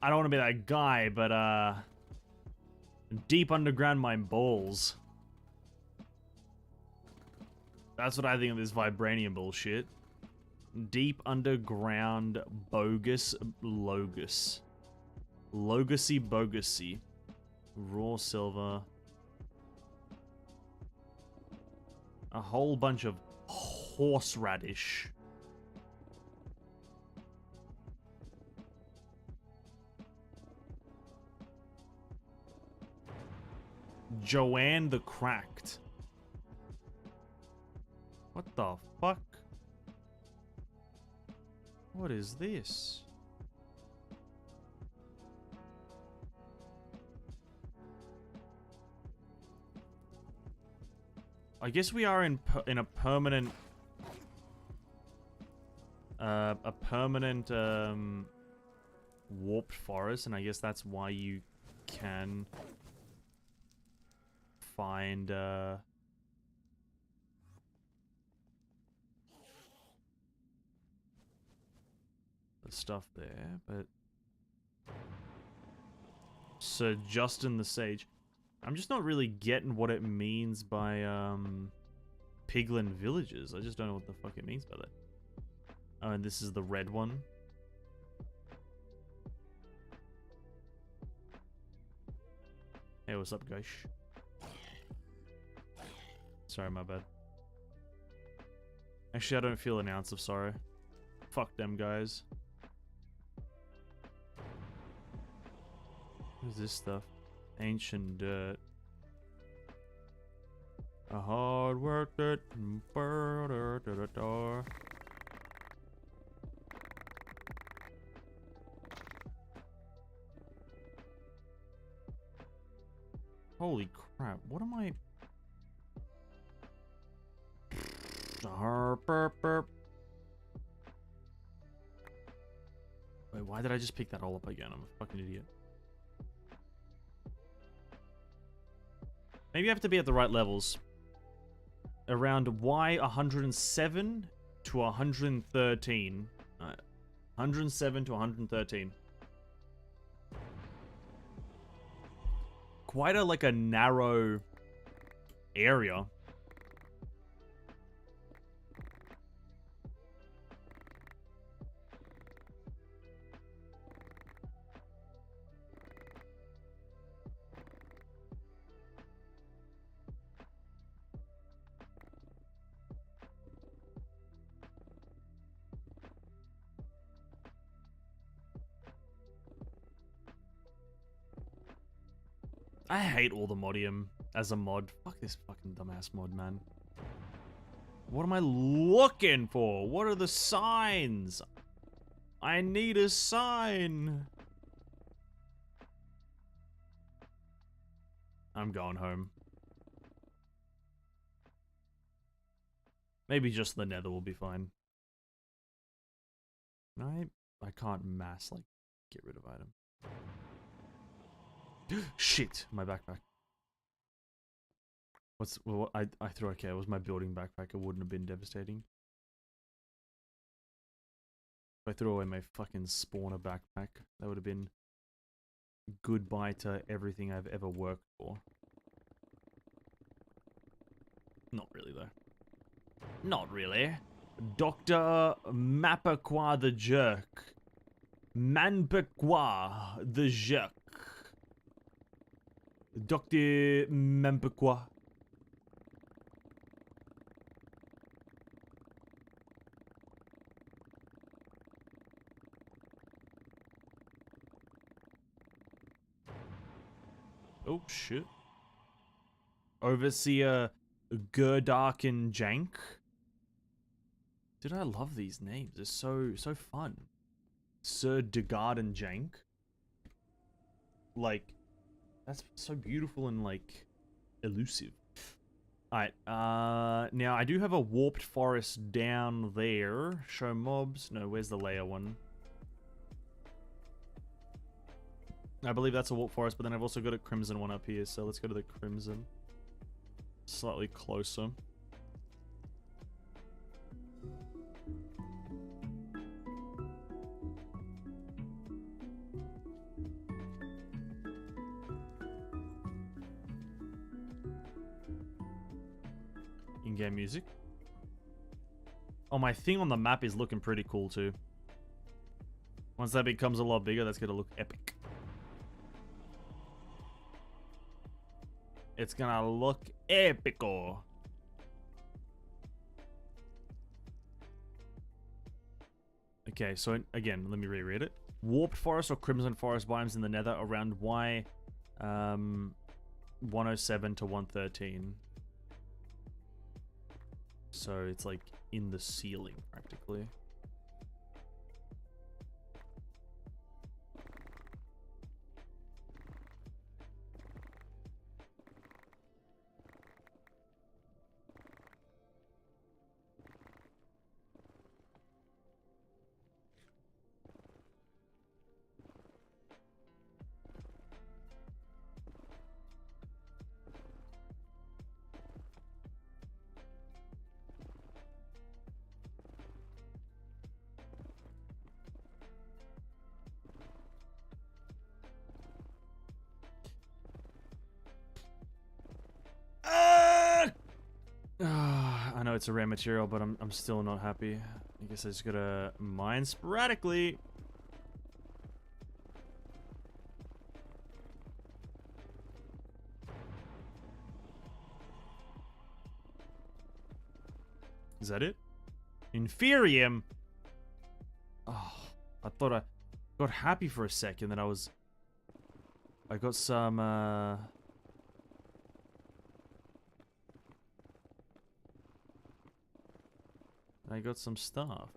I don't want to be that guy, but deep underground my balls. That's what I think of this vibranium bullshit. Deep underground bogus logus. Logusy bogusy. Raw silver. A whole bunch of horseradish. Joanne the Cracked. What the fuck? What is this? I guess we are in a permanent warped forest, and I guess that's why you can find the stuff there, but Sir Justin the Sage. I'm just not really getting what it means by Piglin Villages. I just don't know what the fuck it means by that. Oh, and this is the red one. Hey, what's up, guys? Sorry, my bad. Actually, I don't feel an ounce of sorrow. Fuck them guys. What is this stuff? Ancient dirt. A hard work dirt. Holy crap, what am I... Wait, why did I just pick that all up again? I'm a fucking idiot. Maybe I have to be at the right levels. Around Y 107 to 113. 107 to 113. Quite a, like, a narrow area. I hate all the modium as a mod. Fuck this fucking dumbass mod, man. What am I looking for? What are the signs? I need a sign. I'm going home. Maybe just the nether will be fine. I can't mass, like, get rid of item. Shit, my backpack. What I threw, okay, it was my building backpack. It wouldn't have been devastating. If I threw away my fucking spawner backpack, that would have been goodbye to everything I've ever worked for. Not really, though. Not really. Dr. Mapakwa the Jerk. Manpakwa the Jerk. Dr. Mempakwa. Oh, shit. Overseer Gurdark and Jank. Dude, I love these names. They're so fun. Sir Degard and Jank. Like, That's so beautiful and, like, elusive. Alright, now I do have a warped forest down there. Show mobs. No, where's the layer one? I believe that's a warped forest, but then I've also got a crimson one up here, so let's go to the crimson. Slightly closer. In-game music. Oh, my thing on the map is looking pretty cool too. Once that becomes a lot bigger, that's gonna look epic. It's gonna look epico. Okay, so again, let me reread it. Warped forest or crimson forest biomes in the nether around Y 107 to 113. So it's like in the ceiling practically. I know it's a rare material, but I'm still not happy. I guess I just gotta mine sporadically. Is that it? Inferium? Oh, I thought I got happy for a second that I got some, I got some stuff.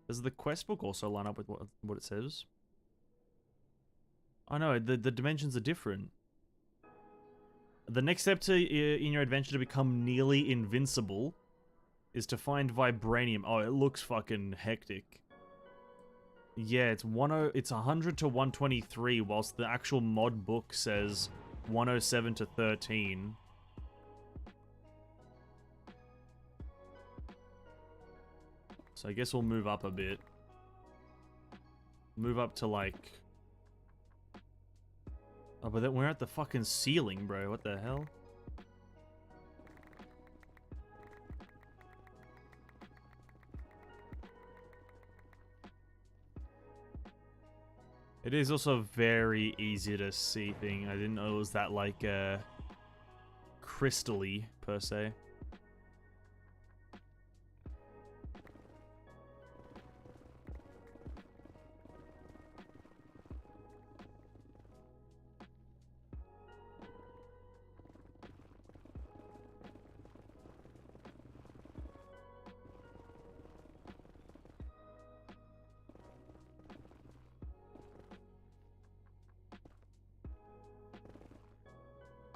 Does the quest book also line up with what it says? Oh no, the dimensions are different. The next step in your adventure to become nearly invincible is to find vibranium. Oh, it looks fucking hectic. Yeah, it's 100 to 123, whilst the actual mod book says 107 to 13. So I guess we'll move up a bit. Move up to like... Oh, but then we're at the fucking ceiling, bro. What the hell? It is also very easy to see thing. I didn't know it was that, like, crystal-y, per se.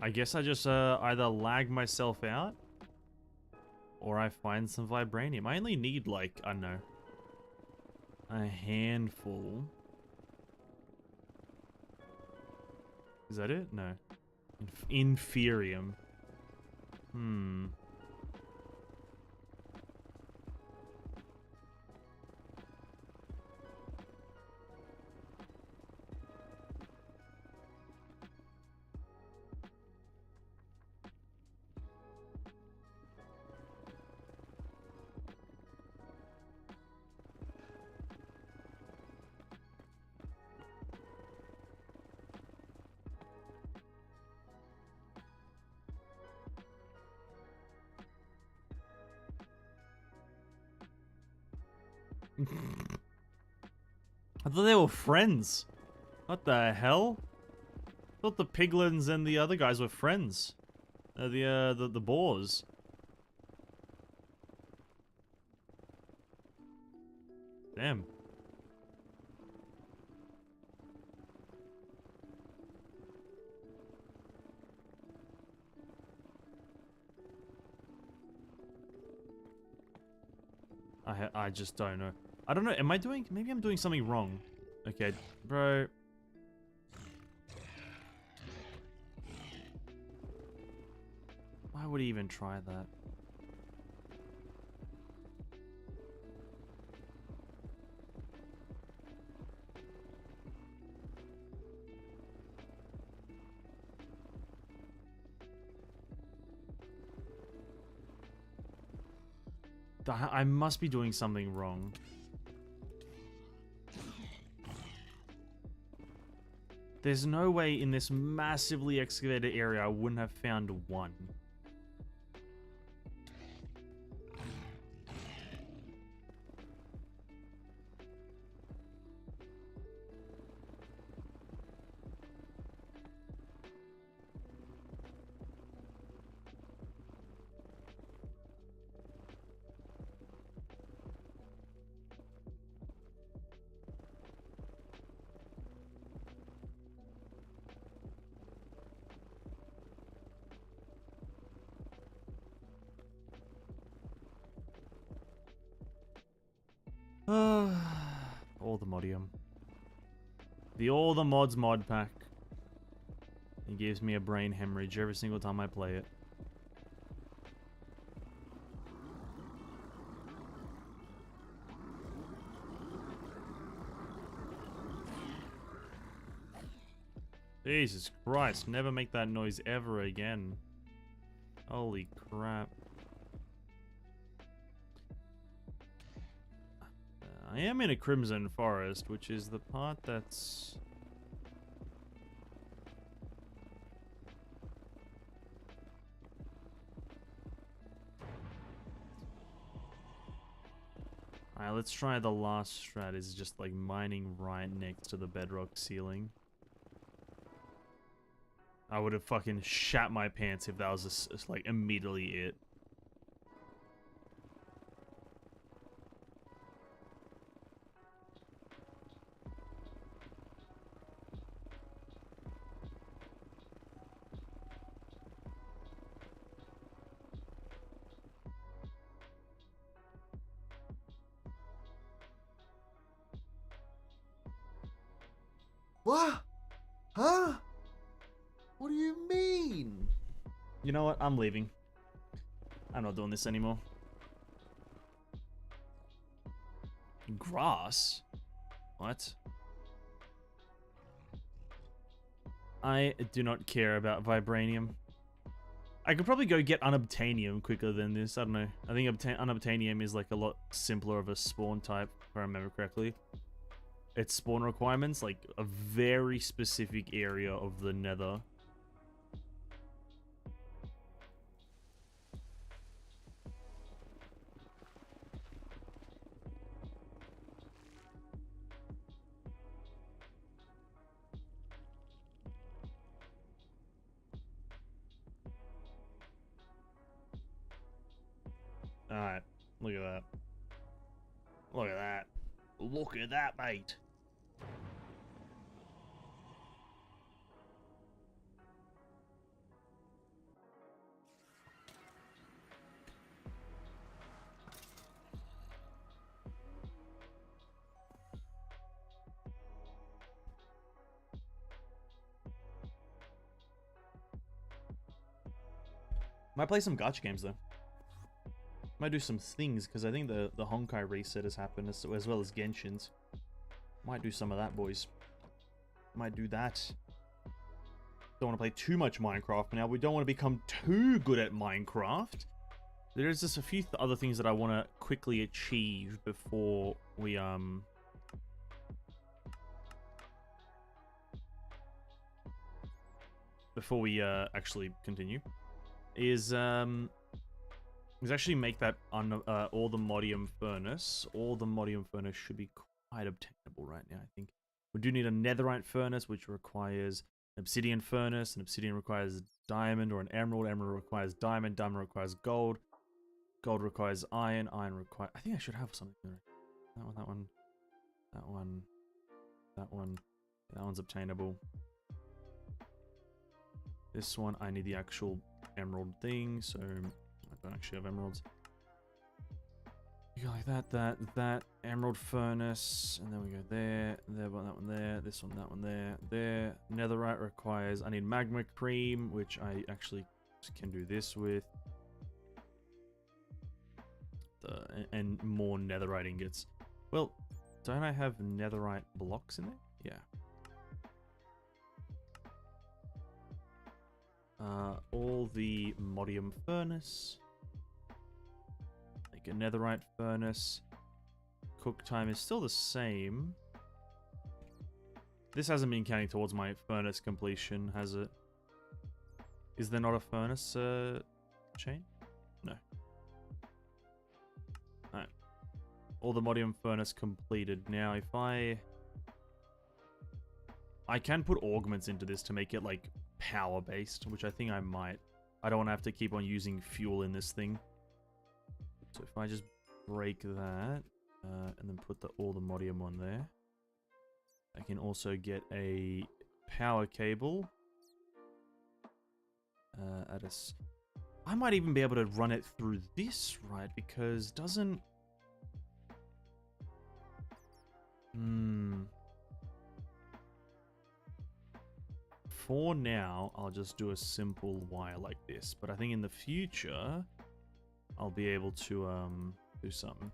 I guess I just either lag myself out or I find some vibranium. I only need like, I don't know, a handful. Is that it? No. Inferium. Hmm. I thought they were friends. What the hell? I thought the piglins and the other guys were friends. The boars. Damn. I just don't know. I don't know. Am I doing? Maybe I'm doing something wrong. Okay, bro. Why would he even try that? I must be doing something wrong. There's no way in this massively excavated area I wouldn't have found one. All the modium. All the mods mod pack. It gives me a brain hemorrhage every single time I play it. Jesus Christ, never make that noise ever again. Holy crap. I am in a Crimson Forest, which is the part that's... Alright, let's try the last strat. Is just like mining right next to the bedrock ceiling. I would have fucking shat my pants if that was just like immediately it. What? Huh? What do you mean? You know what? I'm leaving. I'm not doing this anymore. Grass? What? I do not care about vibranium. I could probably go get unobtainium quicker than this. I don't know. I think unobtainium is like a lot simpler of a spawn type, if I remember correctly. Its spawn requirements, like a very specific area of the nether. Alright, look at that. Look at that. Look at that, mate. Might play some gacha games though. Might do some things because I think the Honkai reset has happened as well as Genshin's. Might do some of that, boys. Might do that. Don't want to play too much Minecraft now. We don't want to become too good at Minecraft. There's just a few other things that I want to quickly achieve before we actually continue. Is actually make that all the modium furnace. All the modium furnace should be quite obtainable right now, I think. We do need a netherite furnace, which requires an obsidian furnace. An obsidian requires diamond or an emerald. Emerald requires diamond. Diamond requires gold. Gold requires iron. Iron requires... I think I should have something there. That one. That one. That one. That one's obtainable. This one, I need the actual emerald thing, so I don't actually have emeralds. You go like that, emerald furnace, and then we go there, that one there, this one, that one there. Netherite requires, I need magma cream, which I actually can do this with. And more netherite ingots. Well, don't I have netherite blocks in there? Yeah. All the modium furnace. Make a netherite furnace. Cook time is still the same. This hasn't been counting towards my furnace completion, has it? Is there not a furnace chain? No. Alright. All the modium furnace completed. Now, if I can put augments into this to make it, like, power-based, which I think I might. I don't want to have to keep on using fuel in this thing. So if I just break that, and then put all the modium on there, I can also get a power cable. I might even be able to run it through this, right? Because doesn't... For now, I'll just do a simple wire like this. But I think in the future, I'll be able to do something.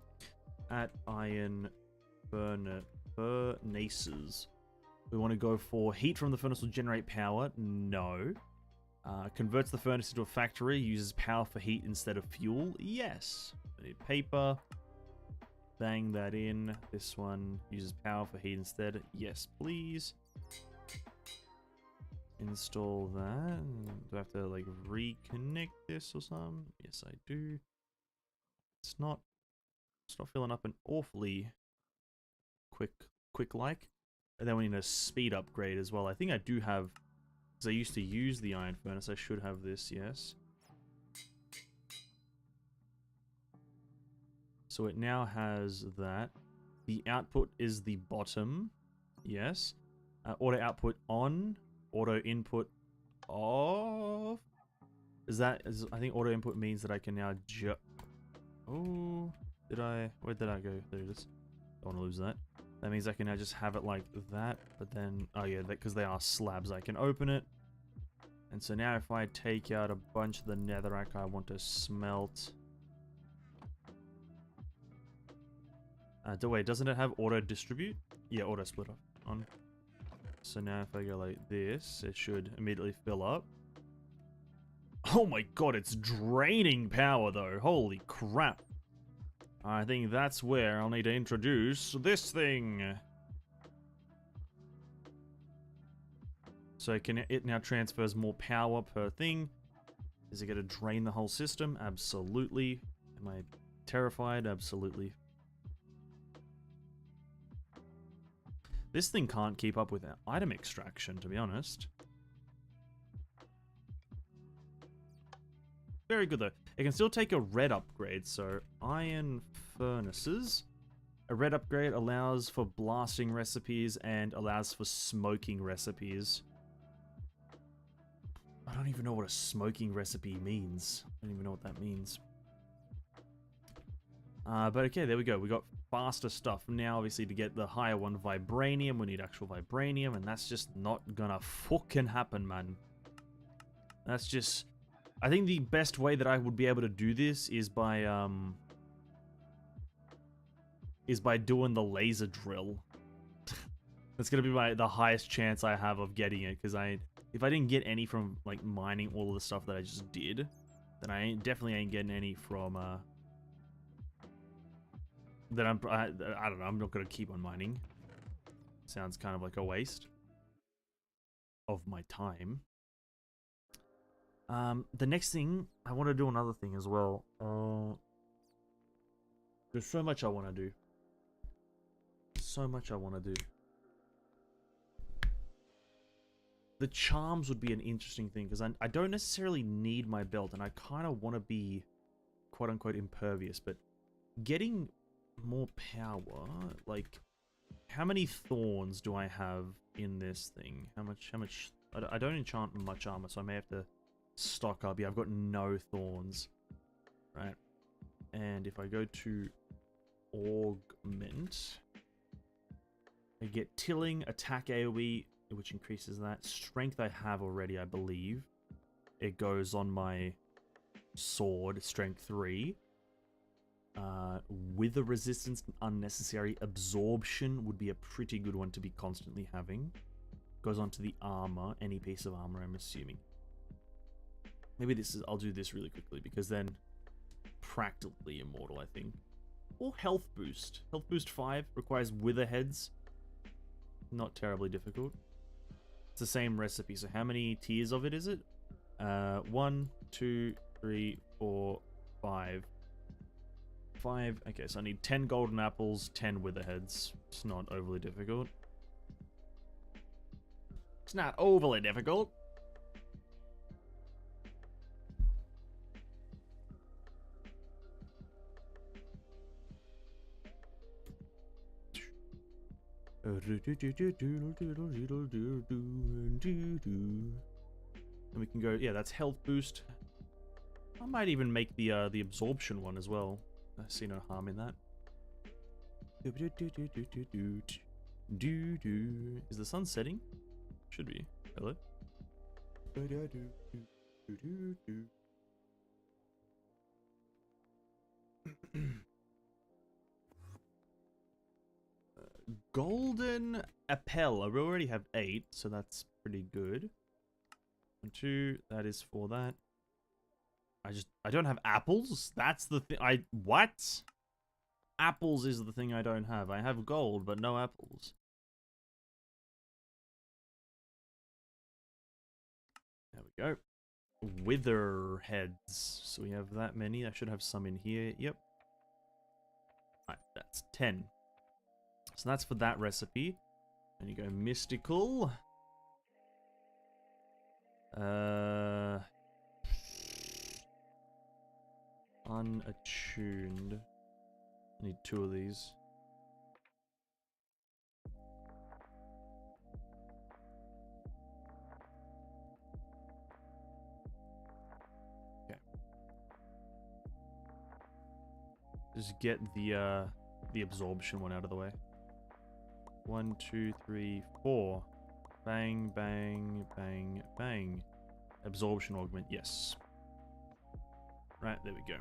At iron furnaces, we want to go for heat from the furnace will generate power. No. Converts the furnace into a factory, uses power for heat instead of fuel. Yes. I need paper. Bang that in. This one uses power for heat instead. Yes, please. Install that. Do I have to like reconnect this or something? Yes, I do. It's not filling up an awfully quick like. And then we need a speed upgrade as well. I think I do have, because I used to use the iron furnace, I should have this, yes. So it now has that. The output is the bottom, yes. Auto output on, auto input off. I think auto input means that I can now oh, where did I go? There it is. Don't want to lose that. That means I can now just have it like that, but then, oh yeah, because they are slabs, I can open it. And so now if I take out a bunch of the netherrack I want to smelt. Wait, doesn't it have auto distribute? Yeah, auto split off on. So now if I go like this, it should immediately fill up. Oh my god, it's draining power though. Holy crap. I think that's where I'll need to introduce this thing. So it now transfers more power per thing. Is it going to drain the whole system? Absolutely. Am I terrified? Absolutely. This thing can't keep up with item extraction, to be honest. Very good, though. It can still take a red upgrade, so iron furnaces. A red upgrade allows for blasting recipes and allows for smoking recipes. I don't even know what a smoking recipe means. I don't even know what that means. But okay, there we go. We got faster stuff. Now, obviously, to get the higher one, vibranium, we need actual vibranium, and that's just not gonna fucking happen, man. That's just... I think the best way that I would be able to do this is by doing the laser drill. That's gonna be the highest chance I have of getting it, because if I didn't get any from like mining all of the stuff that I just did, then I definitely ain't getting any from I don't know, I'm not gonna keep on mining. Sounds kind of like a waste of my time. The next thing, I want to do another thing as well. There's so much I want to do. So much I want to do. The charms would be an interesting thing, because I don't necessarily need my belt, and I kind of want to be quote-unquote impervious, but getting more power, like, how many thorns do I have in this thing? How much, I don't enchant much armor, so I may have to stock up. Yeah, I've got no thorns, right? And if I go to augment. I get tilling, attack AoE, which increases that. Strength I have already, I believe. It goes on my sword, strength 3. Wither resistance and unnecessary absorption would be a pretty good one to be constantly having. Goes on to the armor, any piece of armor, I'm assuming. Maybe this is, I'll do this really quickly because then practically immortal, I think. Or health boost. Health boost 5 requires wither heads. Not terribly difficult. It's the same recipe. So how many tiers of it is it? 1, 2, 3, 4, 5. 5. Okay, so I need 10 golden apples, 10 wither heads. It's not overly difficult. It's not overly difficult. And we can go, yeah, that's health boost. I might even make the absorption one as well. I see no harm in that. Is the sun setting? Should be. Hello? Golden Appel. I already have 8, so that's pretty good. 1, 2, that is for that. I don't have apples? That's the thing. What? Apples is the thing I don't have. I have gold, but no apples. There we go. Wither heads. So we have that many. I should have some in here. Yep. Alright, that's 10. So that's for that recipe. And you go mystical. Unattuned. I need 2 of these. Okay. Just get the absorption one out of the way. 1, 2, 3, 4. Bang, bang, bang, bang. Absorption augment, yes. Right, there we go.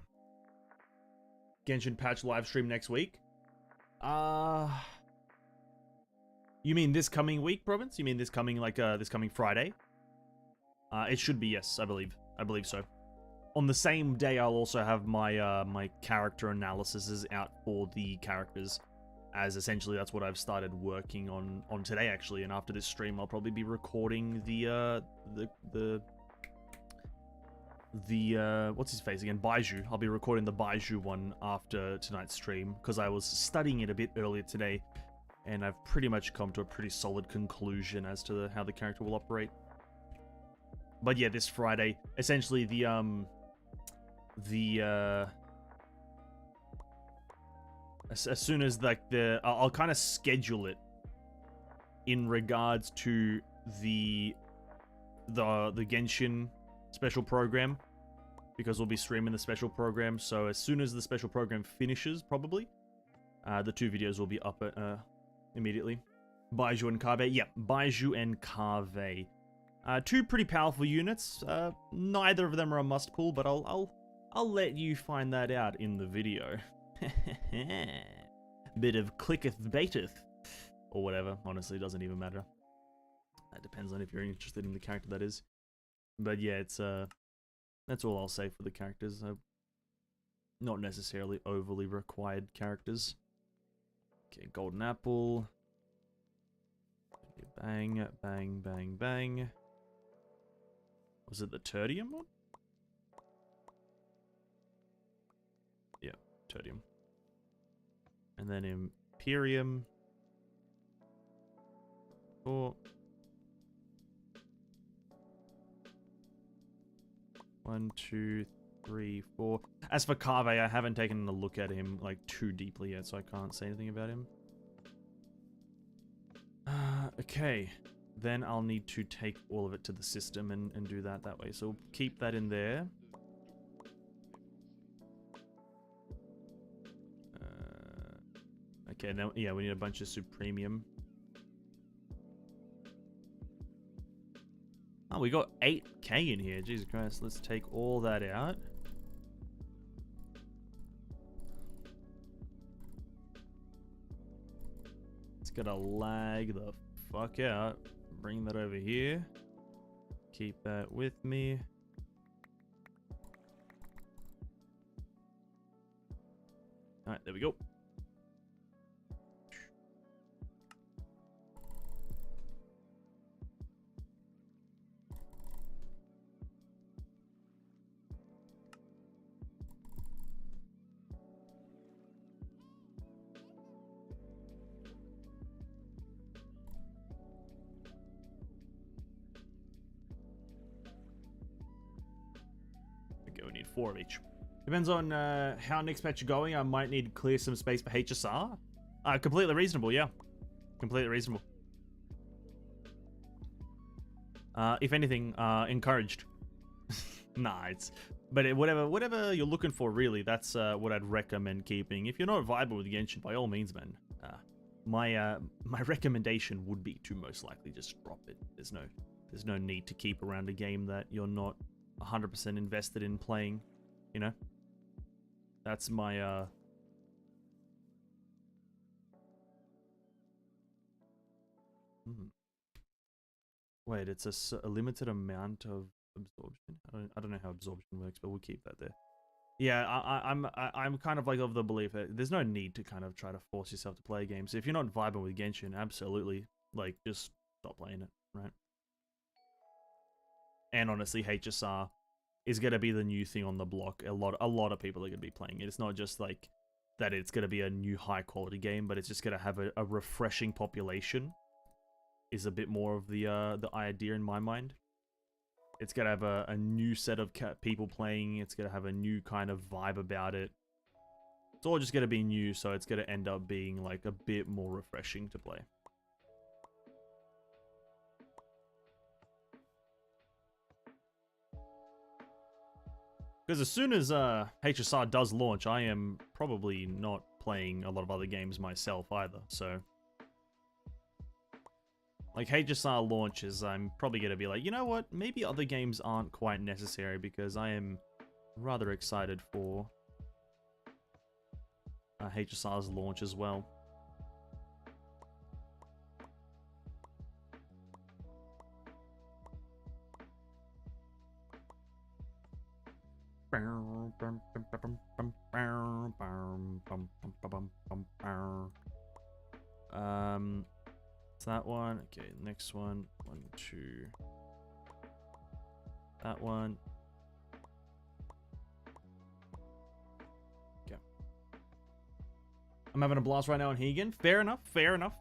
Genshin patch live stream next week. You mean this coming week, Province? You mean this coming this coming Friday? It should be, yes, I believe. I believe so. On the same day, I'll also have my my character analyses out for the characters, as essentially that's what I've started working on today actually. And after this stream, I'll probably be recording the what's his face again? Baiju. I'll be recording the Baiju one after tonight's stream, because I was studying it a bit earlier today, and I've pretty much come to a pretty solid conclusion as to how the character will operate. But yeah, this Friday, essentially as soon as like I'll kind of schedule it in regards to the Genshin special program, because we'll be streaming the special program. So as soon as the special program finishes, probably the 2 videos will be up immediately. Baiju and Kave, yeah, Baiju and Kave, 2 pretty powerful units. Neither of them are a must pull, but I'll let you find that out in the video. Bit of clicketh baiteth or whatever. Honestly, it doesn't even matter. That depends on if you're interested in the character, that is. But yeah, it's that's all I'll say for the characters. Not necessarily overly required characters. Okay, golden apple. Bang, bang, bang, bang. Was it the tertium one? Yeah, tertium. And then Imperium. 4. 1, 2, 3, 4. As for Kave, I haven't taken a look at him like too deeply yet, so I can't say anything about him. Okay, then I'll need to take all of it to the system and do that way. So we'll keep that in there. Okay, now, yeah, we need a bunch of Supremium. Oh, we got 8k in here. Jesus Christ, let's take all that out. It's gonna lag the fuck out. Bring that over here. Keep that with me. Alright, there we go. Okay, we need 4 of each. Depends on how next patch are going. I might need to clear some space for HSR. Completely reasonable, yeah. Completely reasonable. If anything, encouraged. Nah, it's... But whatever you're looking for, really, that's what I'd recommend keeping. If you're not vibing with Genshin, by all means, man. My recommendation would be to most likely just drop it. There's no need to keep around a game that you're not 100% invested in playing, you know? That's my, Wait, it's a limited amount of absorption? I don't know how absorption works, but we'll keep that there. Yeah, I'm kind of like of the belief that there's no need to kind of try to force yourself to play games. So if you're not vibing with Genshin, absolutely, like, just stop playing it, right? And honestly, HSR is going to be the new thing on the block. A lot of people are going to be playing it. It's not just like that it's going to be a new high quality game, but it's just going to have a refreshing population is a bit more of the idea in my mind. It's going to have a new set of people playing. It's going to have a new kind of vibe about it. It's all just going to be new, so it's going to end up being like a bit more refreshing to play. Because as soon as HSR does launch, I am probably not playing a lot of other games myself either, so... Like, HSR launches, I'm probably going to be like, you know what, maybe other games aren't quite necessary, because I am rather excited for HSR's launch as well. It's that one. Okay, next one. 1, 2. That one. Okay. I'm having a blast right now on Hegan. Fair enough. Fair enough.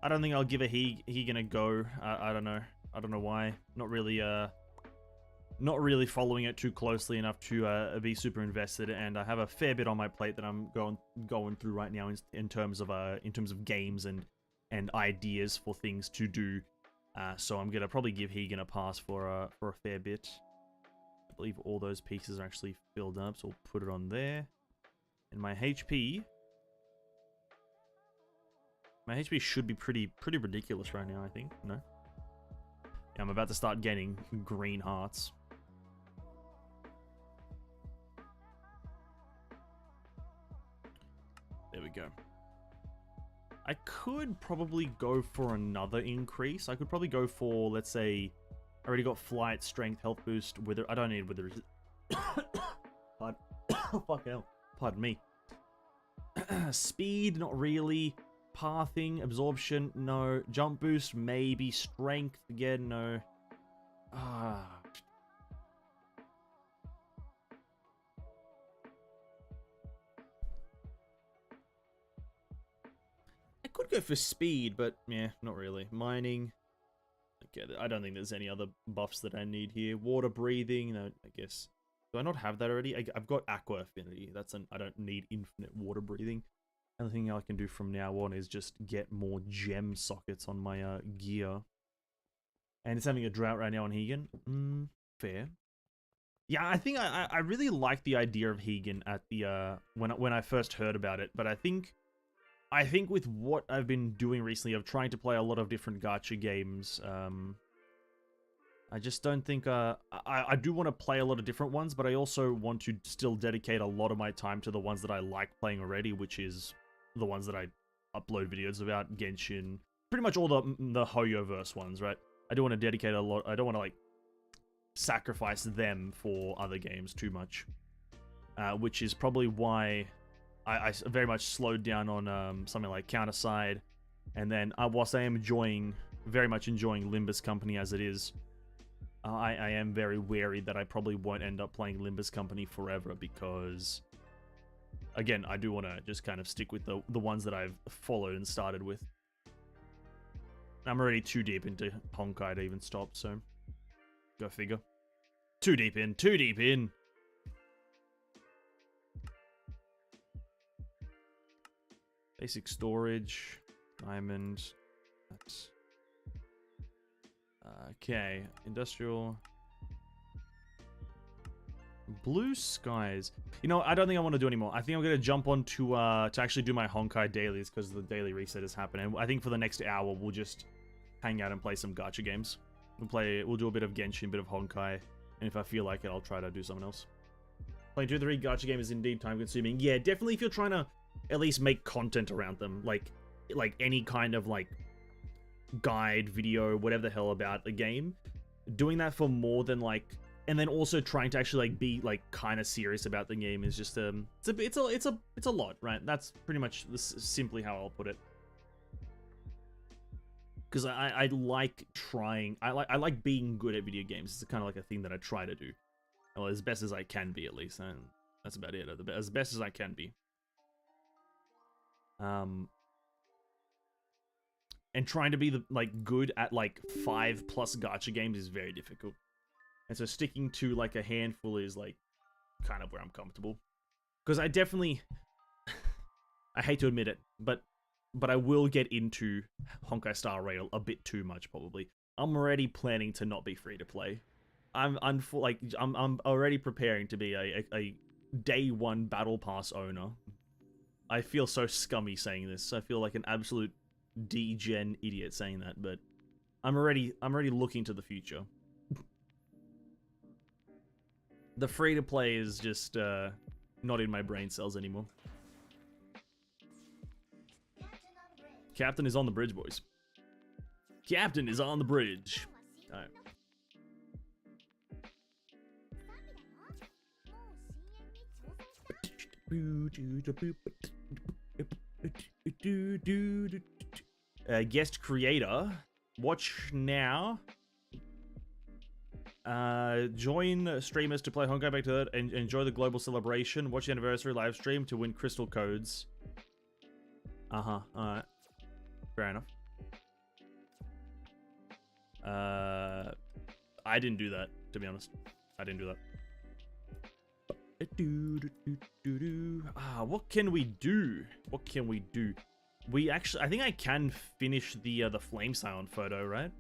I don't think I'll give a Hegan a go. I don't know. I don't know why. Not really following it too closely enough to be super invested, and I have a fair bit on my plate that I'm going through right now in terms of games and ideas for things to do. So I'm gonna probably give Hegan a pass for a fair bit. I believe all those pieces are actually filled up, so we'll put it on there. And my HP should be pretty ridiculous right now, I think. No? Yeah, I'm about to start getting green hearts. There we go. I could probably go for another increase. I could probably go for, let's say, I already got flight, strength, health boost, wither. I don't need wither. Pardon. Fuck hell. Pardon me. Speed, not really. Pathing, absorption, no. Jump boost, maybe. Strength, again, no. I could go for speed, but yeah, not really. Mining, I get it. I don't think there's any other buffs that I need here. Water breathing, no, I guess. Do I not have that already? I've got aqua affinity. I don't need infinite water breathing. The only thing I can do from now on is just get more gem sockets on my gear. And it's having a drought right now on Hegan. Fair. Yeah, I think I really like the idea of Hegan at the when I first heard about it, but I think I think with what I've been doing recently of trying to play a lot of different gacha games, I just don't think, I do want to play a lot of different ones, but I also want to still dedicate a lot of my time to the ones that I like playing already, which is the ones that I upload videos about, Genshin, pretty much all the Hoyoverse ones, right? I do want to dedicate a lot, I don't want to, like, sacrifice them for other games too much, which is probably why I very much slowed down on something like Counterside, and then whilst I am very much enjoying Limbus Company as it is, I am very wary that I probably won't end up playing Limbus Company forever because, again, I do want to just kind of stick with the ones that I've followed and started with. I'm already too deep into Honkai to even stop, so go figure. Too deep in, too deep in! Basic storage, diamond, that's... okay, industrial... Blue skies. You know, I don't think I want to do anymore. I think I'm going to jump on to actually do my Honkai dailies because the daily reset is happening. I think for the next hour, we'll just hang out and play some gacha games. We'll do a bit of Genshin, a bit of Honkai, and if I feel like it, I'll try to do something else. Playing 2 or 3 gacha games is indeed time-consuming. Yeah, definitely if you're trying to at least make content around them, like any kind of, like, guide, video, whatever the hell about the game. Doing that for more than, like... And then also trying to actually, like, be, like, kind of serious about the game is just, it's a lot, right? That's pretty much simply how I'll put it. Because I like trying, I like being good at video games. It's kind of like a thing that I try to do. Well, as best as I can be, at least. And that's about it. As best as I can be. And trying to be, good at, 5+ gacha games is very difficult. And so sticking to, like, a handful is, like, kind of where I'm comfortable. Because I definitely... I hate to admit it, but I will get into Honkai Star Rail a bit too much, probably. I'm already planning to not be free to play. I'm already preparing to be a day 1 battle pass owner. I feel so scummy saying this. I feel like an absolute degen idiot saying that, but I'm already looking to the future. The free to play is just not in my brain cells anymore. Captain is on the bridge, boys. Captain is on the bridge. Alright. Guest creator. Watch now. Join streamers to play Honkai Back to Earth and enjoy the global celebration. Watch the anniversary live stream to win crystal codes. Alright. Fair enough. I didn't do that, to be honest. I didn't do that. What can we do? What can we do? We actually, I think I can finish the flame silent photo, right?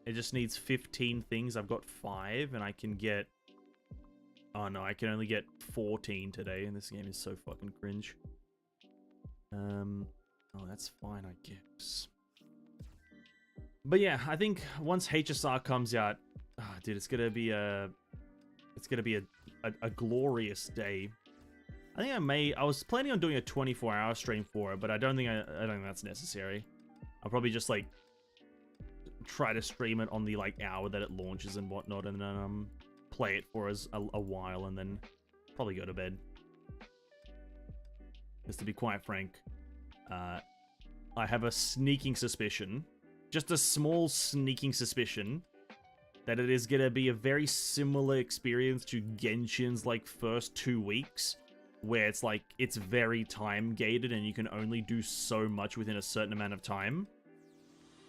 It just needs 15 things. I've got 5, and I can get... Oh no, I can only get 14 today, and this game is so fucking cringe. Oh, that's fine, I guess. But yeah, I think once HSR comes out, dude, it's gonna be a glorious day. I think I was planning on doing a 24-hour stream for it, but I don't think that's necessary. I'll probably just, like, try to stream it on the, like, hour that it launches and whatnot, and then play it for a while, and then probably go to bed. Because to be quite frank, I have a sneaking suspicion, just a small sneaking suspicion, that it is gonna be a very similar experience to Genshin's, like, first 2 weeks, where it's, like, it's very time-gated and you can only do so much within a certain amount of time.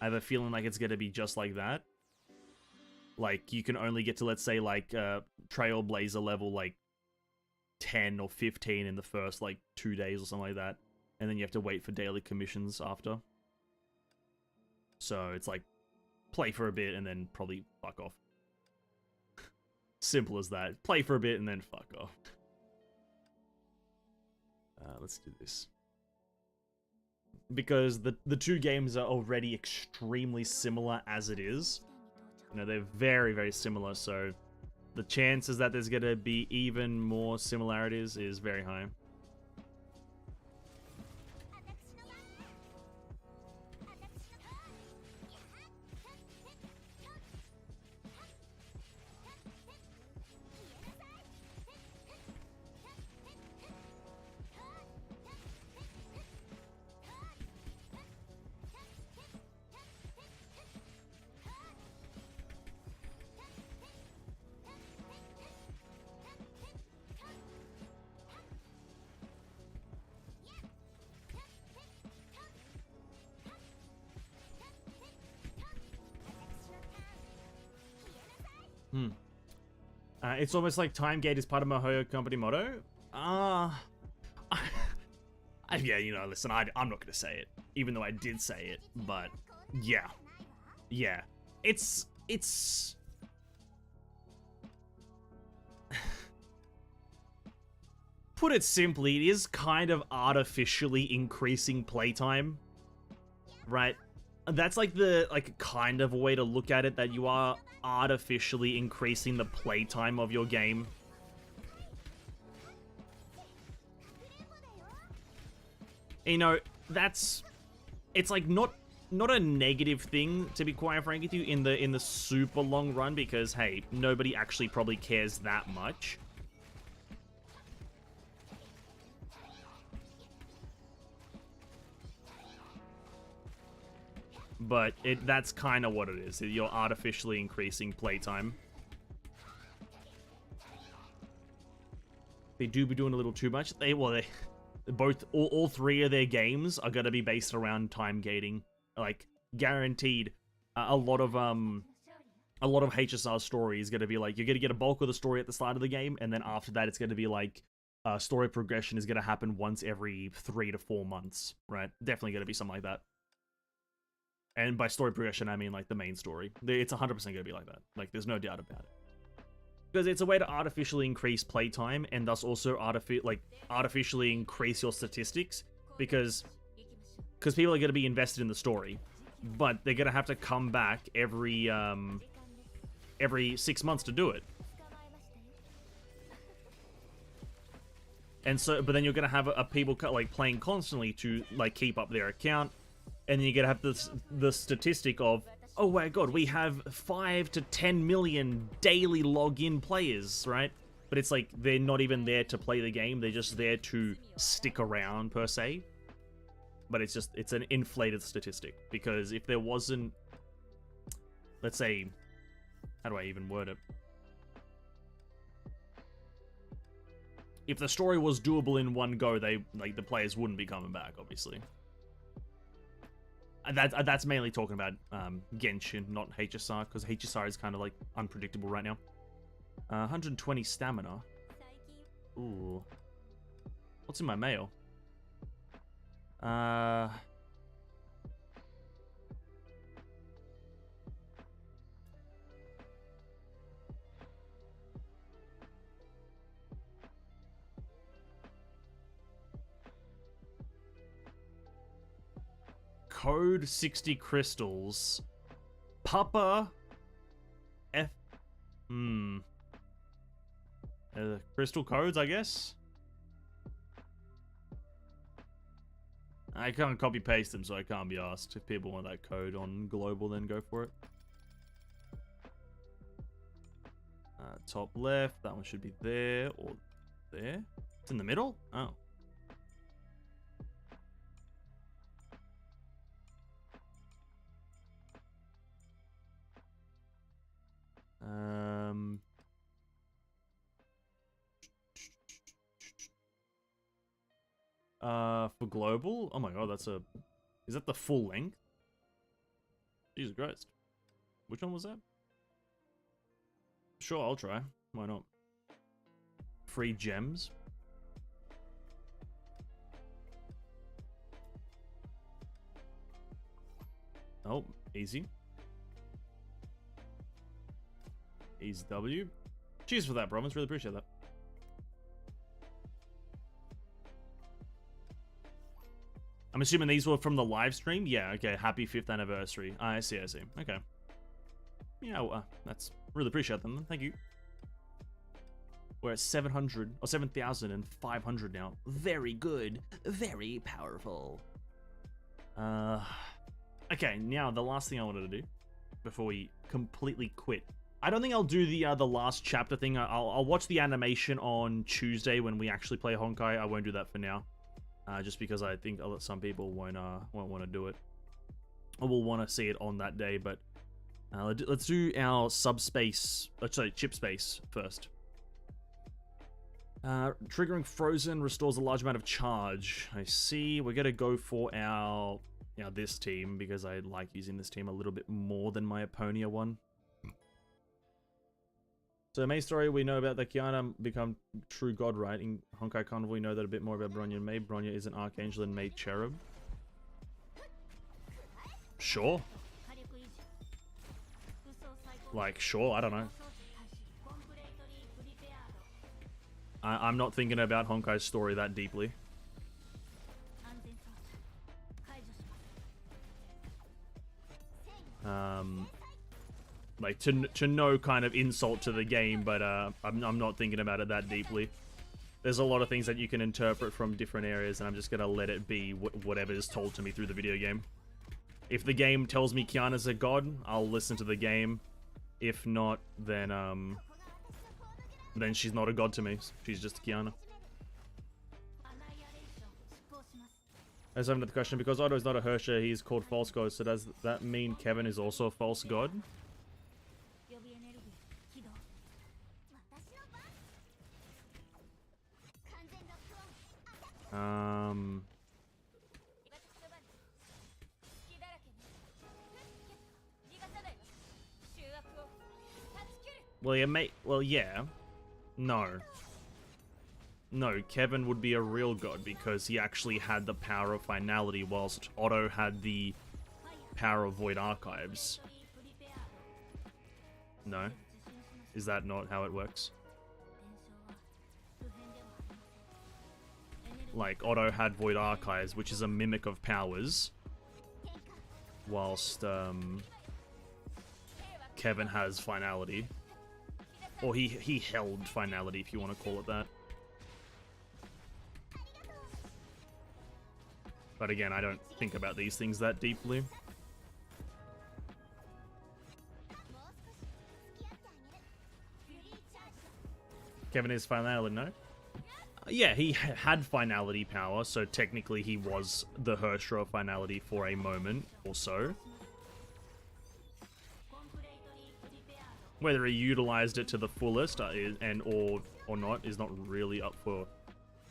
I have a feeling like it's gonna be just like that. Like, you can only get to, let's say, like, Trailblazer level, like, 10 or 15 in the first, like, 2 days or something like that. And then you have to wait for daily commissions after. So, it's like, play for a bit and then probably fuck off. Simple as that. Play for a bit and then fuck off. Let's do this. because the two games are already extremely similar as it is. You know, they're very, very similar, so the chances that there's gonna be even more similarities is very high. It's almost like time gate is part of MiHoYo company motto. Yeah, you know, listen, I'm not gonna say it, even though I did say it, but yeah. It's put it simply, it is kind of artificially increasing playtime, right? That's like the kind of a way to look at it, that you are artificially increasing the playtime of your game. You know, it's like not a negative thing, to be quite frank with you, in the super long run, because hey, nobody actually probably cares that much. But that's kind of what it is. You're artificially increasing playtime. They do be doing a little too much. All three of their games are going to be based around time gating. Like, guaranteed. A lot of HSR story is going to be like, you're going to get a bulk of the story at the start of the game, and then after that it's going to be like, story progression is going to happen once every 3 to 4 months, right? Definitely going to be something like that. And by story progression, I mean like the main story. It's 100% going to be like that. Like, there's no doubt about it. Because it's a way to artificially increase playtime, and thus also artificially increase your statistics. Because people are going to be invested in the story, but they're going to have to come back every 6 months to do it. And so, but then you're going to have people like playing constantly to like keep up their account. And then you're going to have the statistic of, oh my god, we have 5 to 10 million daily login players, right? But it's like, they're not even there to play the game, they're just there to stick around, per se. But it's an inflated statistic, because if there wasn't, let's say, how do I even word it? If the story was doable in one go, the players wouldn't be coming back, obviously. That's mainly talking about Genshin, not HSR, because HSR is kind of like unpredictable right now. 120 stamina. Ooh. What's in my mail? Code 60 crystals. Papa F. Crystal codes, I guess. I can't copy paste them, so I can't be asked. If people want that code on global, then go for it. Top left, that one should be there or there. It's in the middle? Oh. For global? Oh my god, is that the full length? Jesus Christ. Which one was that? Sure, I'll try. Why not? Free gems. Oh, easy. Easy W. Cheers for that, Bromans. Really appreciate that. I'm assuming these were from the live stream? Yeah, okay. Happy 5th anniversary. I see, I see. Okay. Yeah, well, that's... Really appreciate them. Thank you. We're at 700, or 7,500 now. Very good. Very powerful. Okay, now the last thing I wanted to do before we completely quit. I don't think I'll do the last chapter thing. I'll watch the animation on Tuesday when we actually play Honkai. I won't do that for now. Just because I think some people won't want to do it. Or will want to see it on that day, but let's do our subspace, sorry, chip space first. Triggering Frozen restores a large amount of charge. I see. We're gonna go for our this team because I like using this team a little bit more than my Epona one. So main story, we know about the Kiana become true god, right? In Honkai Carnival, we know that a bit more about Bronya and May. Bronya is an archangel and May cherub. Sure. Like, sure, I don't know. I'm not thinking about Honkai's story that deeply. Like, to no kind of insult to the game, but I'm not thinking about it that deeply. There's a lot of things that you can interpret from different areas, and I'm just gonna let it be whatever is told to me through the video game. If the game tells me Kiana's a god, I'll listen to the game. If not, then she's not a god to me. She's just Kiana. I just have another question. Because Otto is not a Hersher, he's called false god, so does that mean Kevin is also a false god? Well, yeah, mate. Well, yeah. No. No, Kevin would be a real god because he actually had the power of finality, whilst Otto had the power of void archives. No? Is that not how it works? Like, Otto had void archives, which is a mimic of powers, whilst Kevin has finality. Or he held finality, if you want to call it that. But again, I don't think about these things that deeply. Kevin is finality, no? Yeah, he had finality power, so technically he was the Hersher of finality for a moment or so. Whether he utilized it to the fullest or not is not really up for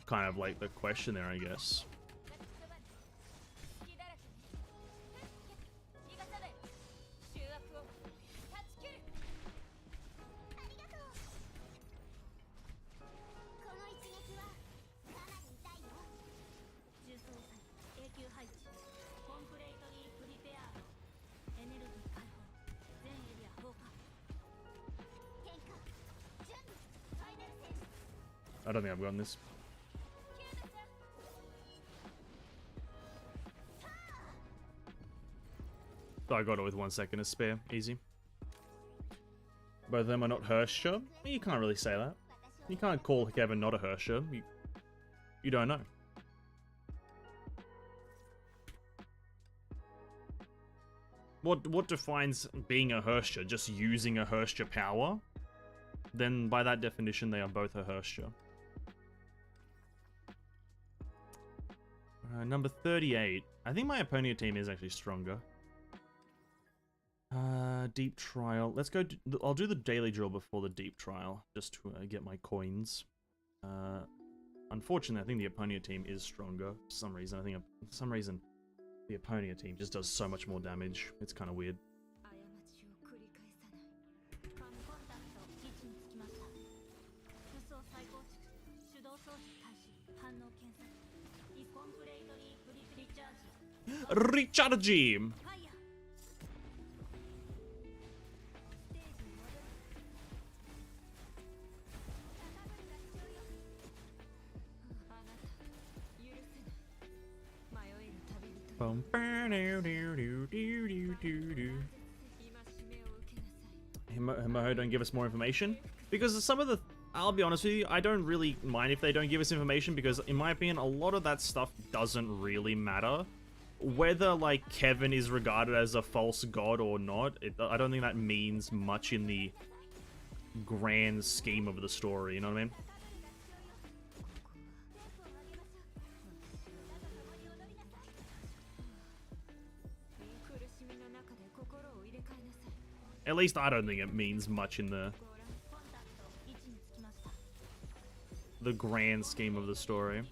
kind of like the question there, I guess. I don't think I've gotten this. So I got it with 1 second to spare. Easy. Both of them are not Hersher? You can't really say that. You can't call Kevin not a Hersher. You don't know. What defines being a Hersher? Just using a Hersher power? Then by that definition, they are both a Hersher. Number 38. I think my Epona team is actually stronger. Deep trial. Let's go. I'll do the daily drill before the deep trial, just to get my coins. Unfortunately, I think the Epona team is stronger for some reason. I think for some reason the Epona team just does so much more damage. It's kind of weird. Recharge! Himo don't give us more information because some of the, I'll be honest with you, I don't really mind if they don't give us information because in my opinion a lot of that stuff doesn't really matter. Whether like Kevin is regarded as a false god or not, I don't think that means much in the grand scheme of the story, you know what I mean? At least I don't think it means much in the grand scheme of the story.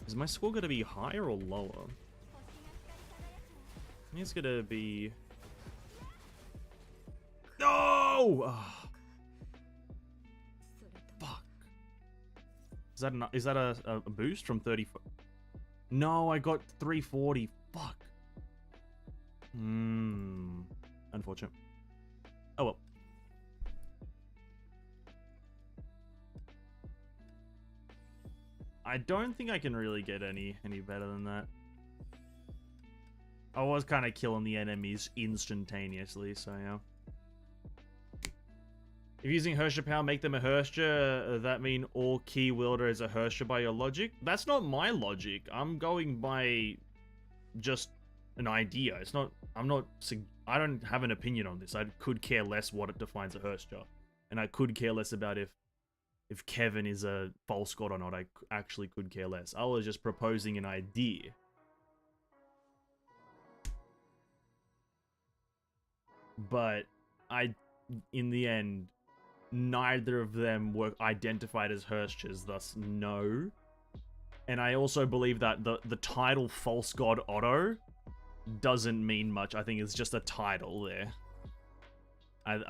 Is my score gonna be higher or lower? I think it's gonna be... No! Oh. Fuck. Is that a boost from 30? No, I got 340. Fuck. Unfortunate. Oh well. I don't think I can really get any better than that. I was kind of killing the enemies instantaneously, so yeah. If using Hersher power make them a Hersher, that mean all key wielder is a Hersher by your logic? That's not my logic. I'm going by just an idea. It's not. I don't have an opinion on this. I could care less what it defines a Hersher, and I could care less about if Kevin is a false god or not. I actually could care less. I was just proposing an idea. But in the end, neither of them were identified as Herschers, thus no. And I also believe that the title False God Otto doesn't mean much. I think it's just a title there.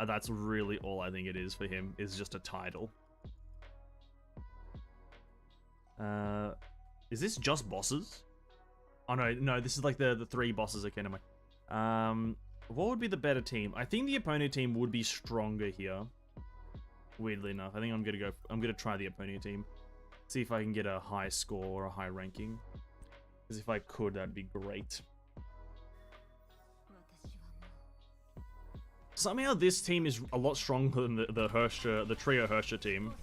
That's really all I think it is for him, is just a title. Is this just bosses? Oh no, this is like the 3 bosses. Okay, never mind. What would be the better team? I think the opponent team would be stronger here. Weirdly enough, I think I'm gonna try the opponent team. See if I can get a high score or a high ranking. Because if I could, that'd be great. Somehow this team is a lot stronger than the trio Hersher team.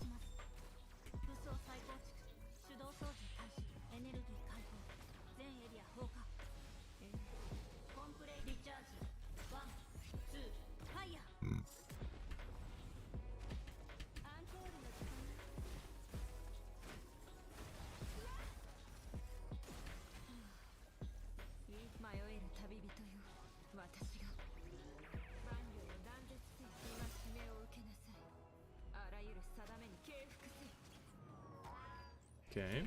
Okay.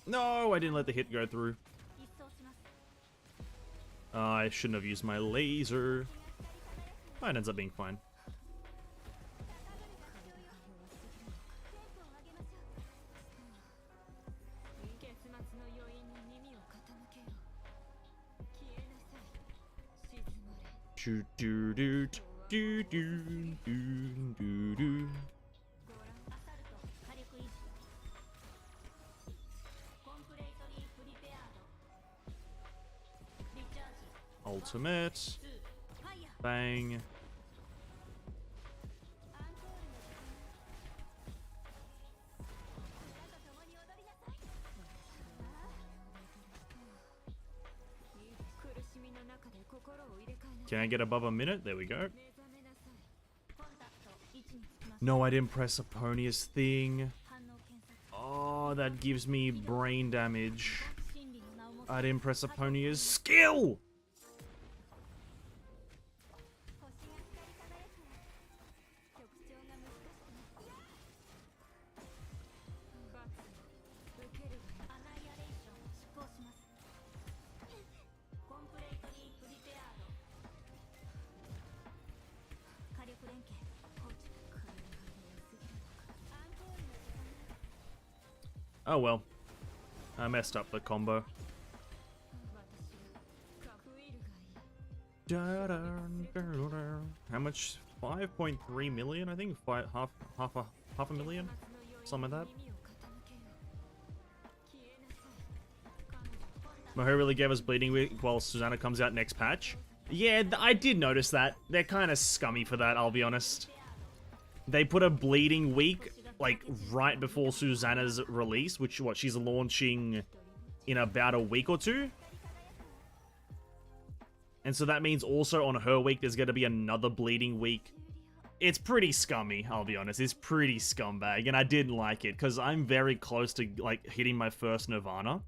No, I didn't let the hit go through. I shouldn't have used my laser. Oh, it ends up being fine. Do do do do do do do do. Ultimate. Bang. Can I get above a minute? There we go. No, I didn't press Eponia's thing. Oh, that gives me brain damage. I didn't press Eponia's skill! Oh well, I messed up the combo. How much? 5.3 million, I think. Half a million. something like that. Moho really gave us bleeding week while Susanna comes out next patch. Yeah, I did notice that. They're kind of scummy for that, I'll be honest. They put a bleeding week, like, right before Susanna's release, which, what, she's launching in about a week or two? And so that means also on her week, there's going to be another bleeding week. It's pretty scummy, I'll be honest. It's pretty scumbag, and I didn't like it, because I'm very close to, like, hitting my first Nirvana.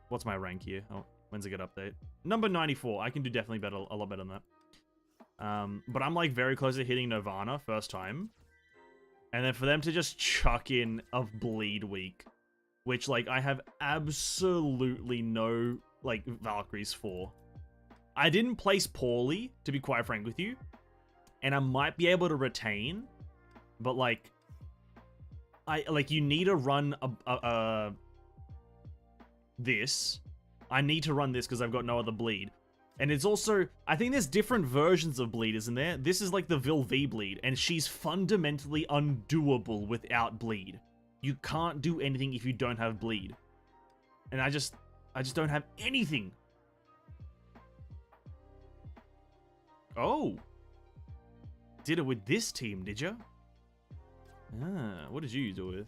What's my rank here? Oh, when's a good update? Number 94. I can do definitely better, a lot better than that. But I'm, like, very close to hitting Nirvana first time. And then for them to just chuck in a bleed week, which, like, I have absolutely no, like, Valkyries for. I didn't place poorly, to be quite frank with you. And I might be able to retain, but, like, you need to run this. I need to run this because I've got no other bleed. And it's also, I think there's different versions of bleed, isn't there? This is like the Vil V bleed, and she's fundamentally undoable without bleed. You can't do anything if you don't have bleed. And I just don't have anything. Oh. Did it with this team, did you? Ah, what did you do with?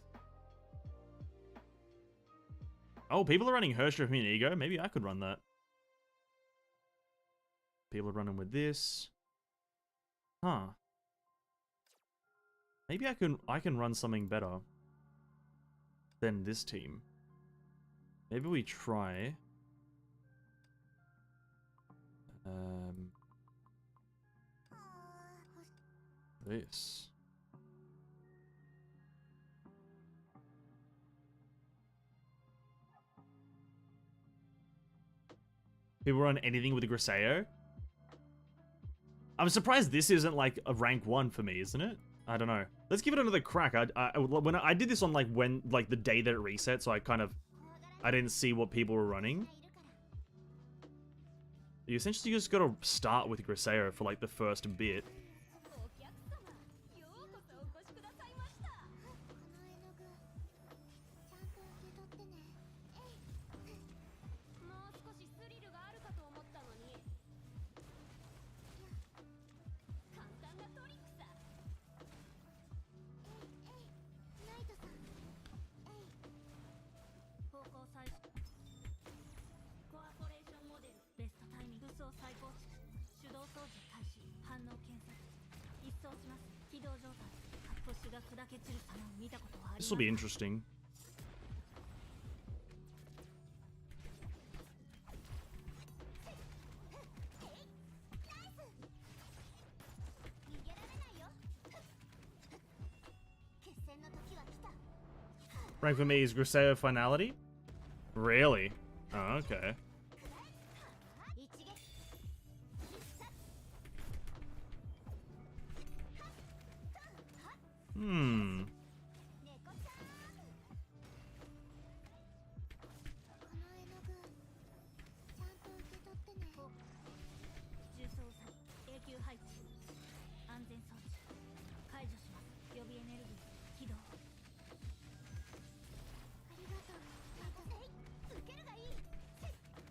Oh, people are running Herstra with me and Ego. Maybe I could run that. People are running with this. Huh. Maybe I can run something better than this team. Maybe we try. This. People run anything with the Griseo. I'm surprised this isn't like a rank 1 for me, isn't it? I don't know. Let's give it another crack. When I did this on like the day that it reset, so I didn't see what people were running. You essentially just gotta start with Griseo for like the first bit. This will be interesting. Rank for me is Griseo Finality? Really? Oh, okay.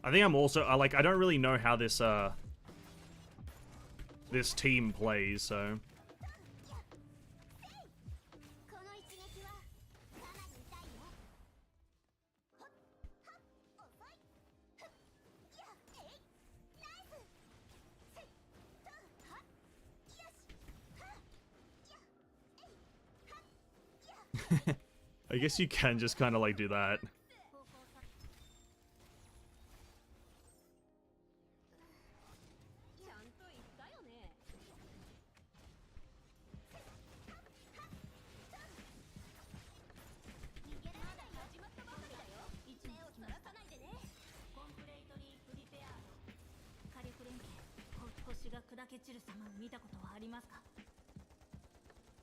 I think I'm also, I don't really know how this, this team plays, so. I guess you can just kind of like do that.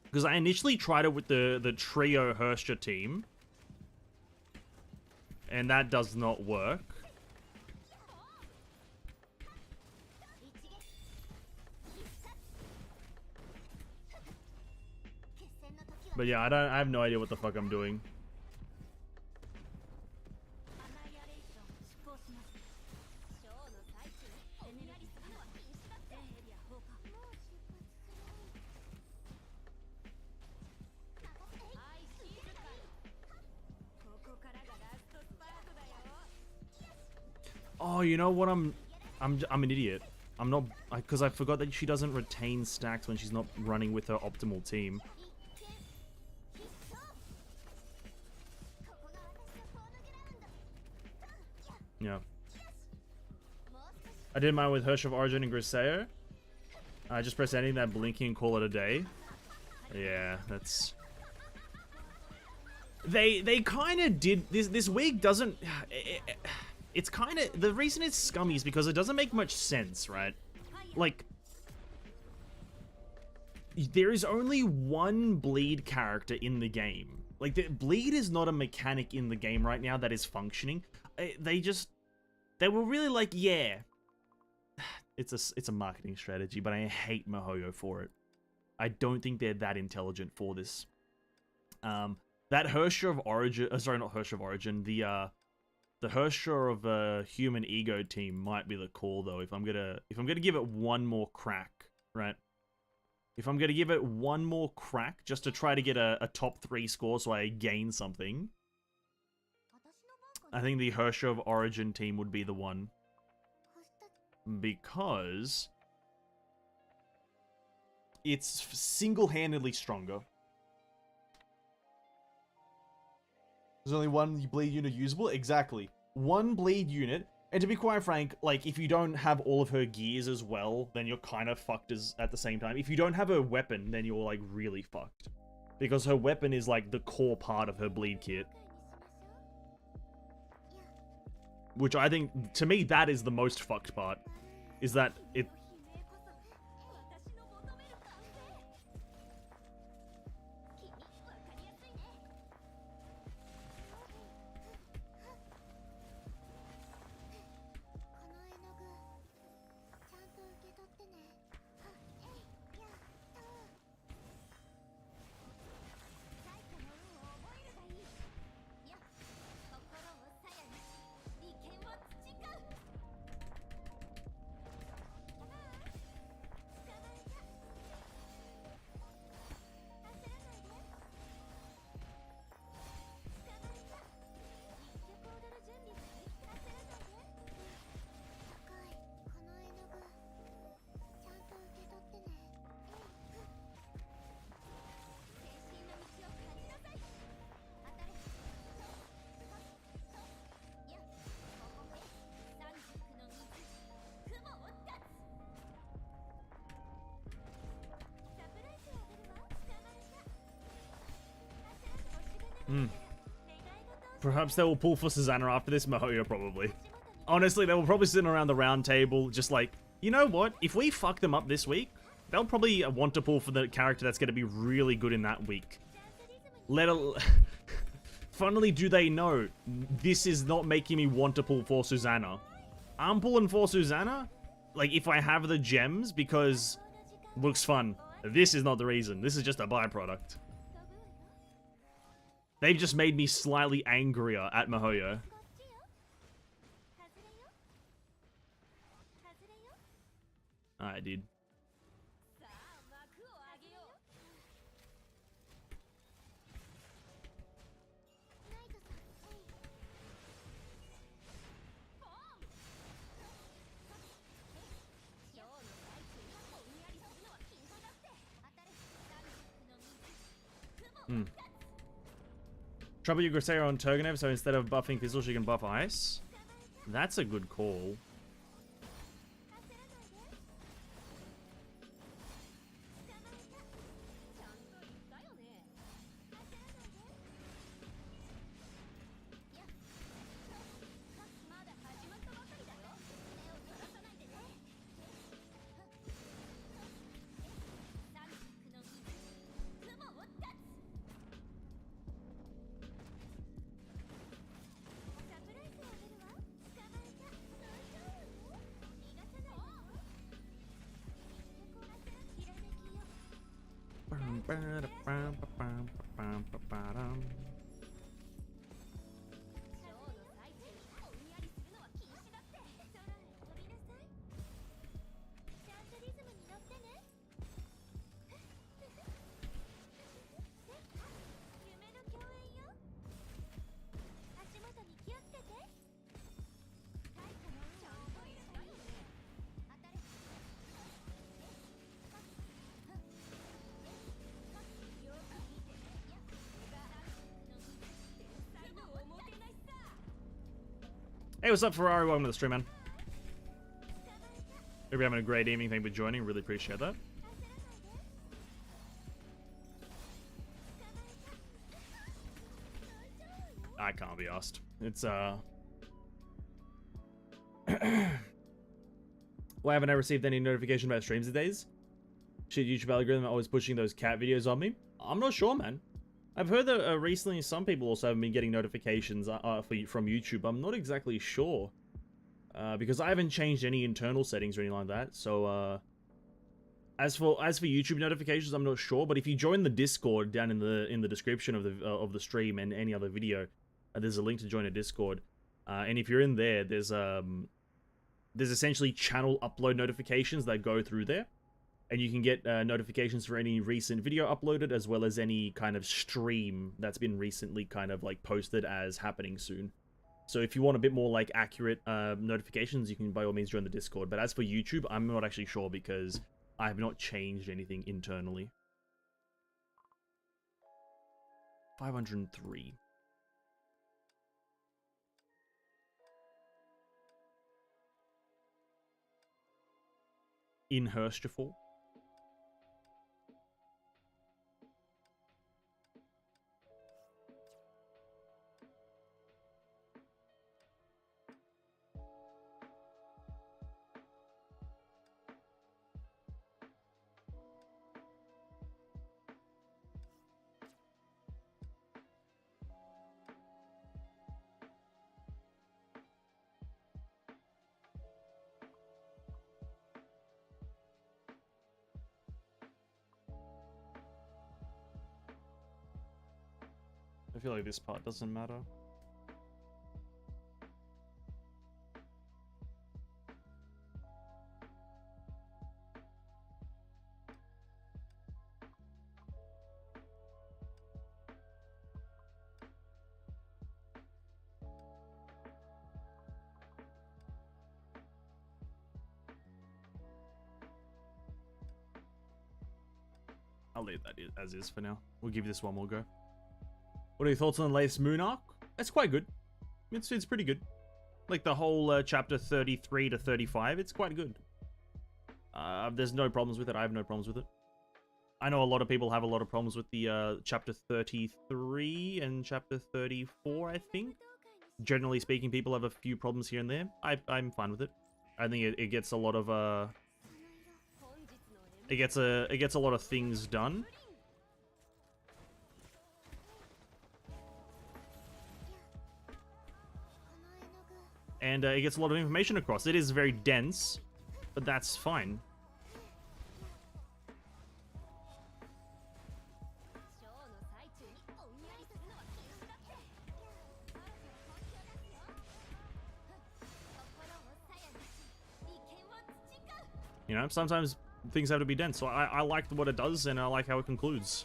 Because I initially tried it with the trio Herstra team, and that does not work. But yeah, I have no idea what the fuck I'm doing. Oh, you know what? I'm an idiot. I'm not, because I forgot that she doesn't retain stacks when she's not running with her optimal team. Yeah. I did mine with Hirsch of Origin and Griseo. I just press anything that blinking and call it a day. Yeah, that's... They kind of did... This week doesn't... It's kind of... The reason it's scummy is because it doesn't make much sense, right? Like... There is only one bleed character in the game. Like, bleed is not a mechanic in the game right now that is functioning. They were really like, yeah... It's a marketing strategy, but I hate MiHoYo for it. I don't think they're that intelligent for this. That Hersher of Origin... sorry, not Hersher of Origin. The Hersher of Human Ego team might be the call, though, if I'm gonna give it one more crack, right? If I'm gonna give it one more crack, just to try to get a top 3 score so I gain something, I think the Hersher of Origin team would be the one. Because it's single-handedly stronger. There's only one bleed unit usable? Exactly. One bleed unit. And to be quite frank, like, if you don't have all of her gears as well, then you're kind of fucked at the same time. If you don't have her weapon, then you're, like, really fucked. Because her weapon is, like, the core part of her bleed kit. Which I think, to me, that is the most fucked part. Is that it... Perhaps they will pull for Susanna after this. MiHoYo probably. Honestly, they will probably sit around the round table just like, you know what? If we fuck them up this week, they'll probably want to pull for the character that's going to be really good in that week. Funnily, do they know this is not making me want to pull for Susanna? I'm pulling for Susanna, like, if I have the gems, because looks fun. This is not the reason. This is just a byproduct. They've just made me slightly angrier at MiHoYo. I did. Trouble your Griseo on Turgenev, so instead of buffing Fizzle, she can buff Ice. That's a good call. Hey, what's up, Ferrari? Welcome to the stream, man. Hope you're having a great evening. Thank you for joining. Really appreciate that. I can't be asked. It's, Why haven't I received any notification about streams these days? Shit, YouTube algorithm always pushing those cat videos on me? I'm not sure, man. I've heard that recently some people also have been getting notifications from YouTube. I'm not exactly sure. Because I haven't changed any internal settings or anything like that. So, as for YouTube notifications, I'm not sure. But if you join the Discord down in the description of the stream and any other video, there's a link to join a Discord. And if you're in there, there's essentially channel upload notifications that go through there. And you can get notifications for any recent video uploaded, as well as any kind of stream that's been recently kind of like posted as happening soon. So if you want a bit more like accurate notifications, you can by all means join the Discord. But as for YouTube, I'm not actually sure because I have not changed anything internally. 503. In Hersteful. I feel like this part doesn't matter. I'll leave that as is for now. We'll give this one more go. What are your thoughts on the latest Moon arc? It's quite good. It's pretty good. Like the whole chapter 33 to 35, it's quite good. There's no problems with it. I have no problems with it. I know a lot of people have a lot of problems with the chapter 33 and chapter 34, I think. Generally speaking, people have a few problems here and there. I'm fine with it. I think it gets a lot of it gets a lot of things done. And it gets a lot of information across. It is very dense, but that's fine. You know, sometimes things have to be dense. So I like what it does, and I like how it concludes.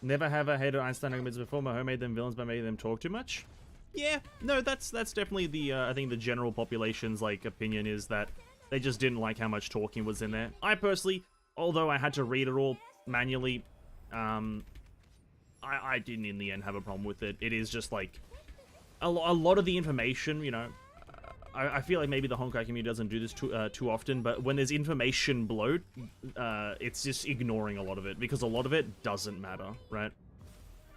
Never have I hated Einstein arguments before. My home made them villains by making them talk too much. Yeah, no, that's definitely the I think the general population's like opinion is that they just didn't like how much talking was in there. I personally, although I had to read it all manually, I didn't in the end have a problem with it. It is just like a lot of the information, you know. I feel like maybe the Honkai community doesn't do this too often, but when there's information bloat, it's just ignoring a lot of it, because a lot of it doesn't matter, right?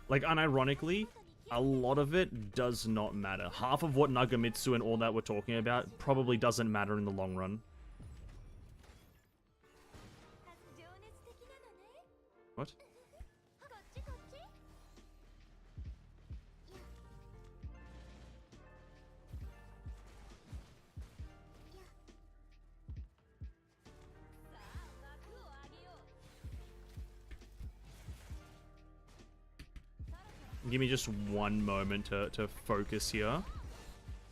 Like, unironically, a lot of it does not matter. Half of what Nagamitsu and all that we're talking about probably doesn't matter in the long run. What? Give me just one moment to focus here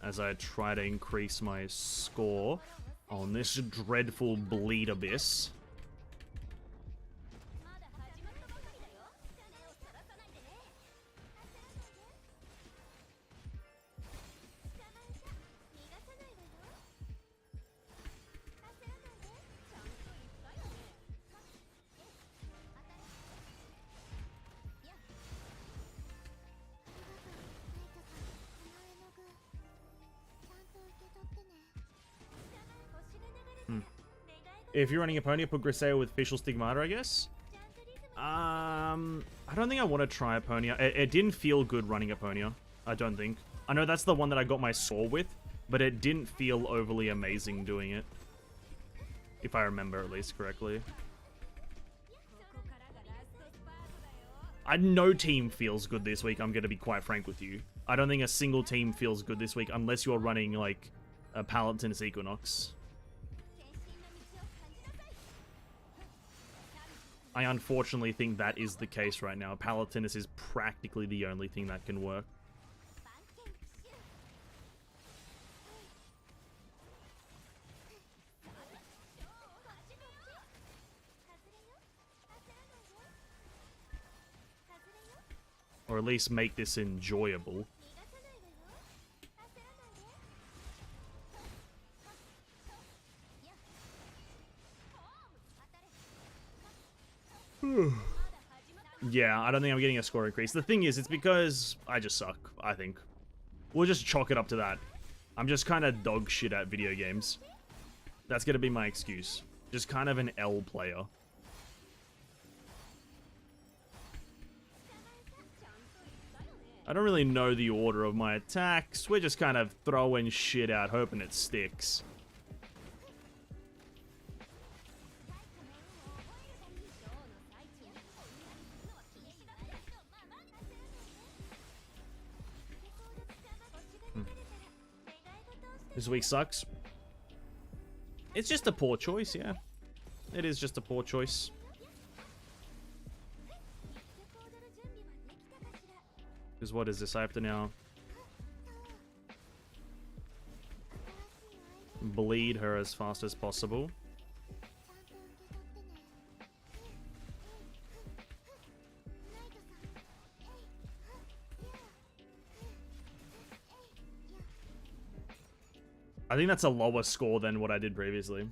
as I try to increase my score on this dreadful Bleed Abyss. If you're running Aponia, put Griseo with Facial Stigmata, I guess. I don't think I want to try Aponia. It didn't feel good running Aponia, I don't think. I know that's the one that I got my saw with, but it didn't feel overly amazing doing it. If I remember at least correctly. No team feels good this week, I'm going to be quite frank with you. I don't think a single team feels good this week unless you're running, like, a Palatinus Equinox. I unfortunately think that is the case right now. Palatinus is practically the only thing that can work. Or at least make this enjoyable. Yeah, I don't think I'm getting a score increase. The thing is, it's because I just suck, I think. We'll just chalk it up to that. I'm just kind of dog shit at video games. That's gonna be my excuse. Just kind of an L player. I don't really know the order of my attacks. We're just kind of throwing shit out, hoping it sticks. This week sucks. It's just a poor choice, yeah. It is just a poor choice. Because what is this? I have to now bleed her as fast as possible. I think that's a lower score than what I did previously.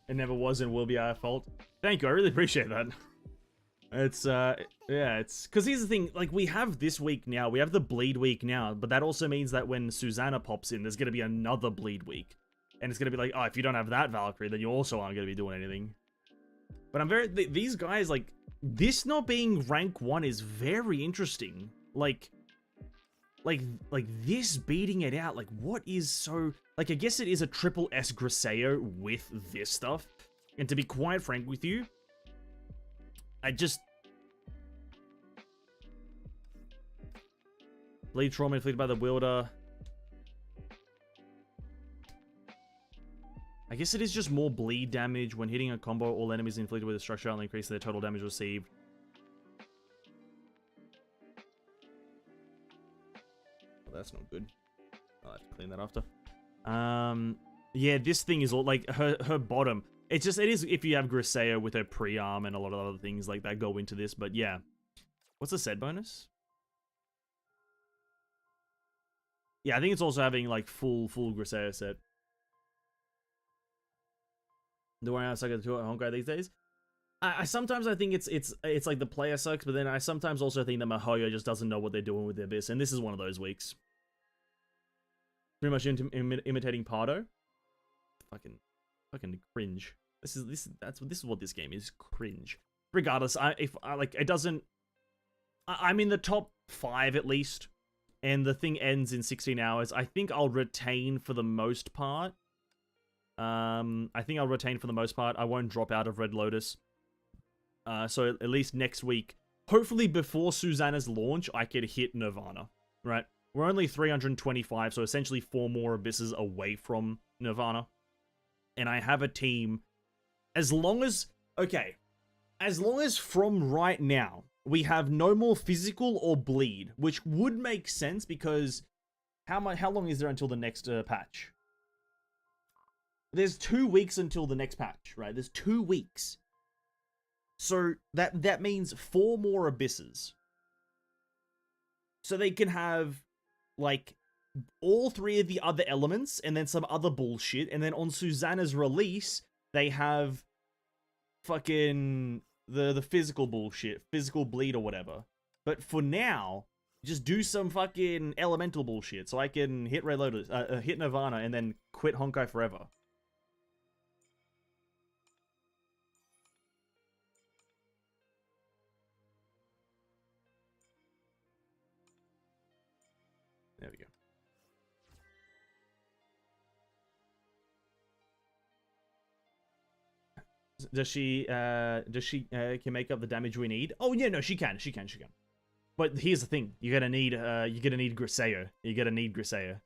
It never was and will be our fault. Thank you, I really appreciate that. It's, yeah, it's... Because here's the thing, like, we have this week now, we have the bleed week now, but that also means that when Susanna pops in, there's gonna be another bleed week. And it's gonna be like, oh, if you don't have that Valkyrie, then you also aren't gonna be doing anything. But I'm very... These guys, like, this not being rank 1 is very interesting. Like this beating it out, like, what is so... Like, I guess it is a triple S Griseo with this stuff. And to be quite frank with you, I just... Bleed trauma inflicted by the wielder. I guess it is just more bleed damage. When hitting a combo, all enemies inflicted with a structure only increase their total damage received. Well, that's not good. I'll have to clean that after. Yeah, this thing is all, like, her bottom. It's just, it is if you have Griseo with her pre-arm and a lot of other things like that go into this, but yeah. What's the set bonus? Yeah, I think it's also having, like, full Griseo set. Do I suck at Honkai these days? I sometimes I think it's like the player sucks, but then I sometimes also think that Mihoyo just doesn't know what they're doing with their Abyss, and this is one of those weeks. Pretty much imitating Pardo. Fucking cringe. This is what this game is, cringe. Regardless, I'm in the top 5 at least, and the thing ends in 16 hours. I think I'll retain for the most part. I won't drop out of Red Lotus. So at least next week, hopefully before Susanna's launch, I could hit Nirvana, right? We're only 325, so essentially 4 more Abysses away from Nirvana. And I have a team, as long as from right now, we have no more physical or bleed, which would make sense because how long is there until the next patch? There's 2 weeks until the next patch, right? There's 2 weeks. So that means 4 more Abysses. So they can have, like, all 3 of the other elements and then some other bullshit. And then on Susanna's release, they have fucking the physical bullshit, physical bleed or whatever. But for now, just do some fucking elemental bullshit so I can hit Red Lotus, hit Nirvana and then quit Honkai forever. Does she can make up the damage we need? Oh yeah, no, she can. But here's the thing: you're gonna need Griseo. You're gonna need Griseo.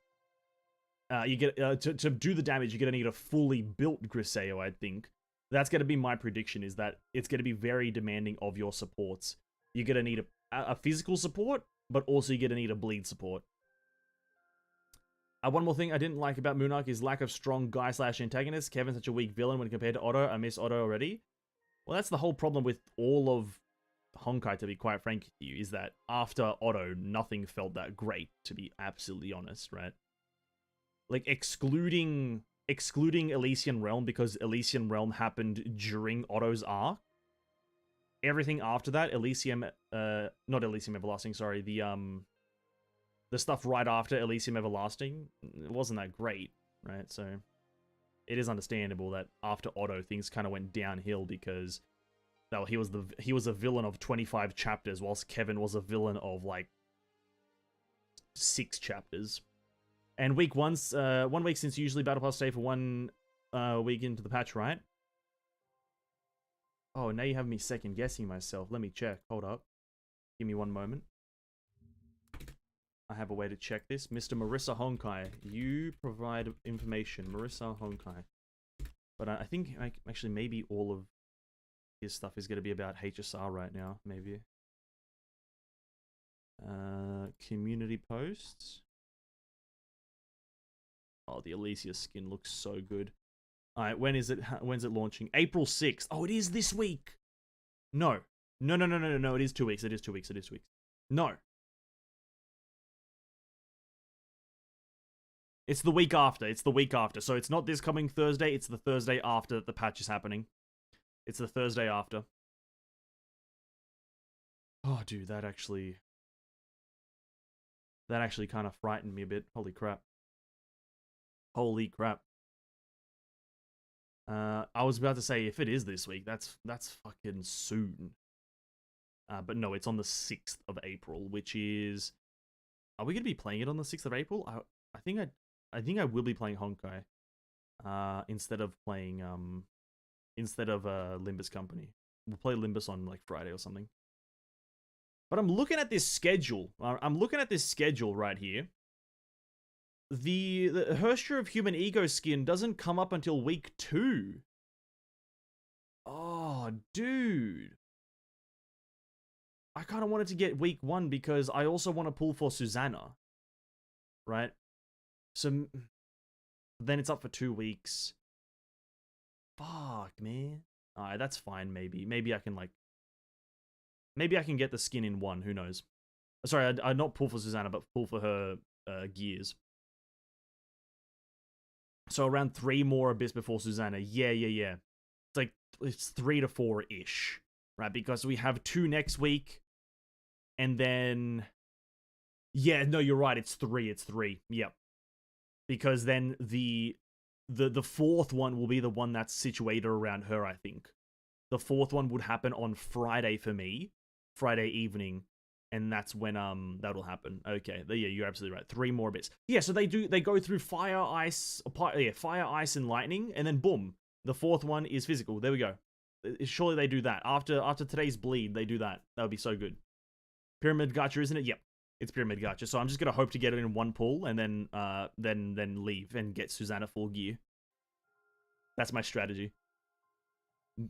You get to do the damage. You're gonna need a fully built Griseo. I think that's gonna be my prediction. Is that it's gonna be very demanding of your supports. You're gonna need a physical support, but also you're gonna need a bleed support. One more thing I didn't like about Moonarch is lack of strong guy/antagonist. Kevin's such a weak villain when compared to Otto. I miss Otto already. Well, that's the whole problem with all of Honkai, to be quite frank with you, is that after Otto, nothing felt that great, to be absolutely honest, right? Like, excluding Elysian Realm, because Elysian Realm happened during Otto's arc, everything after that, not Elysium Everlasting, sorry, the stuff right after Elysium Everlasting, it wasn't that great, right? So it is understandable that after Otto, things kind of went downhill because he was a villain of 25 chapters, whilst Kevin was a villain of like 6 chapters. And week 1 week since usually Battle Pass stay for 1 week into the patch, right? Oh, now you have me second guessing myself. Let me check. Hold up. Give me one moment. I have a way to check this. Mr. Marissa Honkai, you provide information. Marissa Honkai. But I think actually maybe all of his stuff is going to be about HSR right now. Maybe. Community posts. Oh, the Elysia skin looks so good. Alright, when's it launching? April 6th. Oh, it is this week. No. No, it is 2 weeks. It is 2 weeks. No. It's the week after. So it's not this coming Thursday, it's the Thursday after the patch is happening. It's the Thursday after. Oh, dude, that actually kind of frightened me a bit. Holy crap. I was about to say, if it is this week, that's fucking soon. But no, it's on the 6th of April, which is... Are we going to be playing it on the 6th of April? I think I will be playing Honkai. Instead of playing, Limbus Company. We'll play Limbus on, like, Friday or something. But I'm looking at this schedule. Right here. The Herrscher of Human Ego skin doesn't come up until week 2. Oh, dude. I kind of wanted to get week 1 because I also want to pull for Susanna. Right? So then it's up for 2 weeks. Fuck, man. Alright, that's fine, maybe. Maybe I can get the skin in 1, who knows. Sorry, I'd not pull for Susanna, but pull for her gears. So around 3 more Abyss before Susanna. Yeah. It's 3 to 4-ish. Right, because we have 2 next week. And then... Yeah, no, you're right, it's 3. Yep. Because then the 4th one will be the one that's situated around her, I think. The 4th one would happen on Friday for me. Friday evening. And that's when that'll happen. Okay, yeah, you're absolutely right. 3 more bits. Yeah, so they go through fire, ice, and lightning, and then boom, the 4th one is physical. There we go. Surely they do that after today's bleed. They do that. That would be so good. Pyramid Gacha, isn't it? Yep, it's Pyramid Gacha. So I'm just gonna hope to get it in 1 pull and then leave and get Susanna full gear. That's my strategy.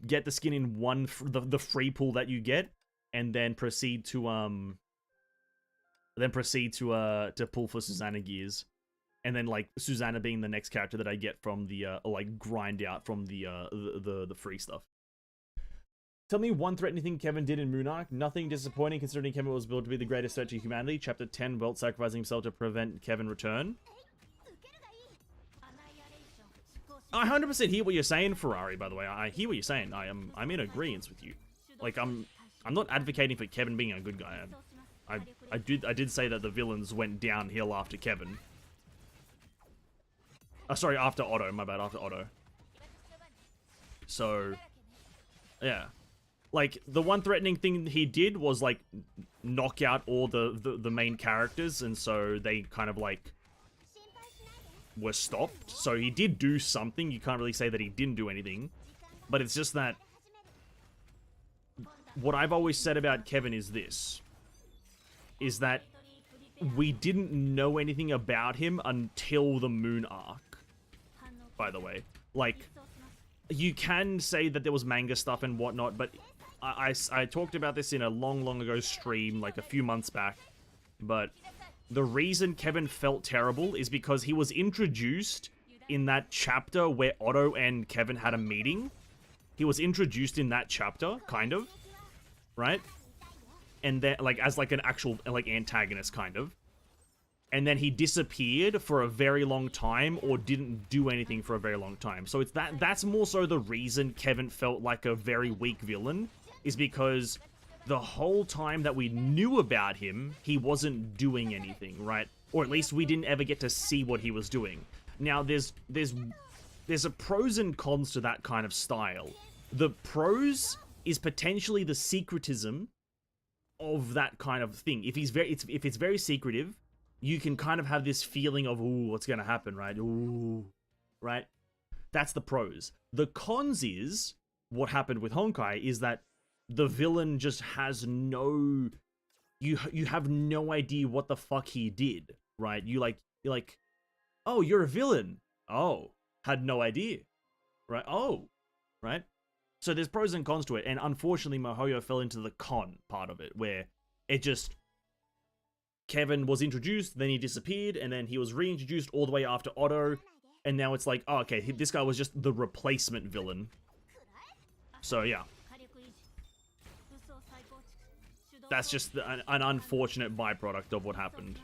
Get the skin in 1 the free pull that you get. And then proceed to pull for Susanna gears, and then like Susanna being the next character that I get from the like grind out from the free stuff. Tell me one threatening thing Kevin did in Moonarch. Nothing disappointing considering Kevin was built to be the greatest threat to humanity. Chapter 10, Welt sacrificing himself to prevent Kevin return. I 100% hear what you're saying, Ferrari. By the way, I hear what you're saying. I'm in agreement with you. Like I'm not advocating for Kevin being a good guy. I did say that the villains went downhill after Kevin. Sorry, after Otto. My bad, after Otto. So, yeah. Like, the one threatening thing he did was, like, knock out all the main characters, and so they kind of, like, were stopped. So he did do something. You can't really say that he didn't do anything. But it's just that what I've always said about Kevin is this, is that we didn't know anything about him until the Moon arc, by the way. Like, you can say that there was manga stuff and whatnot, but I talked about this in a long ago stream, like a few months back, but the reason Kevin felt terrible is because he was introduced in that chapter where Otto and Kevin had a meeting. He was introduced in that chapter, kind of, right? And then, like, as like an actual, like, antagonist, kind of. And then he disappeared for a very long time, or didn't do anything for a very long time. So it's that's more so the reason Kevin felt like a very weak villain, is because the whole time that we knew about him, he wasn't doing anything, right? Or at least we didn't ever get to see what he was doing. Now, there's a pros and cons to that kind of style. The pros is potentially the secretism of that kind of thing. If it's very secretive, you can kind of have this feeling of, ooh, what's gonna happen, right? Ooh, right? That's the pros. The cons is, what happened with Honkai is that the villain just has no... You have no idea what the fuck he did, right? You're like, oh, you're a villain. Oh, had no idea, right? Oh, right? So there's pros and cons to it, and unfortunately MiHoYo fell into the con part of it, where it just... Kevin was introduced, then he disappeared, and then he was reintroduced all the way after Otto, and now it's like, oh, okay, this guy was just the replacement villain. So, yeah. That's just an unfortunate byproduct of what happened.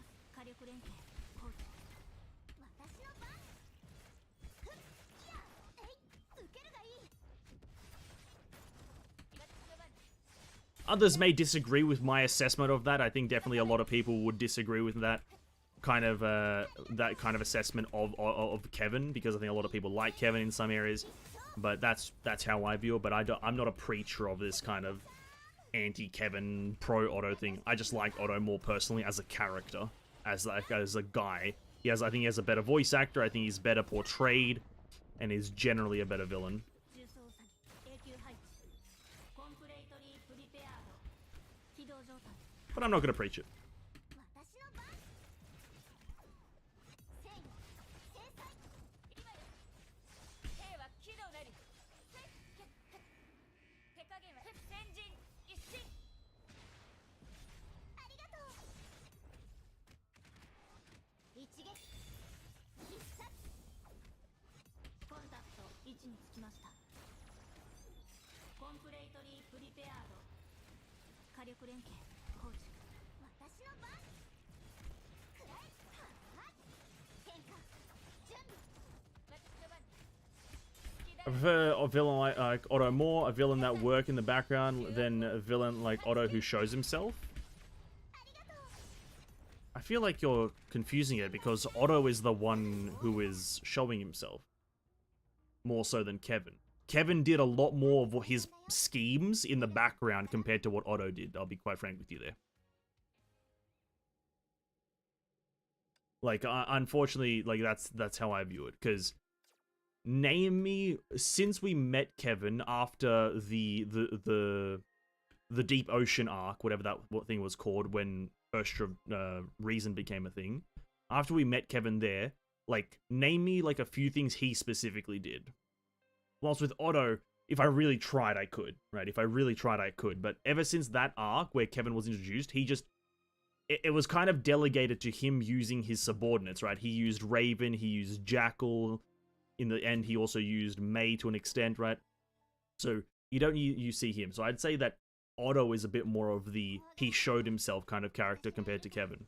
Others may disagree with my assessment of that. I think definitely a lot of people would disagree with that kind of assessment of Kevin, because I think a lot of people like Kevin in some areas. But that's how I view it. But I'm not a preacher of this kind of anti-Kevin, pro-Otto thing. I just like Otto more personally as a character, as a guy. I think he has a better voice actor. I think he's better portrayed, and is generally a better villain. But I'm not gonna preach it. I prefer a villain like Otto more, a villain that work in the background, than a villain like Otto who shows himself. I feel like you're confusing it, because Otto is the one who is showing himself. More so than Kevin. Kevin did a lot more of his schemes in the background compared to what Otto did. I'll be quite frank with you there. Like, unfortunately, like, that's how I view it, because name me, since we met Kevin after the Deep Ocean arc, whatever that thing was called, when Urstra Reason became a thing, after we met Kevin there, like, name me, like, a few things he specifically did. Whilst with Otto, if I really tried, I could, right? If I really tried, I could. But ever since that arc where Kevin was introduced, he just... It was kind of delegated to him using his subordinates, right? He used Raven, he used Jackal. In the end, he also used May to an extent, right? So, you don't you see him. So I'd say that Otto is a bit more of the he showed himself kind of character compared to Kevin.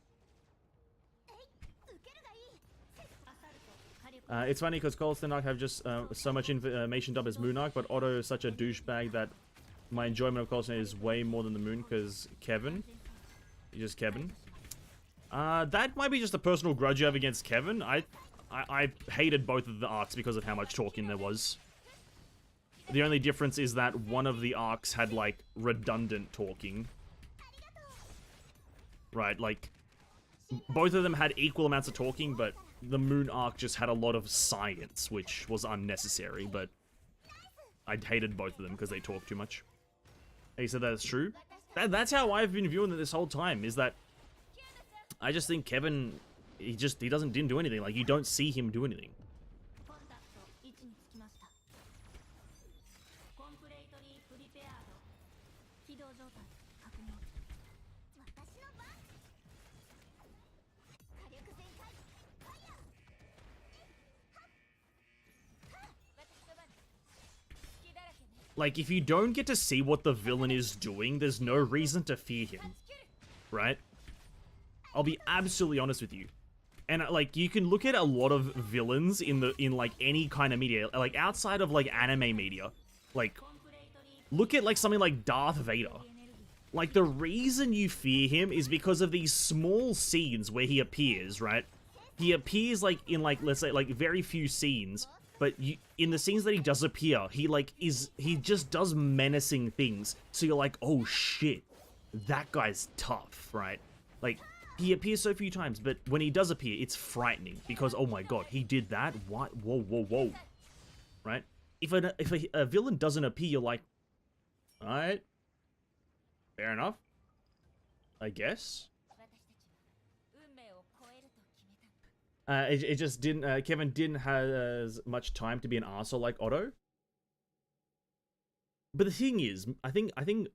It's funny because Colston Arc have just so much information dubbed as Moon Arc, but Otto is such a douchebag that my enjoyment of Colston is way more than the Moon, because Kevin. Just Kevin. That might be just a personal grudge you have against Kevin. I hated both of the arcs because of how much talking there was. The only difference is that one of the arcs had, like, redundant talking. Right, like, both of them had equal amounts of talking, but the Moon arc just had a lot of science, which was unnecessary, but I hated both of them because they talk too much. He said that's true. That's how I've been viewing it this whole time, is that I just think Kevin, he didn't do anything. Like, you don't see him do anything. Like, if you don't get to see what the villain is doing, there's no reason to fear him, right? I'll be absolutely honest with you. And, like, you can look at a lot of villains in like, any kind of media, like, outside of, like, anime media. Like, look at, like, something like Darth Vader. Like, the reason you fear him is because of these small scenes where he appears, right? He appears, like, in, like, let's say, like, very few scenes. But in the scenes that he does appear, he just does menacing things. So you're like, oh shit, that guy's tough, right? Like, he appears so few times, but when he does appear, it's frightening because, oh my god, he did that? What? Whoa, whoa, whoa. Right? If a villain doesn't appear, you're like, alright, fair enough, I guess. It just didn't, Kevin didn't have as much time to be an arsehole like Otto. But the thing is, I think, I don't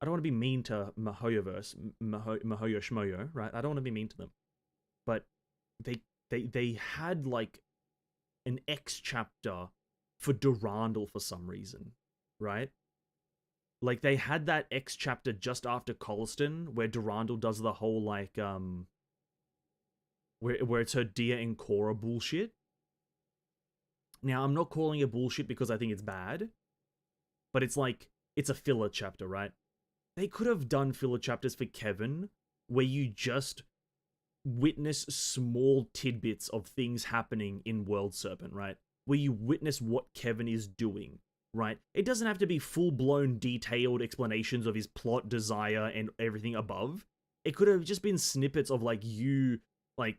want to be mean to Mihoyoverse, Mihoyo Shmoyo, right? I don't want to be mean to them. But they had, like, an X chapter for Durandal for some reason, right? Like, they had that X chapter just after Colston, where Durandal does the whole, like, where it's her Dia and Korra bullshit. Now, I'm not calling it bullshit because I think it's bad, but it's like, it's a filler chapter, right? They could have done filler chapters for Kevin where you just witness small tidbits of things happening in World Serpent, right? Where you witness what Kevin is doing, right? It doesn't have to be full-blown detailed explanations of his plot, desire, and everything above. It could have just been snippets of, like, you, like,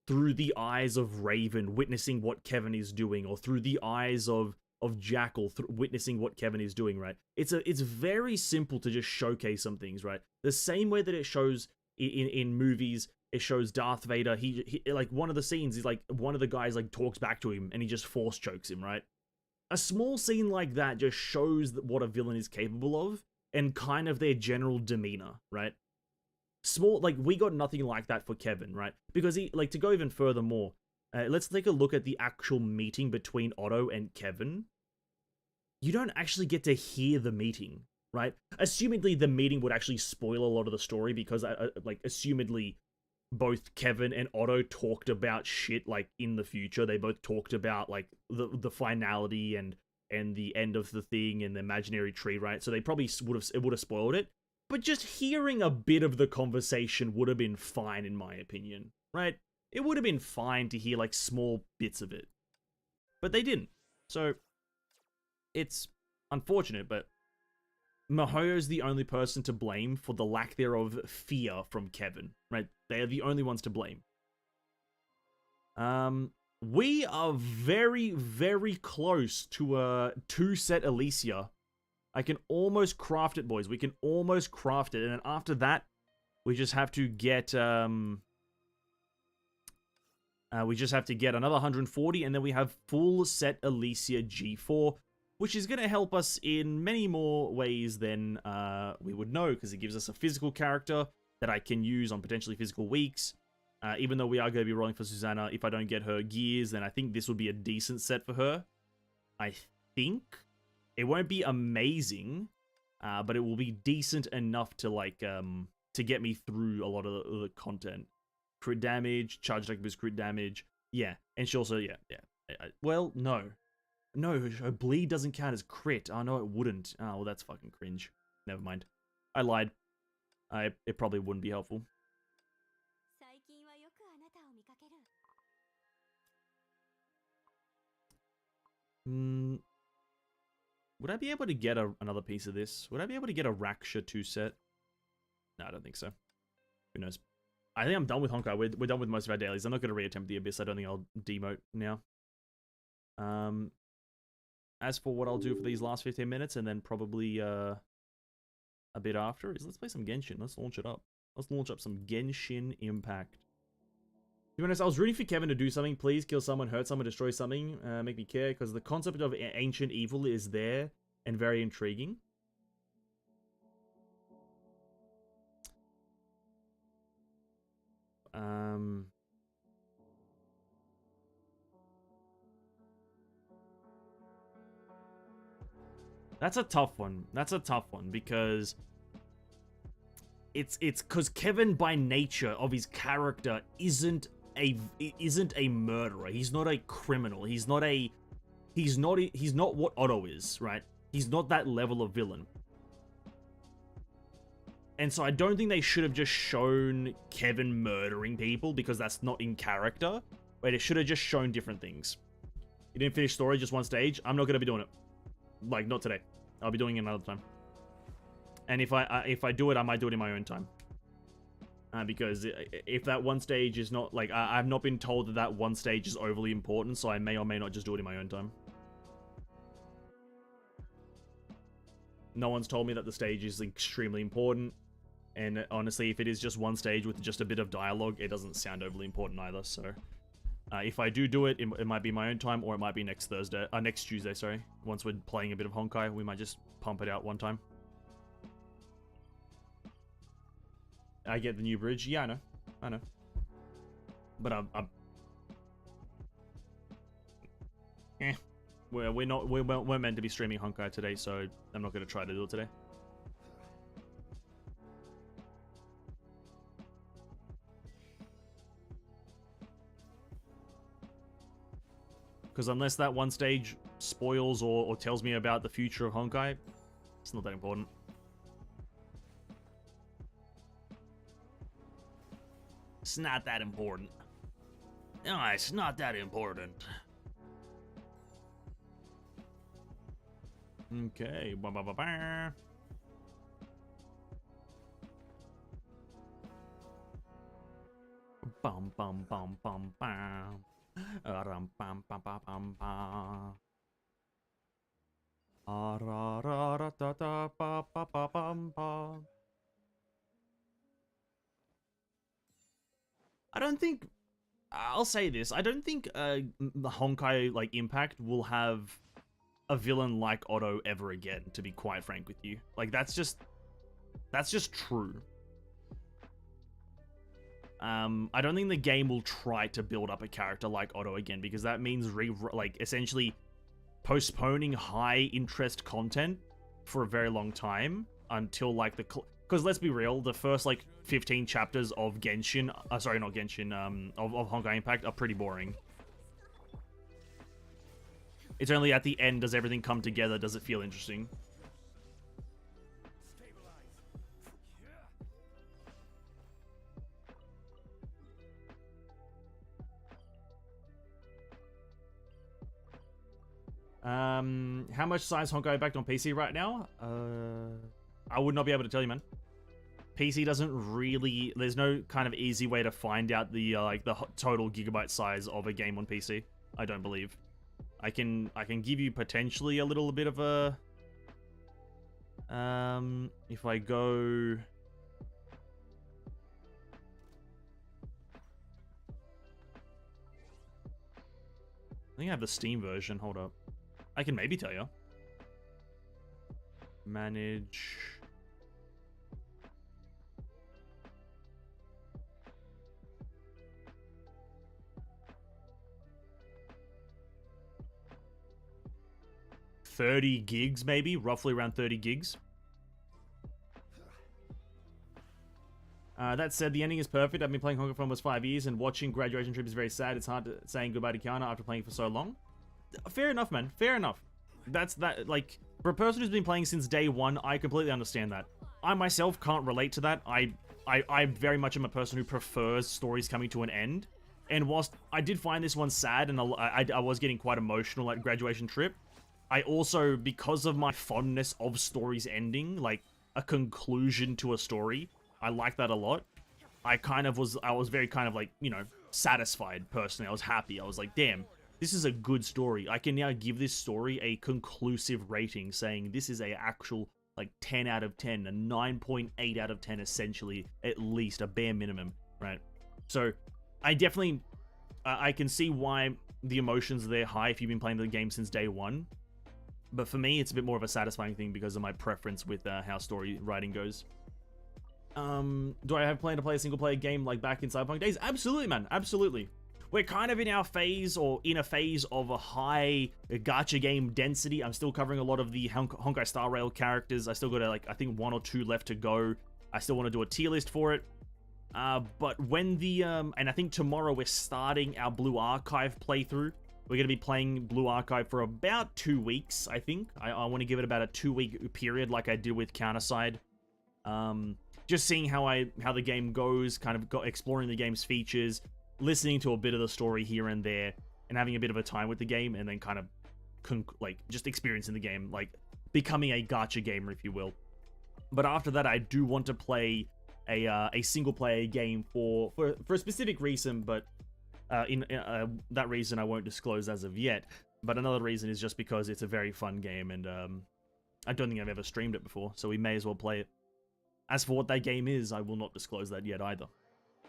through the eyes of Raven witnessing what Kevin is doing, or through the eyes of Jackal witnessing what Kevin is doing, right? It's very simple to just showcase some things, right? The same way that it shows in movies, it shows Darth Vader, he like, one of the scenes is like, one of the guys, like, talks back to him and he just force chokes him, right? A small scene like that just shows what a villain is capable of and kind of their general demeanor, right? Small, like, we got nothing like that for Kevin, right? Because he, like, to go even further more, let's take a look at the actual meeting between Otto and Kevin. You don't actually get to hear the meeting, right? Assumedly, the meeting would actually spoil a lot of the story because, like, assumedly, both Kevin and Otto talked about shit, like, in the future. They both talked about, like, the finality and the end of the thing and the imaginary tree, right? So they probably would have spoiled it. But just hearing a bit of the conversation would have been fine, in my opinion, right? It would have been fine to hear, like, small bits of it. But they didn't. So, it's unfortunate, but Mihoyo's the only person to blame for the lack thereof fear from Kevin, right? They are the only ones to blame. We are very, very close to a 2-set Alicia. I can almost craft it, boys. We can almost craft it. And then after that, we just have to get, another 140, and then we have full set Alicia G4, which is going to help us in many more ways than we would know, because it gives us a physical character that I can use on potentially physical weeks. Even though we are going to be rolling for Susanna, if I don't get her gears, then I think this would be a decent set for her. I think. It won't be amazing, but it will be decent enough to, like, to get me through a lot of the content. Crit damage, charge attack boost crit damage, yeah. And she also, yeah. Well, no. No, her bleed doesn't count as crit. Oh, no, it wouldn't. Oh, well, that's fucking cringe. Never mind. I lied. It probably wouldn't be helpful. Would I be able to get another piece of this? Would I be able to get a Raksha 2-set? No, I don't think so. Who knows? I think I'm done with Honkai. We're done with most of our dailies. I'm not going to reattempt the Abyss. I don't think I'll demote now. as for what I'll do for these last 15 minutes, and then probably a bit after, is let's play some Genshin. Let's launch it up. Let's launch up some Genshin Impact. To be honest, I was rooting for Kevin to do something. Please kill someone, hurt someone, destroy something, make me care, because the concept of ancient evil is there and very intriguing. That's a tough one. That's a tough one because it's because Kevin by nature of his character isn't a murderer. He's not a criminal. He's not what Otto is, right? He's not that level of villain. And so I don't think they should have just shown Kevin murdering people because that's not in character. But it should have just shown different things. You didn't finish story, just one stage. I'm not going to be doing it. Like, not today. I'll be doing it another time. And if I do it, I might do it in my own time. Because if that one stage is not, like, I've not been told that that one stage is overly important, so I may or may not just do it in my own time. No one's told me that the stage is extremely important. And honestly, if it is just one stage with just a bit of dialogue, it doesn't sound overly important either, so... if I do it, it might be my own time, or it might be next Tuesday, sorry. Once we're playing a bit of Honkai, we might just pump it out one time. I get the new bridge. Yeah, I know. But we're meant to be streaming Honkai today, so I'm not going to try to do it today. Because unless that one stage spoils or tells me about the future of Honkai, it's not that important. It's not that important. No, it's not that important. Okay. Bum bum bum bum bum. Ram pam pam pam pam pam. I don't think... I'll say this. I don't think the Honkai like Impact will have a villain like Otto ever again, to be quite frank with you. Like, that's just true. I don't think the game will try to build up a character like Otto again, because that means essentially postponing high interest content for a very long time until like because let's be real, the first like 15 chapters of Genshin, sorry, not Genshin, of Honkai Impact are pretty boring. It's only at the end does everything come together, does it feel interesting. How much size Honkai Impact on PC right now? I would not be able to tell you, man. PC doesn't really... There's no kind of easy way to find out the the total gigabyte size of a game on PC. I don't believe. I can give you potentially a little bit of a... if I go... I think I have the Steam version. Hold up. I can maybe tell you. Manage. $30 gigs, maybe? Roughly around 30 gigs. That said, the ending is perfect. I've been playing Honkai for almost 5 years, and watching Graduation Trip is very sad. It's hard saying goodbye to Kiana after playing for so long. Fair enough, man. Fair enough. Like, for a person who's been playing since day one, I completely understand that. I myself can't relate to that. I very much am a person who prefers stories coming to an end. And whilst I did find this one sad, and I was getting quite emotional at Graduation Trip, I also, because of my fondness of stories ending, like, a conclusion to a story, I like that a lot. I was very kind of like, you know, satisfied personally. I was happy. I was like, damn, this is a good story. I can now give this story a conclusive rating, saying this is a actual like 10 out of 10, a 9.8 out of 10, essentially, at least a bare minimum, right? So I definitely, I can see why the emotions are there high if you've been playing the game since day one. But for me, it's a bit more of a satisfying thing because of my preference with how story writing goes. Do I have plan to play a single player game like back in Cyberpunk days? Absolutely, man. Absolutely. We're kind of in our phase, or in a phase of a high gacha game density. I'm still covering a lot of the Honkai Star Rail characters. I still got like, I think 1 or 2 left to go. I still want to do a tier list for it. But when the, and I think tomorrow we're starting our Blue Archive playthrough. We're going to be playing Blue Archive for about 2 weeks, I think. I want to give it about a 2-week period like I did with Counterside. Just seeing how the game goes, kind of exploring the game's features, listening to a bit of the story here and there, and having a bit of a time with the game, and then kind of, like, just experiencing the game, like, becoming a gacha gamer, if you will. But after that, I do want to play a single-player game for a specific reason, but that reason I won't disclose as of yet. But another reason is just because it's a very fun game, and I don't think I've ever streamed it before, so we may as well play it. As for what that game is, I will not disclose that yet either.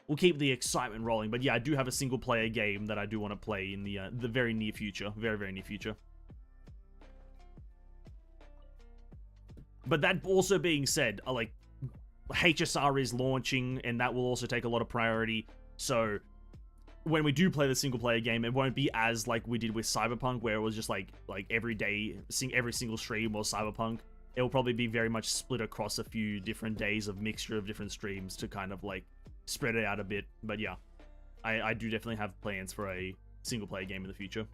We'll keep the excitement rolling, but yeah, I do have a single-player game that I do want to play in the very near future. Very, very near future. But that also being said, like, HSR is launching, and that will also take a lot of priority, so when we do play the single-player game, it won't be as like we did with Cyberpunk, where it was just like every day, every single stream was Cyberpunk. It will probably be very much split across a few different days of mixture of different streams to kind of like spread it out a bit. But yeah, I do definitely have plans for a single-player game in the future.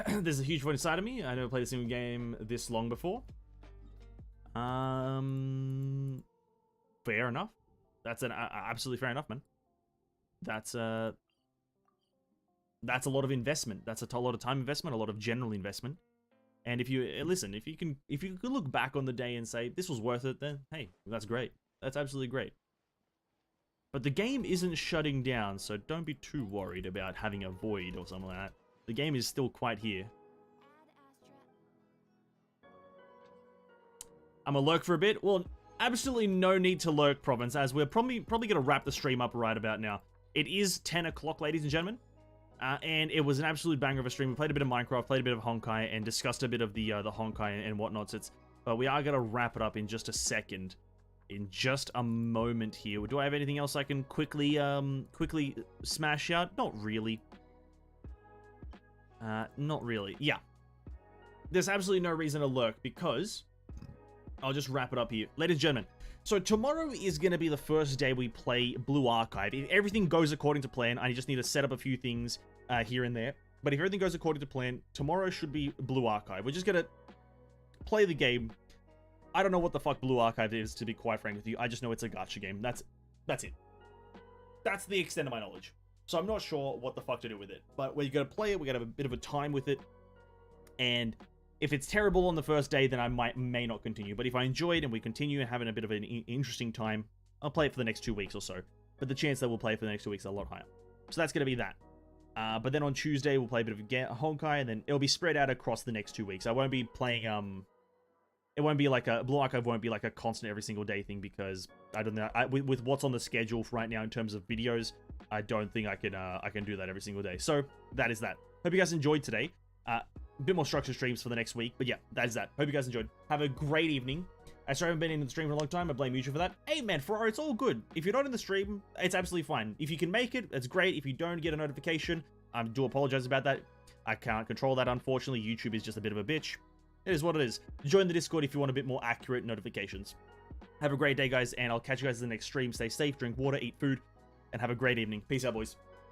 There's a huge void inside of me. I never played a single game this long before. Fair enough. That's an absolutely fair enough, man. That's a lot of investment. That's a lot of time investment, a lot of general investment. And if you listen, if you can look back on the day and say this was worth it, then hey, that's great. That's absolutely great. But the game isn't shutting down, so don't be too worried about having a void or something like that. The game is still quite here. I'm gonna lurk for a bit. Well, absolutely no need to lurk, Province, as we're probably gonna wrap the stream up right about now. It is 10 o'clock, ladies and gentlemen. And it was an absolute banger of a stream. We played a bit of Minecraft, played a bit of Honkai, and discussed a bit of the Honkai and whatnot. But we are gonna wrap it up in just a second, in just a moment here. Do I have anything else I can quickly smash out? Not really. Not really. Yeah. There's absolutely no reason to lurk because I'll just wrap it up here, ladies and gentlemen. So tomorrow is going to be the first day we play Blue Archive. If everything goes according to plan, I just need to set up a few things here and there. But if everything goes according to plan, tomorrow should be Blue Archive. We're just going to play the game. I don't know what the fuck Blue Archive is, to be quite frank with you. I just know it's a gacha game. That's it. That's the extent of my knowledge. So I'm not sure what the fuck to do with it. But we're going to play it. We're going to have a bit of a time with it. And if it's terrible on the first day, then I may not continue. But if I enjoy it and we continue having a bit of an interesting time, I'll play it for the next 2 weeks or so. But the chance that we'll play for the next 2 weeks is a lot higher. So that's going to be that. But then on Tuesday, we'll play a bit of Honkai, and then it'll be spread out across the next 2 weeks. I won't be playing, it won't be like a, Blue Archive won't be like a constant every single day thing, because I don't know, with what's on the schedule right now in terms of videos, I don't think I can do that every single day. So that is that. Hope you guys enjoyed today. A bit more structured streams for the next week, but yeah, that is that. Hope you guys enjoyed. Have a great evening. I sorry I haven't been in the stream for a long time. I blame you for that. Hey man, Ferrari, it's all good. If you're not in the stream, it's absolutely fine. If you can make it, it's great. If you don't get a notification, I do apologize about that. I can't control that, unfortunately. YouTube is just a bit of a bitch. It is what it is. Join the Discord if you want a bit more accurate notifications. Have a great day, guys, and I'll catch you guys in the next stream. Stay safe, drink water, eat food, and have a great evening. Peace out, boys.